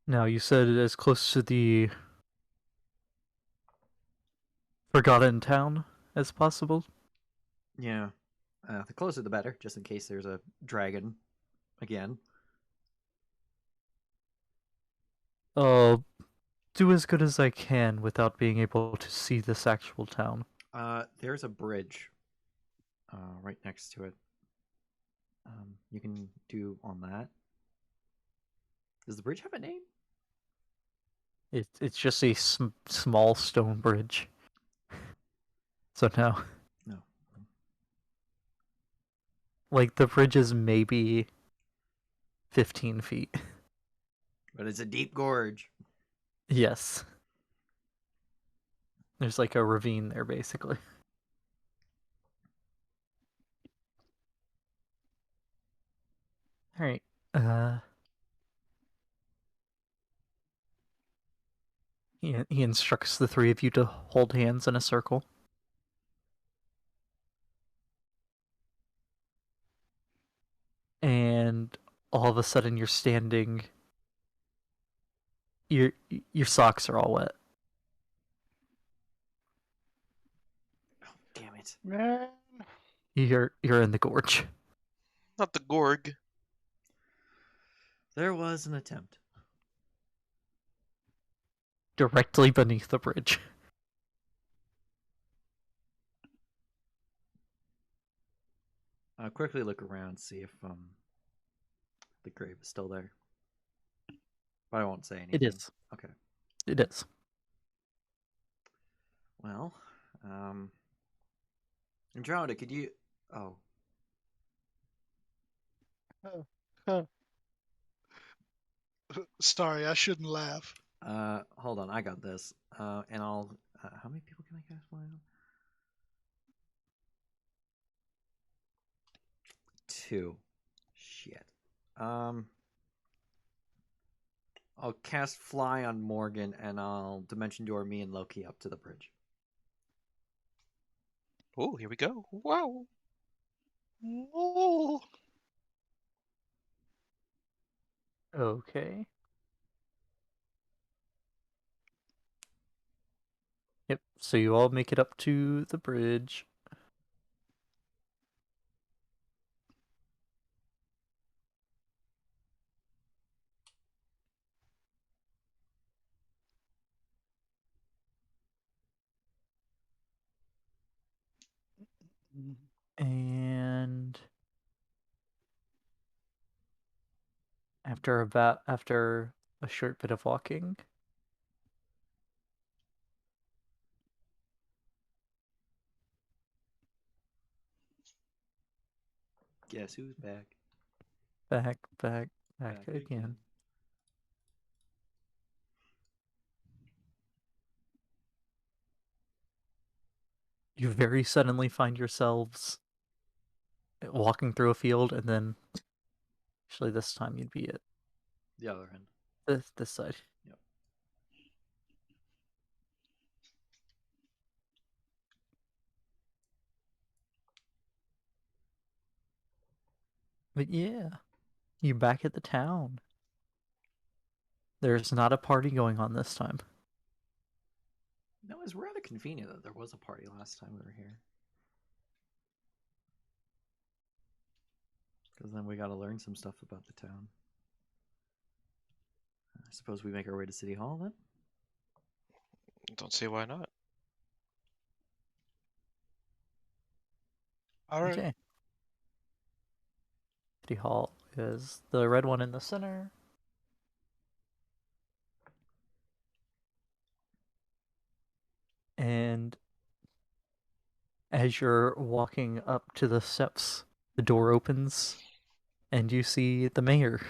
Now, you said it is close to the Forgotten Town as possible? Yeah. The closer the better, just in case there's a dragon again. I'll do as good as I can without being able to see this actual town. There's a bridge right next to it. You can do on that. Does the bridge have a name? It's just a small stone bridge. So no. No. Like, the bridge is maybe 15 feet. But it's a deep gorge. Yes. There's like a ravine there, basically. Alright. He instructs the three of you to hold hands in a circle. And all of a sudden you're standing. Your socks are all wet. Oh, damn it. Man, You're in the gorge. Not the Gorg. There was an attempt. Directly beneath the bridge. I'll quickly look around, see if the grave is still there. But I won't say anything. It is. Okay. It is. Well, Andromeda, could you? Oh, sorry, I shouldn't laugh. hold on, I got this. And I'll. How many people can I cast fly on? 2. Shit. I'll cast fly on Morgan, and I'll dimension door me and Loki up to the bridge. Oh, here we go. Wow. Oh, Okay. Yep. So you all make it up to the bridge. And after a short bit of walking, Guess who's back? back Back again. You very suddenly find yourselves walking through a field, and then actually this time you'd be at The other end. this side. Yep. But yeah, you're back at the town. There's not a party going on this time. No, it's rather convenient that there was a party last time we were here. Because then we got to learn some stuff about the town. I suppose we make our way to City Hall then? Don't see why not. all right. Okay. City Hall is the red one in the center. And as you're walking up to the steps, the door opens and you see the mayor.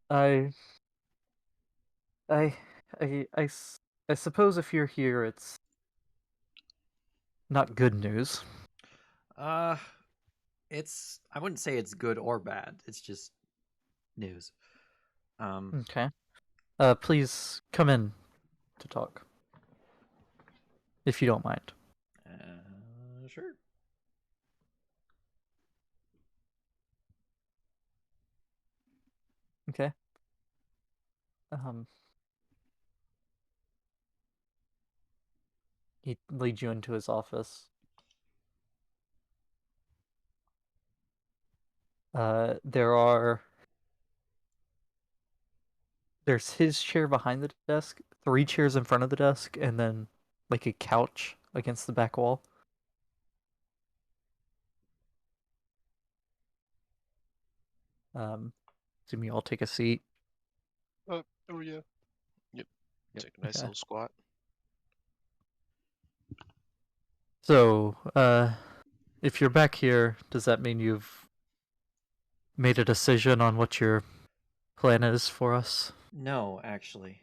I, I, I, I suppose if you're here, it's not good news. Uh, it's I wouldn't say it's good or bad. It's just news. Um, Okay. Please come in to talk, if you don't mind. sure. Okay. Um, he leads you into his office. There's his chair behind the desk, 3 chairs in front of the desk, and then like a couch against the back wall. Assume you all take a seat. Oh yeah. Yep. Yep. Take a nice Okay. little squat. So, if you're back here, does that mean you've made a decision on what your plan is for us? No, actually,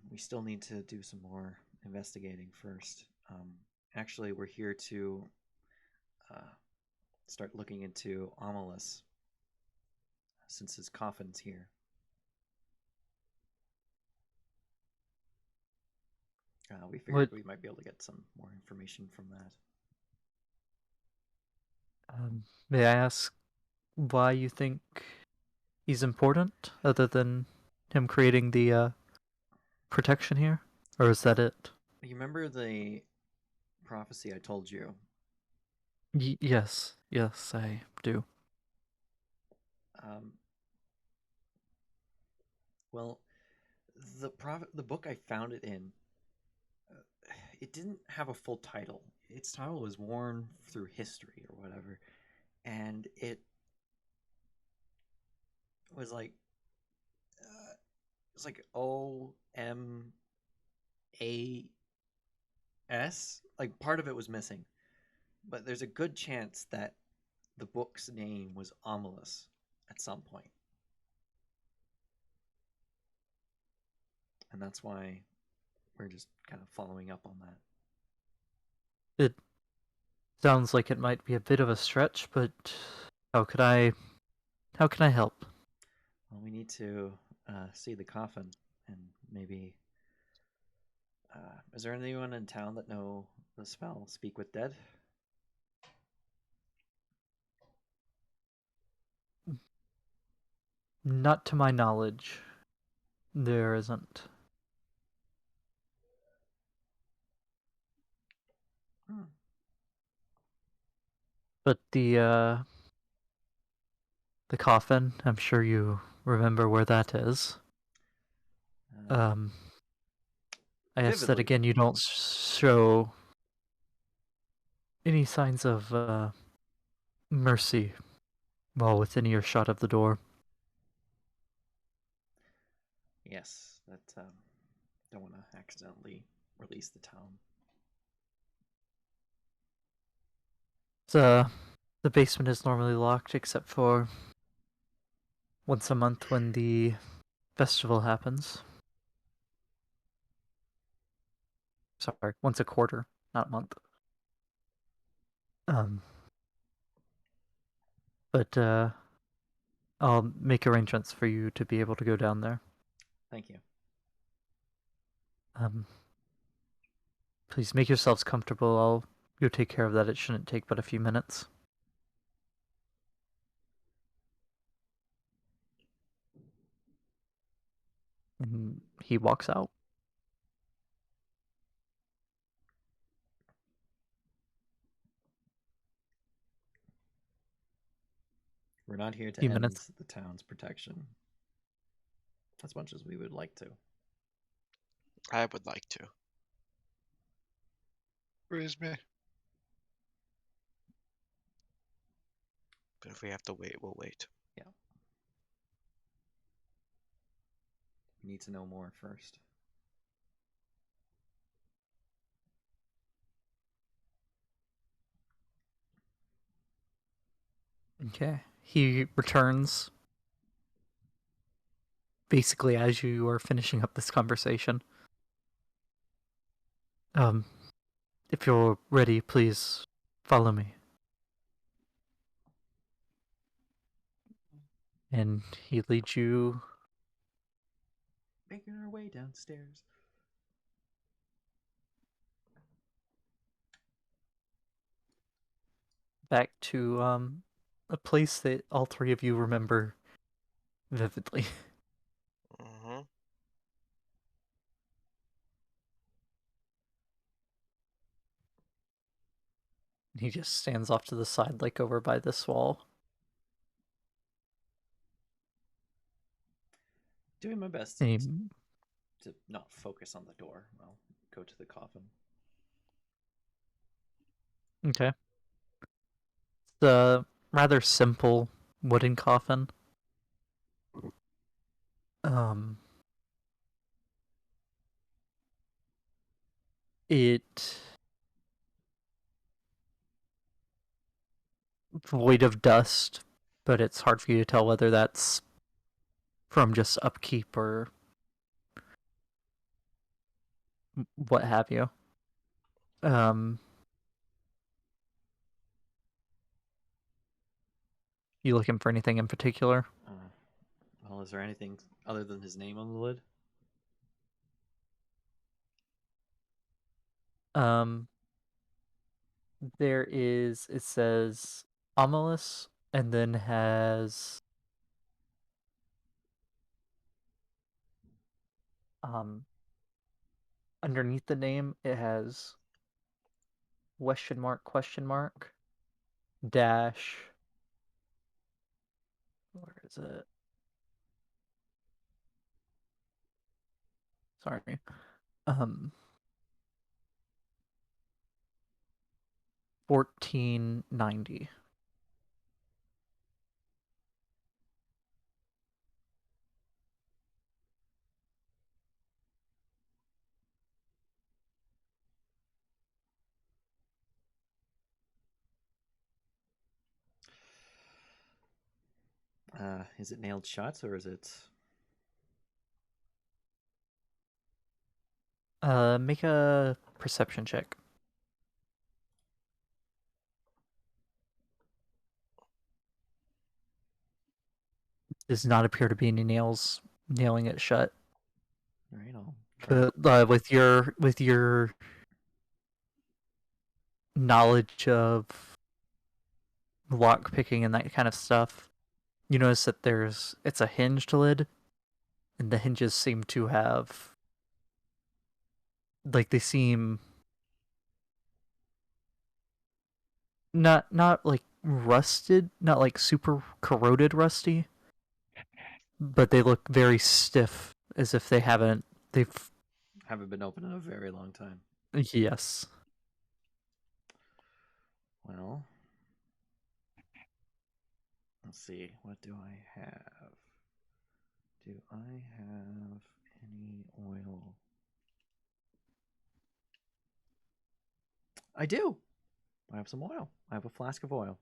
we still need to do some more investigating first. Actually, we're here to uh, start looking into Amalus since his coffin's here. We figured What? we might be able to get some more information from that. May I ask why you think he's important, other than him creating the protection here, or is that it? You remember the prophecy I told you? Yes, yes, I do. Um, well, the book I found it in, it didn't have a full title. Its title was worn through history or whatever, and it was like it's like OMAS. Like part of it was missing, but there's a good chance that the book's name was Ominous at some point, and that's why we're just kind of following up on that. It sounds like it might be a bit of a stretch, but how could I how can I help? Well, we need to see the coffin and maybe. Is there anyone in town that know the spell Speak with Dead? Not to my knowledge. There isn't. Hmm. But the coffin, I'm sure you remember where that is. Uh, I ask that Vividly. again you don't show any signs of mercy while within earshot of the door. Yes, that don't want to accidentally release the town. The basement is normally locked except for once a month when the festival happens. Sorry, once a quarter, not month. Um, but I'll make arrangements for you to be able to go down there. Thank you. Um, please make yourselves comfortable. I'll go take care of that. It shouldn't take but a few minutes. And he walks out. We're not here A to few end minutes. the town's protection as much as we would like to. I would like to. Praise me. But if we have to wait, we'll wait. Yeah. We need to know more first. Okay. He returns basically as you are finishing up this conversation. If you're ready, please follow me. And he leads you Making our way downstairs. back to a place that all three of you remember vividly. Mm-hmm. He just stands off to the side, like over by this wall. Doing my best And to not focus on the door. I'll go to the coffin. okay. It's a rather simple wooden coffin. Um, it void of dust, but it's hard for you to tell whether that's from just upkeep or what have you. Um, you looking for anything in particular? Well, is there anything other than his name on the lid? Um, there is. It says Amalus, and then has um underneath the name it has question mark dash. Where is it? Sorry. Um, 1490. Is it nailed shut or is it? Make a perception check. Does not appear to be any nails nailing it shut. All right, I'll try. But with your knowledge of lock picking and that kind of stuff, you notice that it's a hinged lid, and the hinges seem to have they seem not like rusted, not like super corroded rusty, but they look very stiff as if they've Haven't been open in a very long time. yes. Well, let's see. What do I have? Do I have any oil? I do. I have some oil. I have a flask of oil.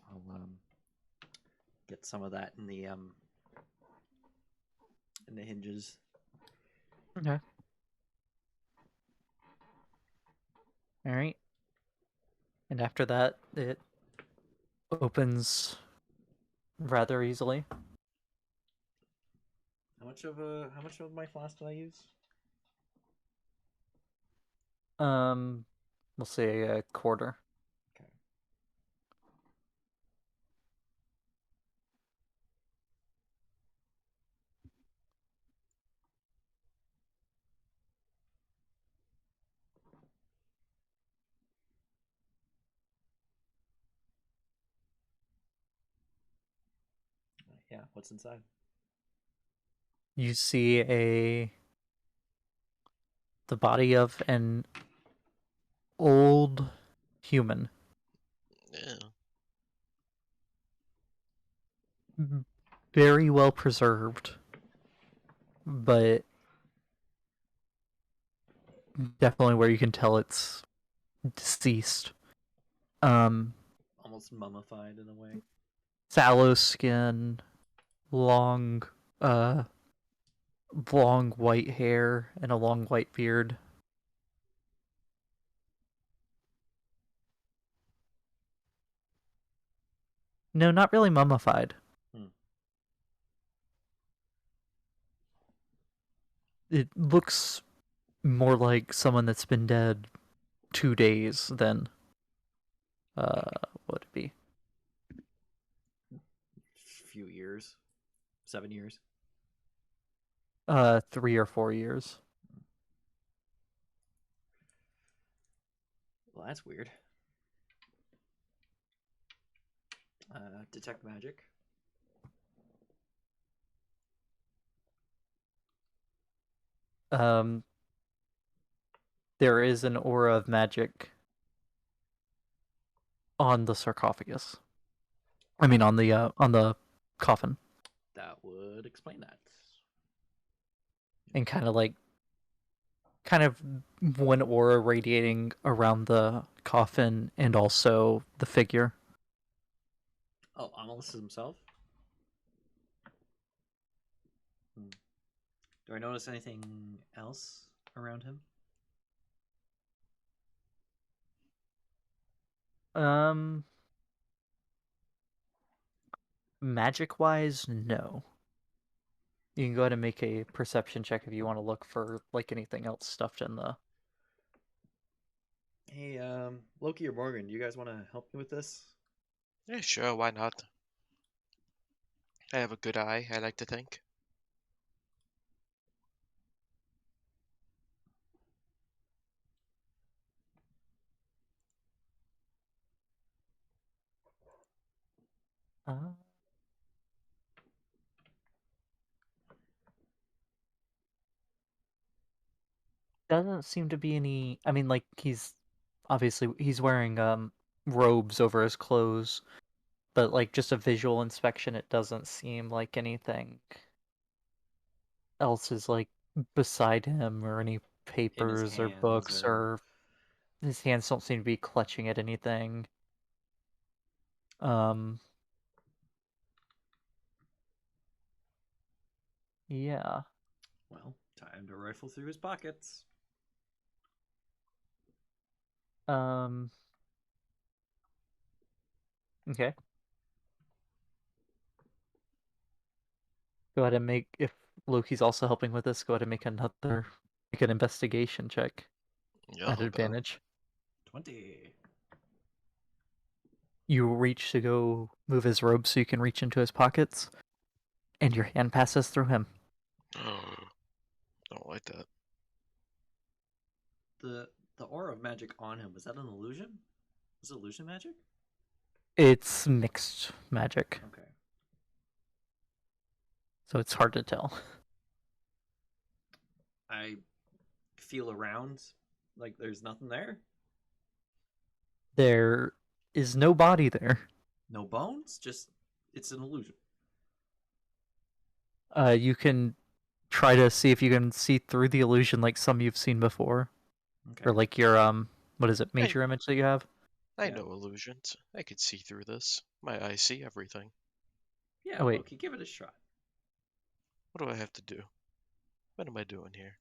I'll get some of that in the hinges. Okay. All right. And after that, it opens rather easily. How much of my flask did I use? We'll say a quarter. Okay. Yeah, what's inside? You see the body of an old human, Yeah. very well preserved, but definitely where you can tell it's deceased. Almost mummified in a way. Sallow skin, long, uh, long white hair, and a long white beard. No, not really mummified. Hmm. It looks more like someone that's been dead 2 days than what would it be? Few years, 7 years. 3 or 4 years. Well, that's weird. Detect magic. Um, there is an aura of magic on the sarcophagus. I mean, on the coffin, That would explain that. and kind of one aura radiating around the coffin and also the figure. Oh, Amalus himself. Do I notice anything else around him? Um, magic wise, no. You can go ahead and make a perception check if you want to look for like anything else stuffed in the. Hey, Loki or Morgan, do you guys want to help me with this? Yeah, sure, why not? I have a good eye, I like to think. Uh, doesn't seem to be any. I mean, like he's wearing robes over his clothes, but like just a visual inspection, it doesn't seem like anything else is like beside him or any In his papers or hands, books, or or his hands don't seem to be clutching at anything. Um, yeah. well, time to rifle through his pockets. Um, okay. Go ahead and if Loki's also helping with this, go ahead and make an investigation check Yeah, at I'll go. advantage. 20. You reach to go move his robe so you can reach into his pockets, and your hand passes through him. Don't like that. The aura of magic on him, was that an illusion? Was it illusion magic? It's mixed magic, Okay. so it's hard to tell. I feel around like there's nothing there. There is no body there. No bones, just it's an illusion. You can try to see if you can see through the illusion like some you've seen before. Okay. Or like your what is it, Hey, major image that you have? I Yeah. know illusions. I could see through this. My eyes see everything. Yeah, Oh wait. Loki, give it a shot. What do I have to do? What am I doing here?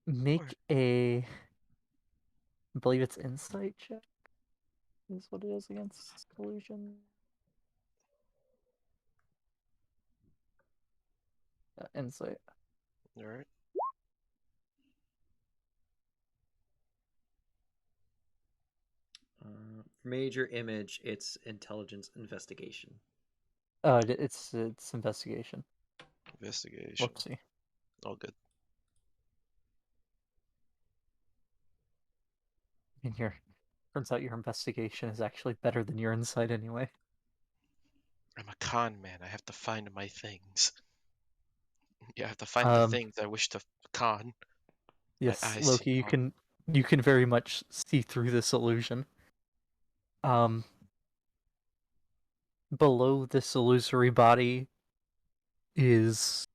Make a I believe it's insight check is what it is against illusion. Insight. Alright. Major image, it's intelligence investigation. It's investigation. Investigation. Whoopsie. All good. And turns out your investigation is actually better than your insight anyway. I'm a con man. I have to find my things. Yeah, I have to find the Um, things I wish to con. My yes, eyes see Loki, all. you can very much see through this illusion. Um, below this illusory body is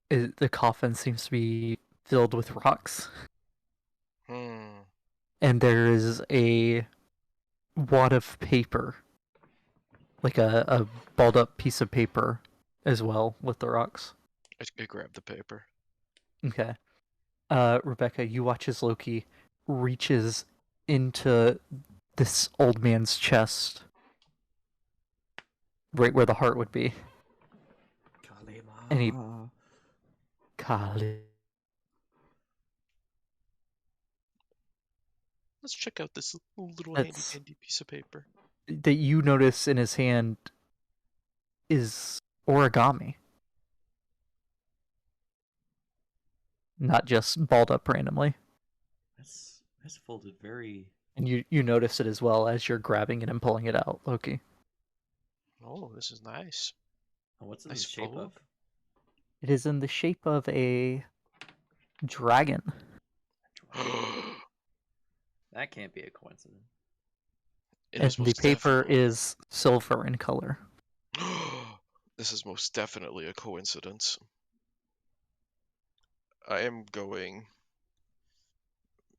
the coffin seems to be filled with rocks, Hmm. and there is a wad of paper, like a balled up piece of paper, as well with the rocks. I grab the paper. Okay. Rebecca, you watch as Loki reaches into this old man's chest right where the heart would be. Kalima. And he Kali. Let's check out this little handy That's dandy piece of paper. that you notice in his hand is origami, not just balled up randomly. That's folded very. And you notice it as well as you're grabbing it and pulling it out, Loki. Oh, this is nice. Oh, what's in Nice the shape fold. of? It is in the shape of a dragon. That can't be a coincidence. It And is the most paper definitely. is silver in color. This is most definitely a coincidence. I am going.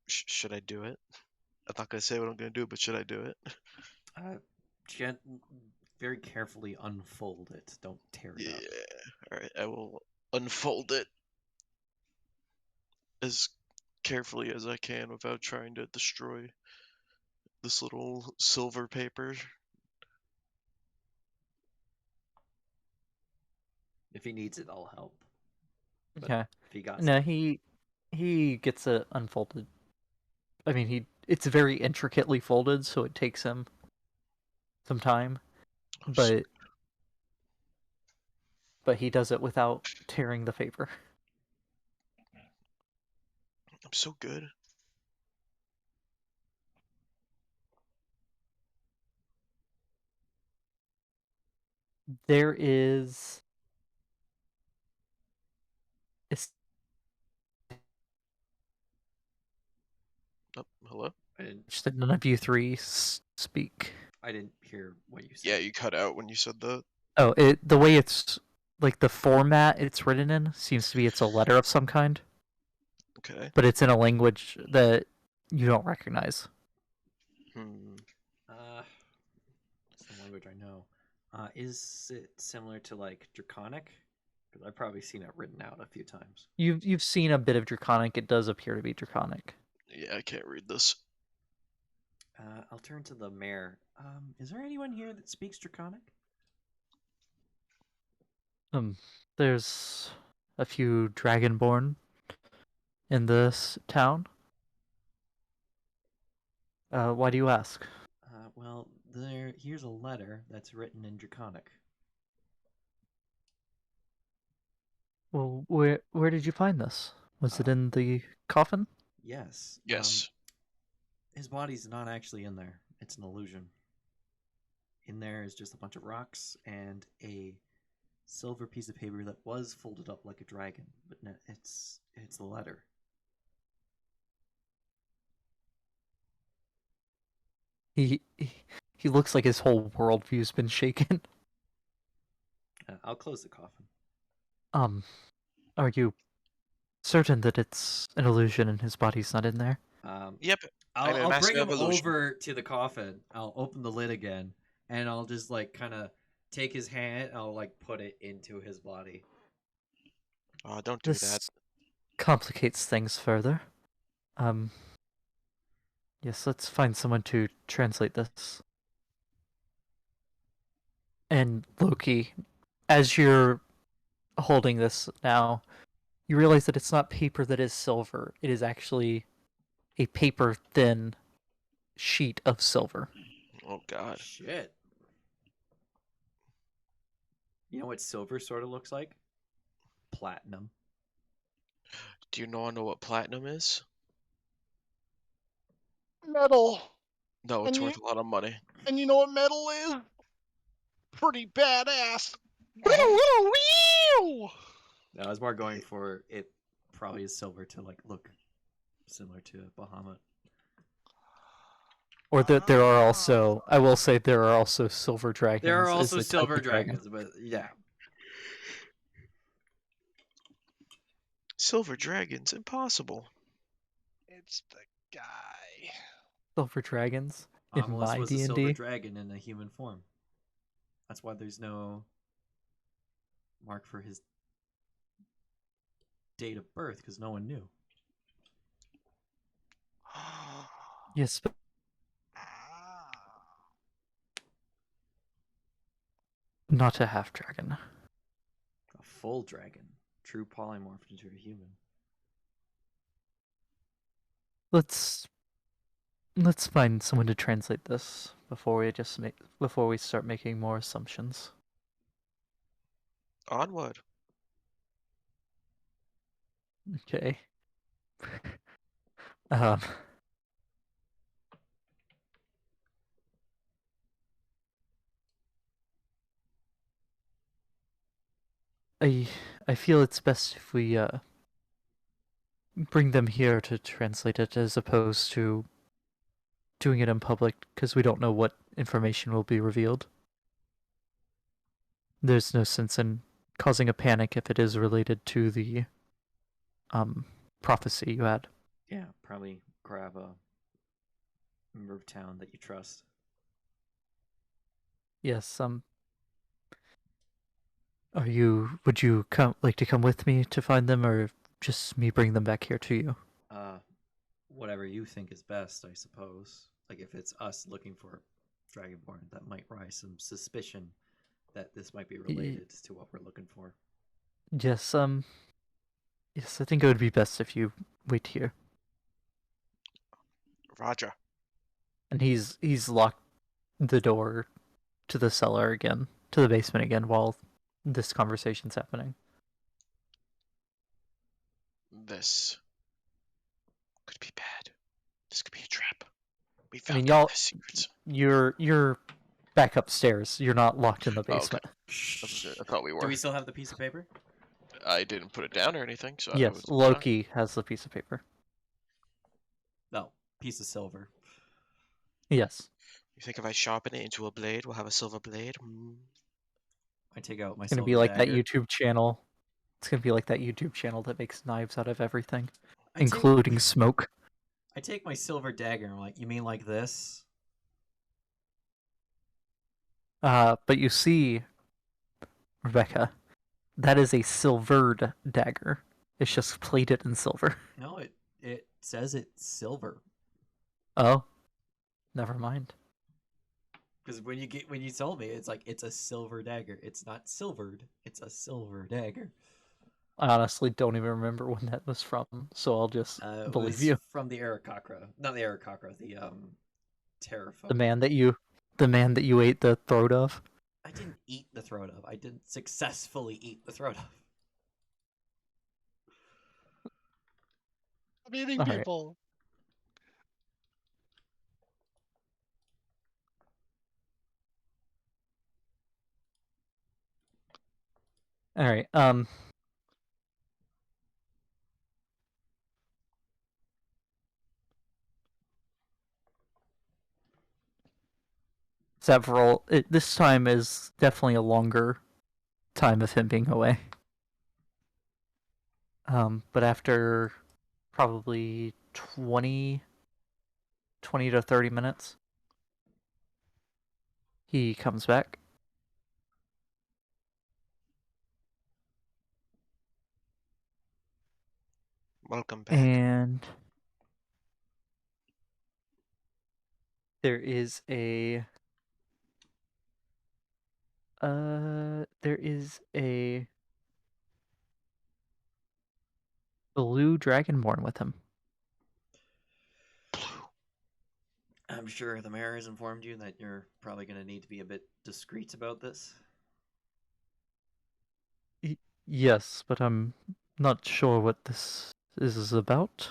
Should I do it? I'm not gonna say what I'm gonna do, but should I do it? Gent, very carefully unfold it. Don't tear it Yeah. up. All right. I will unfold it as carefully as I can without trying to destroy this little silver paper. If he needs it, I'll help. But Okay. if he got No, stuff, he gets it unfolded. I mean, it's very intricately folded, so it takes him some time, but he does it without tearing the paper. I'm so good. There is it's Oh, hello? that none of you three speak. I didn't hear what you said. Yeah, you cut out when you said that. Oh, the way it's like the format it's written in seems to be it's a letter of some kind, Okay. but it's in a language that you don't recognize. Hmm. It's the language I know. Is it similar to like Draconic? Because I've probably seen it written out a few times. You've seen a bit of Draconic. It does appear to be Draconic. Yeah, I can't read this. I'll turn to the mayor. Is there anyone here that speaks Draconic? There's a few Dragonborn in this town. Why do you ask? Well, here's a letter that's written in Draconic. Well, where did you find this? Was it in the coffin? Yes. Yes. His body's not actually in there. It's an illusion. In there is just a bunch of rocks and a silver piece of paper that was folded up like a dragon, but it's the letter. He looks like his whole worldview's been shaken. I'll close the coffin. Are you certain that it's an illusion and his body's not in there? Yep. I'm a I'll master bring him of illusion. over to the coffin. I'll open the lid again, and I'll just like kind of take his hand. I'll like put it into his body. Oh, don't do that. This complicates things further. Yes, let's find someone to translate this. And Loki, as you're holding this now, you realize that it's not paper that is silver. It is actually a paper thin sheet of silver. Oh God. Shit. You know what silver sort of looks like? Platinum. Do you know what platinum is? Metal. No, it's And worth a lot of money. you know what metal is? Pretty badass. No, I was more going for it. Probably is silver to like look similar to Bahamut. Or that there are also, I will say, there are also silver dragons. There are is also the type silver of dragon. dragons, but yeah. Silver dragons, impossible. It's the guy. Silver dragons in Ominous my was a silver D&D. dragon in a human form. That's why there's no mark for his date of birth, because no one knew. Yes, but not a half dragon. A full dragon. True polymorphed into a human. Let's find someone to translate this before we start making more assumptions. Onward. Okay. um. I feel it's best if we bring them here to translate it as opposed to doing it in public because we don't know what information will be revealed. There's no sense in causing a panic if it is related to the prophecy you had. Yeah, probably grab a member of town that you trust. Yes, would you like to come with me to find them or just me bring them back here to you? Whatever you think is best, I suppose. Like if it's us looking for Dragonborn, that might rise some suspicion that this might be related to what we're looking for. Yes, yes, I think it would be best if you wait here. Roger. And he's locked the door to the cellar again, to the basement again while this conversation's happening. This could be bad. This could be a trap. We I found mean, out y'all, the secrets. you're back upstairs. You're not locked in the Oh, okay. basement. I thought we were. Do we still have the piece of paper? I didn't put it down or anything, so I Yes, was Loki has the piece of paper. No, piece of silver. Yes. You think if I sharpen it into a blade, we'll have a silver blade? I take out my It's gonna silver be like dagger. that YouTube channel. It's gonna be like that YouTube channel that makes knives out of everything, I take- including smoke. I take my silver dagger and I'm like, you mean like this? But you see, Rebecca, that is a silvered dagger. It's just plated in silver. No, it says it's silver. Oh, never mind. Because when you told me, it's like it's a silver dagger. It's not silvered. It's a silver dagger. I honestly don't even remember when that was from, so I'll just It believe was you. from the Aarakocra. Not the Aarakocra, the Terrafolk. The man that you ate the throat of. I didn't eat the throat of. I didn't successfully eat the throat of. I'm eating All right. people. All right. This time is definitely a longer time of him being away. But after probably 20 to 30 minutes, he comes back. Welcome back. And there is a blue dragonborn with him. I'm sure the mayor has informed you that you're probably going to need to be a bit discreet about this. Yes, but I'm not sure what this is about.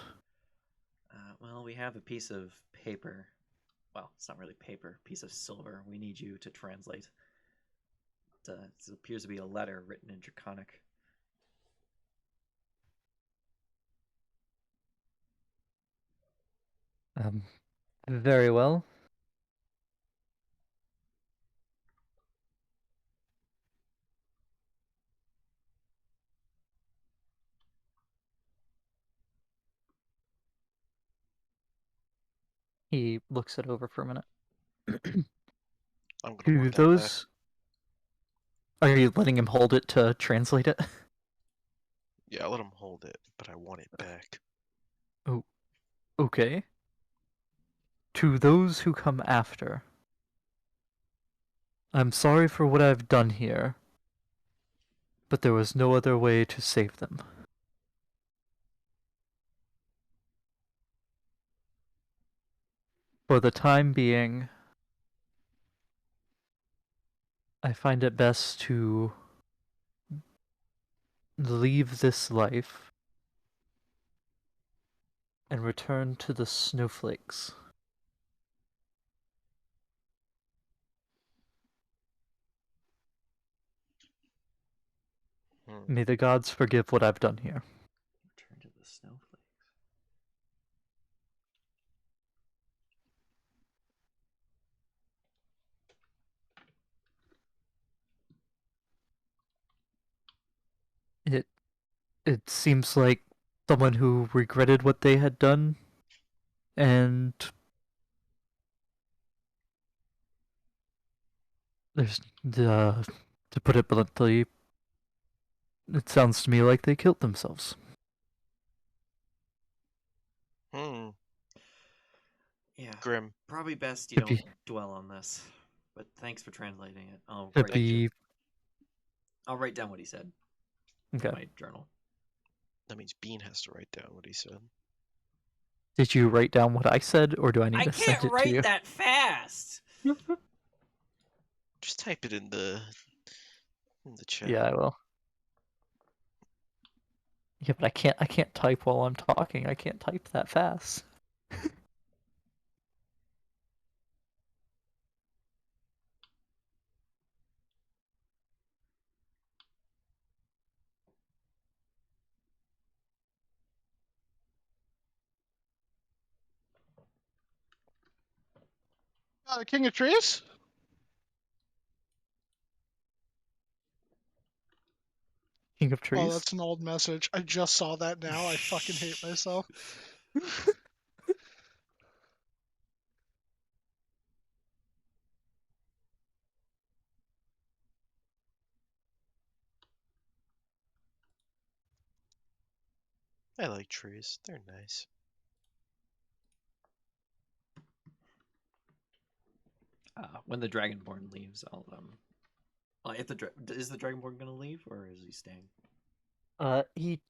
Well, we have a piece of paper. Well, it's not really paper. Piece of silver. We need you to translate. It appears to be a letter written in Draconic. Very well. He looks it over for a minute. I'm gonna Do walk down there. those... Are you letting him hold it to translate it? Yeah, I'll let him hold it, but I want it back. Oh, okay. To those who come after, I'm sorry for what I've done here, but there was no other way to save them. For the time being, I find it best to leave this life and return to the snowflakes. Hmm. May the gods forgive what I've done here. Return to the snowflakes. It it seems like someone who regretted what they had done, and there's to put it bluntly, it sounds to me like they killed themselves. Hmm. Yeah, Grim. probably best you Could don't be dwell on this. But thanks for translating it. could Thank you. be I'll write down what he said in okay. my journal. That means Bean has to write down what he said. Did you write down what I said, or do I need I to can't send it to write you? that fast. Just type it in the chat. Yeah, I will. Yeah, but I can't type while I'm talking. I can't type that fast. The King of Trees? King of Oh, Trees. that's an old message. I just saw that now. I fucking hate myself. I like trees. They're nice. When the Dragonborn leaves, I'll if is the Dragonborn gonna leave or is he staying? He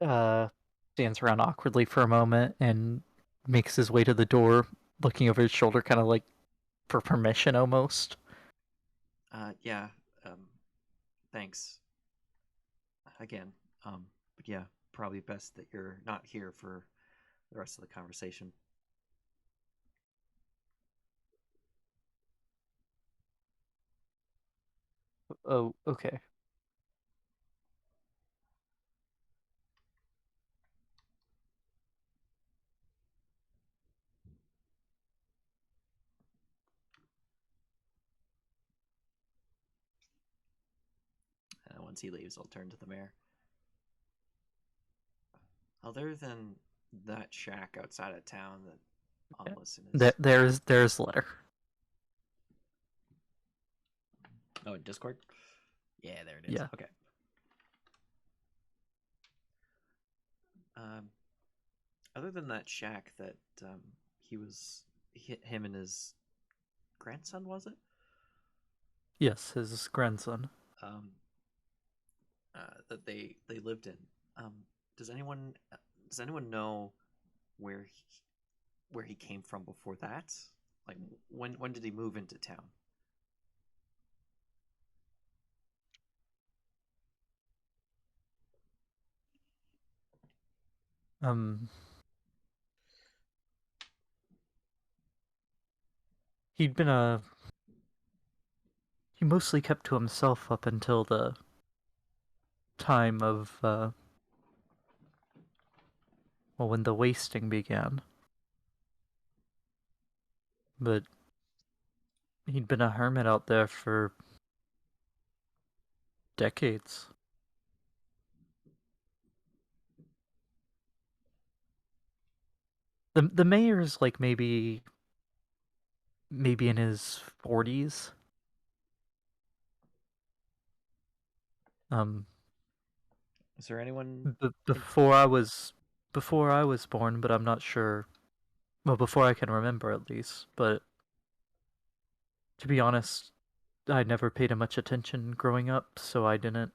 uh stands around awkwardly for a moment and makes his way to the door, looking over his shoulder, kind of like for permission almost. Yeah. Thanks again. But yeah, probably best that you're not here for the rest of the conversation. Oh, okay. Once he leaves, I'll turn to the mayor. Other than that shack outside of town that Omlison is. There's the letter. Oh, Discord? Yeah, there it is. Yeah. Okay. Um, other than that shack that he was him and his grandson, was it? Yes, his grandson. Um, that they lived in. Um, does anyone know where he came from before that? Like when did he move into town? Um, he'd been a he mostly kept to himself up until the time of well, when the wasting began. But he'd been a hermit out there for decades. The mayor's like maybe in his 40s. Um, Is there anyone? before I was born, but I'm not sure. Well, before I can remember at least. But To be honest, I never paid him much attention growing up, so I didn't.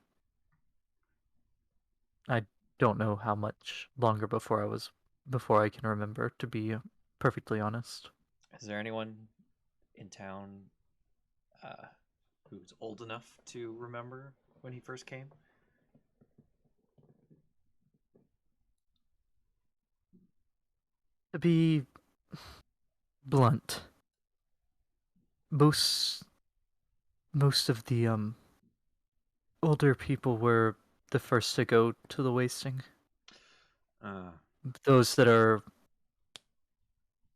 I don't know how much longer before I can remember, to be perfectly honest. Is there anyone in town uh, who's old enough to remember when he first came? To be blunt, most most of the older people were the first to go to the wasting. Uh, Those that are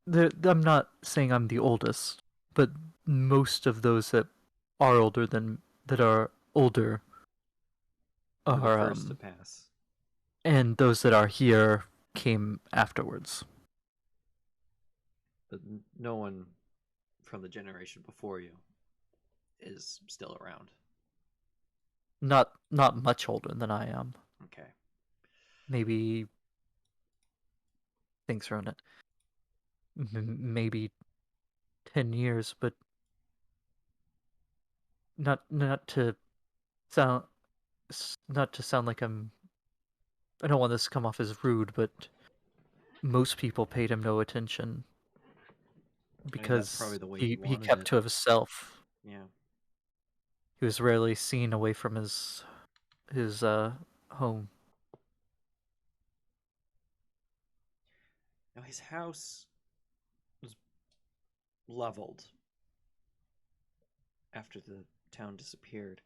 I'm not saying I'm the oldest, but most of those that are older than that are older were the are first to pass. and those that are here came afterwards. But no one from the generation before you is still around. Not much older than I am. Okay. Maybe things around it. Maybe 10 years, but not to sound not to sound like I don't want this to come off as rude, but most people paid him no attention I mean, that's probably because the way he you he wanted kept it. to himself. Yeah. He was rarely seen away from his home. Now, his house was leveled after the town disappeared,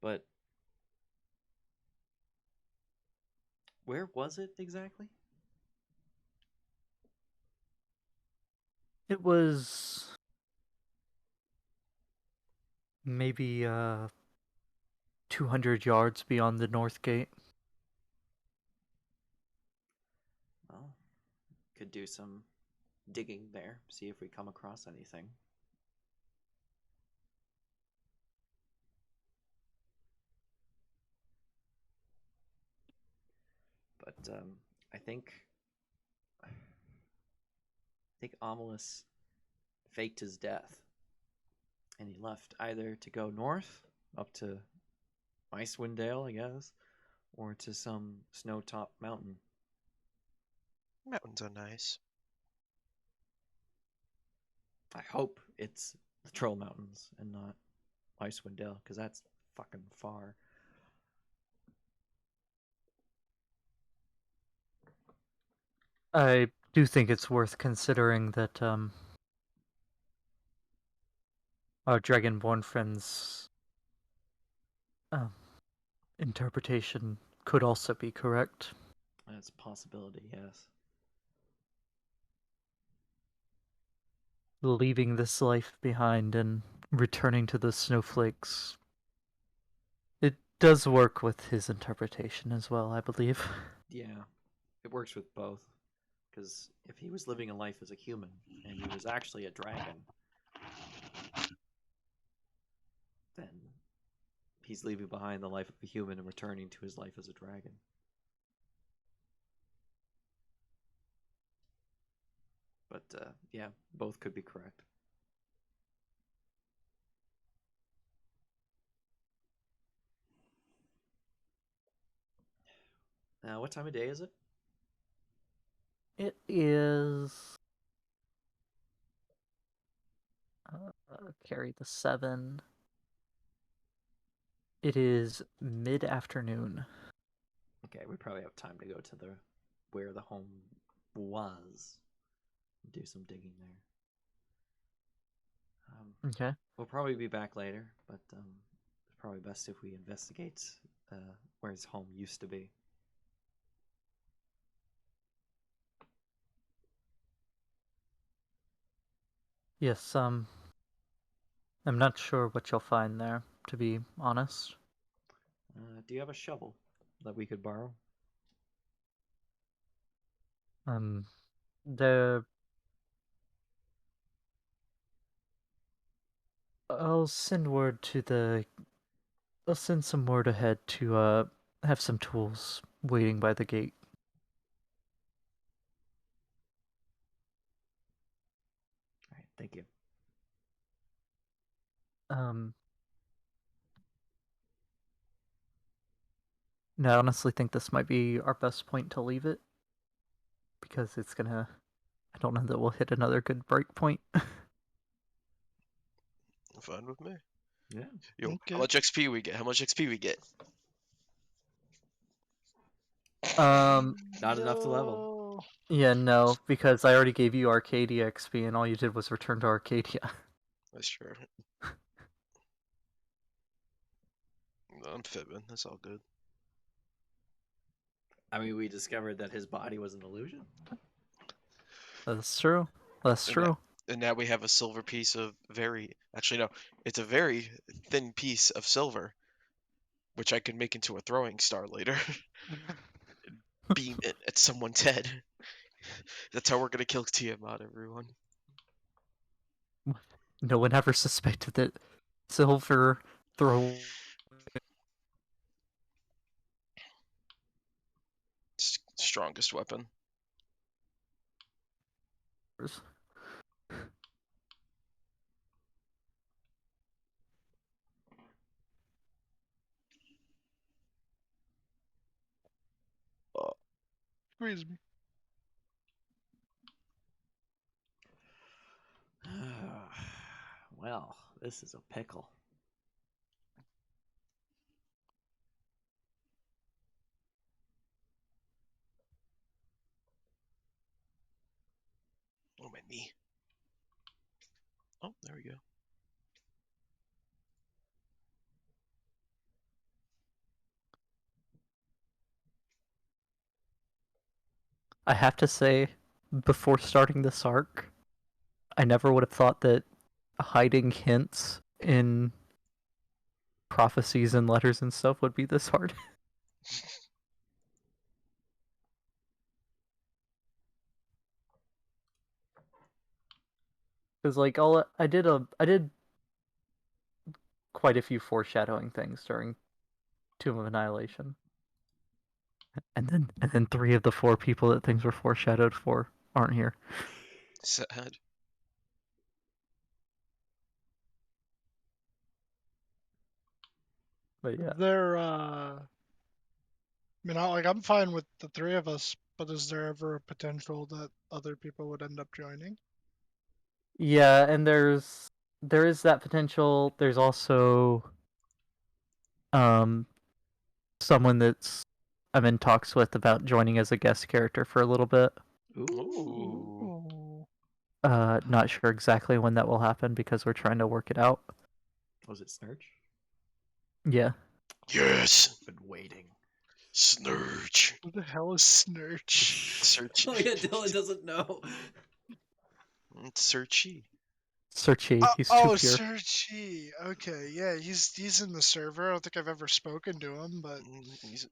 but where was it exactly? It was maybe 200 yards beyond the north gate. Well, could do some digging there, see if we come across anything. But I think Amalus faked his death, and he left either to go north up to Icewind Dale, I guess, or to some snow-top mountain. Mountains are nice. I hope it's the Troll Mountains and not Icewind Dale, because that's fucking far. I do think it's worth considering that our Dragonborn friend's uh, interpretation could also be correct. That's a possibility, yes. Leaving this life behind and returning to the snowflakes. It does work with his interpretation as well, I believe. Yeah, it works with both. Because if he was living a life as a human and he was actually a dragon, then he's leaving behind the life of a human and returning to his life as a dragon. But yeah, both could be correct. Now, what time of day is it? It is. Carry the 7. It is mid afternoon. Okay, we probably have time to go to the where the home was. Do some digging there. Okay. We'll probably be back later, but it's probably best if we investigate where his home used to be. Yes, I'm not sure what you'll find there, to be honest. Do you have a shovel that we could borrow? Um, the I'll send word to the. I'll send some word ahead to have some tools waiting by the gate. All right, thank you. Um, no, I honestly think this might be our best point to leave it because it's gonna. I don't know that we'll hit another good break point. Fine with me. Yeah. Yo, Okay. how much XP we get? How much XP we get? Not enough to level. No. Yeah, no, because I already gave you Arcadia XP, and all you did was return to Arcadia. That's true. No, I'm fibbing. That's all good. I mean, we discovered that his body was an illusion. That's true. That's And true. And now we have a silver piece of actually no, it's a very thin piece of silver, which I can make into a throwing star later. Beam it at someone's head. That's how we're gonna kill Tiamat, everyone. No one ever suspected that silver throw. Strongest weapon. Uh, Squeeze me. Well, this is a pickle. oh, my knee. Oh, there we go. I have to say, before starting this arc, I never would have thought that hiding hints in prophecies and letters and stuff would be this hard. Because like I did quite a few foreshadowing things during Tomb of Annihilation, and then 3 of the 4 people that things were foreshadowed for aren't here. Sad. But yeah, I'm fine with the 3 of us, but is there ever a potential that other people would end up joining? yeah, and there is that potential. There's also um someone that's I'm in talks with about joining as a guest character for a little bit. Ooh. Ooh. Ooh. Not sure exactly when that will happen because we're trying to work it out. Was it Snurch? Yeah. Yes! Been waiting. Snurch. Who the hell is Snurch? Search. Oh yeah, Dylan doesn't know. It's Searchy. Searchy, he's too Oh, pure. Sergi. Okay, yeah, he's in the server. I don't think I've ever spoken to him, but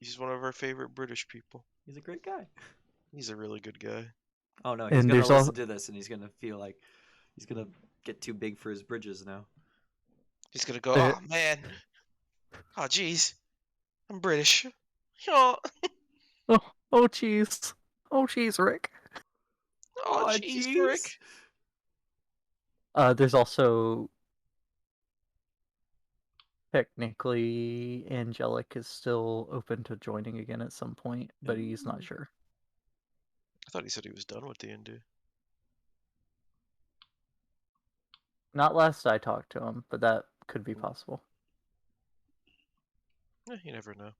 He's one of our favorite British people. He's a great guy. He's a really good guy. Oh no, he's And gonna there's all listen to this and he's gonna feel like he's gonna get too big for his bridges now. He's gonna go, there, oh man. Oh jeez. I'm British. Oh, oh jeez. Oh jeez, Rick. oh jeez, Rick. There's also technically Angelic is still open to joining again at some point, but he's not Ooh. sure. I thought he said he was done with D&D. Not last I talked to him, but that could be Mm. possible. You never know.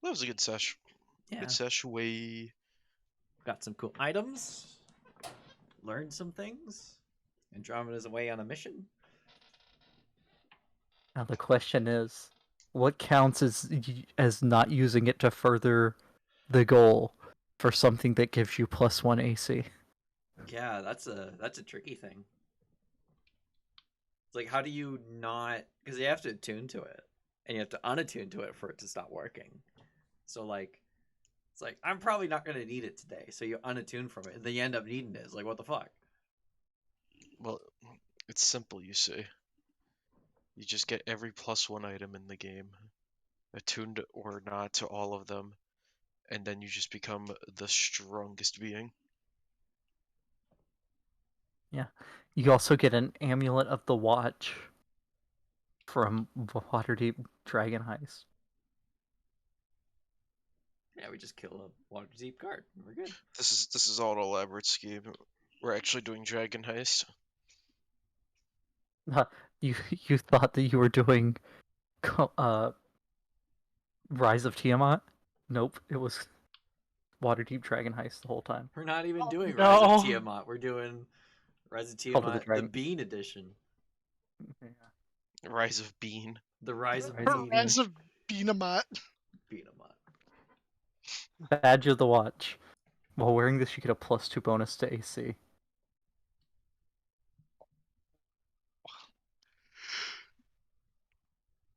That was a good sesh. Yeah. Good sesh. Way. Got some cool items. Learned some things. Andromeda's away on a mission. Now the question is, what counts as not using it to further the goal for something that gives you +1 AC? Yeah, that's a tricky thing. It's like, how do you not? Because you have to attune to it, and you have to unattune to it for it to stop working. So like, it's like I'm probably not gonna need it today, so you unattune from it, and then you end up needing it. It's like, what the fuck? Well, it's simple, you see. You just get every +1 item in the game, attuned or not to all of them, and then you just become the strongest being. Yeah. You also get an Amulet of the Watch, from Waterdeep Dragon Heist. Yeah, we just kill a Waterdeep guard. And we're good. This is all an elaborate scheme. We're actually doing Dragon Heist. You thought that you were doing Rise of Tiamat? Nope, it was Waterdeep Dragon Heist the whole time. We're not even Oh, doing Rise of no. Tiamat. We're doing Rise of Cult of the Tiamat, the Dragon. Bean edition. Rise of Bean. The Rise of Rise of Bean. Bean. Rise of Beanamat. Beanamat. Badge of the Watch. While wearing this, you get a +2 bonus to AC.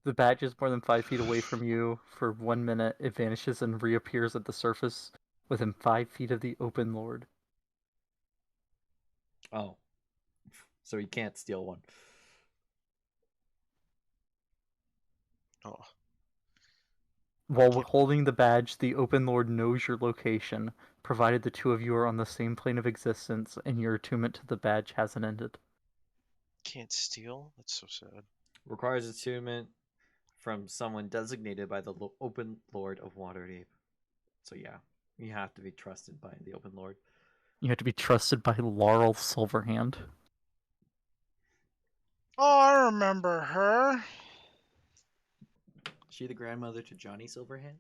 The badge is more than 5 feet away from you for 1 minute. It vanishes and reappears at the surface within 5 feet of the open lord. Oh. So he can't steal one. Oh, While Can't- holding the badge, the open lord knows your location, provided the two of you are on the same plane of existence and your attunement to the badge hasn't ended. can't steal? That's so sad. Requires attunement from someone designated by the Open Lord of Waterdeep. So yeah, you have to be trusted by the Open Lord. You have to be trusted by Laurel Silverhand. Oh, I remember her. Is she the grandmother to Johnny Silverhand?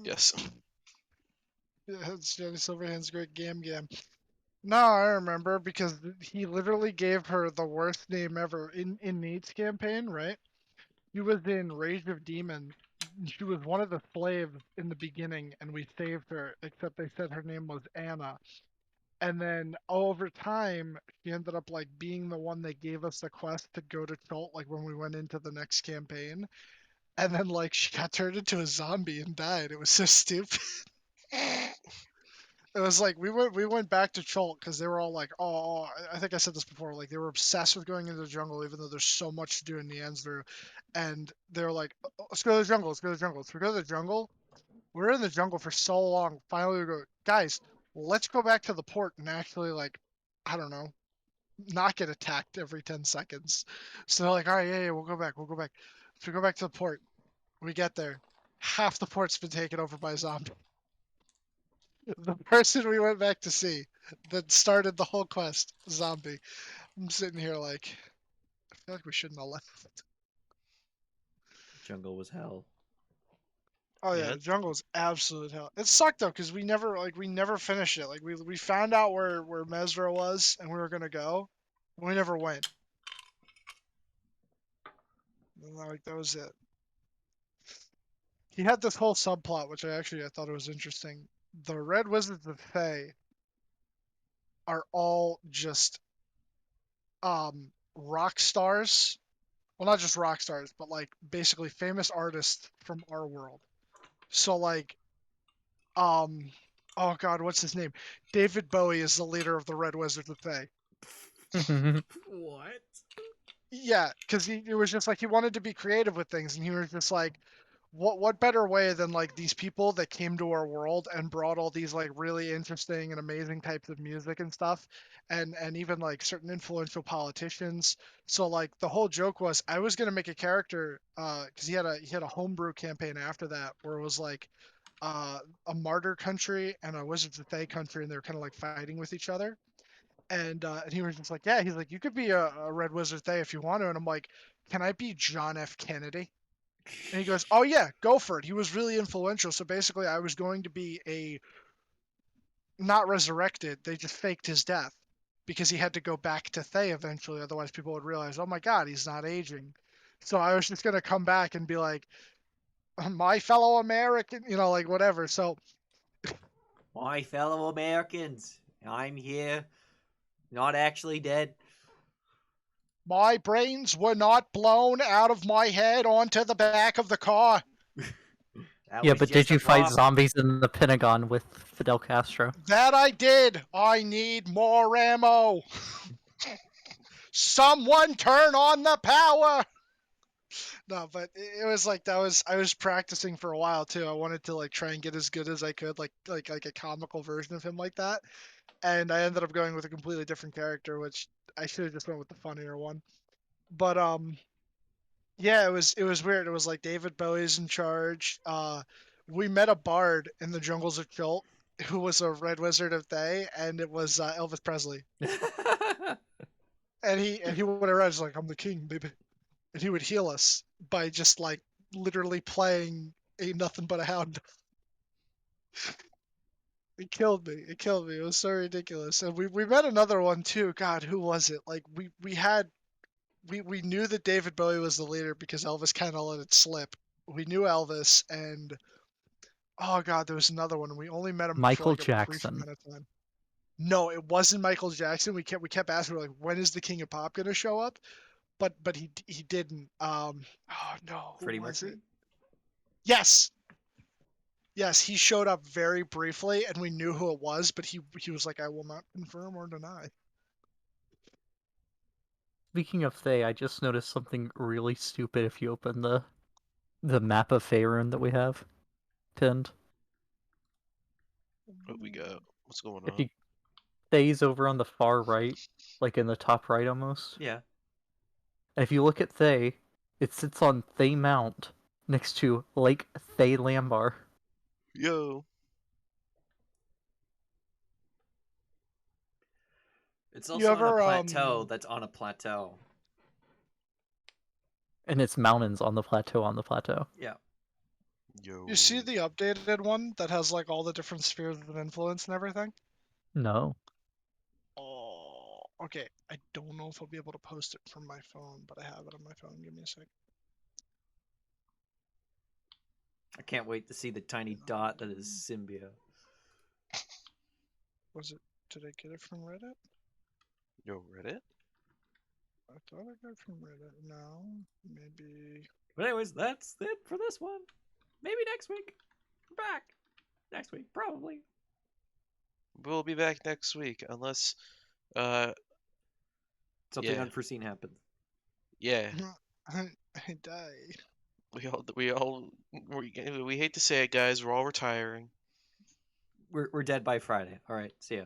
Yes. Yeah, it's Johnny Silverhand's great Gam. No, I remember because he literally gave her the worst name ever in Nate's campaign, right? He was in Rage of Demons. She was one of the slaves in the beginning, and we saved her, except they said her name was Anna. And then over time, she ended up like being the one that gave us the quest to go to Chult, like when we went into the next campaign. And then like she got turned into a zombie and died. It was so stupid. It was like we went back to Chult because they were all like, oh, I think I said this before, like they were obsessed with going into the jungle, even though there's so much to do in Neanderthal. And they were like, let's go to the jungle, let's go to the jungle. So we go to the jungle. We're in the jungle for so long. Finally, we go, guys, let's go back to the port and actually like, I don't know, not get attacked every 10 seconds. So they're like, all right, yeah, we'll go back, we'll go back. So we go back to the port. We get there. Half the port's been taken over by zombies. The person we went back to see that started the whole quest, zombie. I'm sitting here like, I feel like we shouldn't have left. Jungle was hell. Oh yeah, Yeah. the jungle's absolute hell. It sucked though because we never finished it. Like we found out where Mesra was and we were gonna go, and we never went. And like that was it. He had this whole subplot which I thought it was interesting. The Red Wizards of Thay are all just rock stars. Well, not just rock stars, but like basically famous artists from our world. So like oh god, what's his name? David Bowie is the leader of the Red Wizards of Thay. What? Yeah, because it was just like he wanted to be creative with things, and he was just like, what better way than like these people that came to our world and brought all these like really interesting and amazing types of music and stuff, and even like certain influential politicians. So like the whole joke was I was gonna make a character because he had a homebrew campaign after that where it was like a martyr country and a Wizards of Thay country, and they were kind of like fighting with each other. And he was just like, yeah, he's like, you could be a Red Wizard Thay if you want to. And I'm like, can I be John F. Kennedy? And he goes, oh yeah, go for it. He was really influential. So basically, I was going to be a not resurrected. They just faked his death because he had to go back to Thay eventually. Otherwise, people would realize, oh my God, he's not aging. So I was just gonna come back and be like, my fellow American, like whatever. So My fellow Americans, I'm here, not actually dead. my brains were not blown out of my head onto the back of the car. That Yeah, was but just did a you fight prop. zombies in the Pentagon with Fidel Castro? That I did. I need more ammo. Someone turn on the power. No, but it was like that was I was practicing for a while too. I wanted to like try and get as good as I could, like a comical version of him like that. And I ended up going with a completely different character, which I should have just went with the funnier one. But yeah, it was weird. It was like David Bowie's in charge. We met a bard in the jungles of Chult who was a red wizard of Thay, and it was Elvis Presley. And he went around just like, I'm the king, baby. And he would heal us by just like literally playing Ain't Nothing But a Hound. It killed me. It killed me. It was so ridiculous. And we met another one too. God, who was it? Like we knew that David Bowie was the leader because Elvis kind of let it slip. We knew Elvis, and oh god, there was another one. And we only met him for Michael like a brief Jackson. amount of time. No, it wasn't Michael Jackson. We kept asking, we're like, when is the King of Pop gonna show up? But he didn't. Oh no, who Freddie was Mercury? it? Yes, yes, he showed up very briefly, and we knew who it was. But he was like, I will not confirm or deny. Speaking of Thay, I just noticed something really stupid if you open the map of Faerun that we have pinned. What we got? What's going If on? you Thay's over on the far right, like in the top right almost. Yeah. And if you look at Thay, it sits on Thay Mount next to Lake Thay Lambar. Yo. It's You also on a ever plateau that's on a plateau. And it's mountains on the plateau on the plateau. Yeah. Yo. you see the updated one that has like all the different spheres of influence and everything? No. Oh, okay. I don't know if I'll be able to post it from my phone, but I have it on my phone. Give me a sec. I can't wait to see the tiny dot that is Symbia. Was it? Did I get it from Reddit? Yo, Reddit? I thought I got it from Reddit. No, maybe. But anyways, that's it for this one. Maybe next week. We're back. Next week, probably. We'll be back next week unless Something Yeah. unforeseen happens. yeah. I died. We hate to say it, guys, we're all retiring. We're dead by Friday. All right. See ya.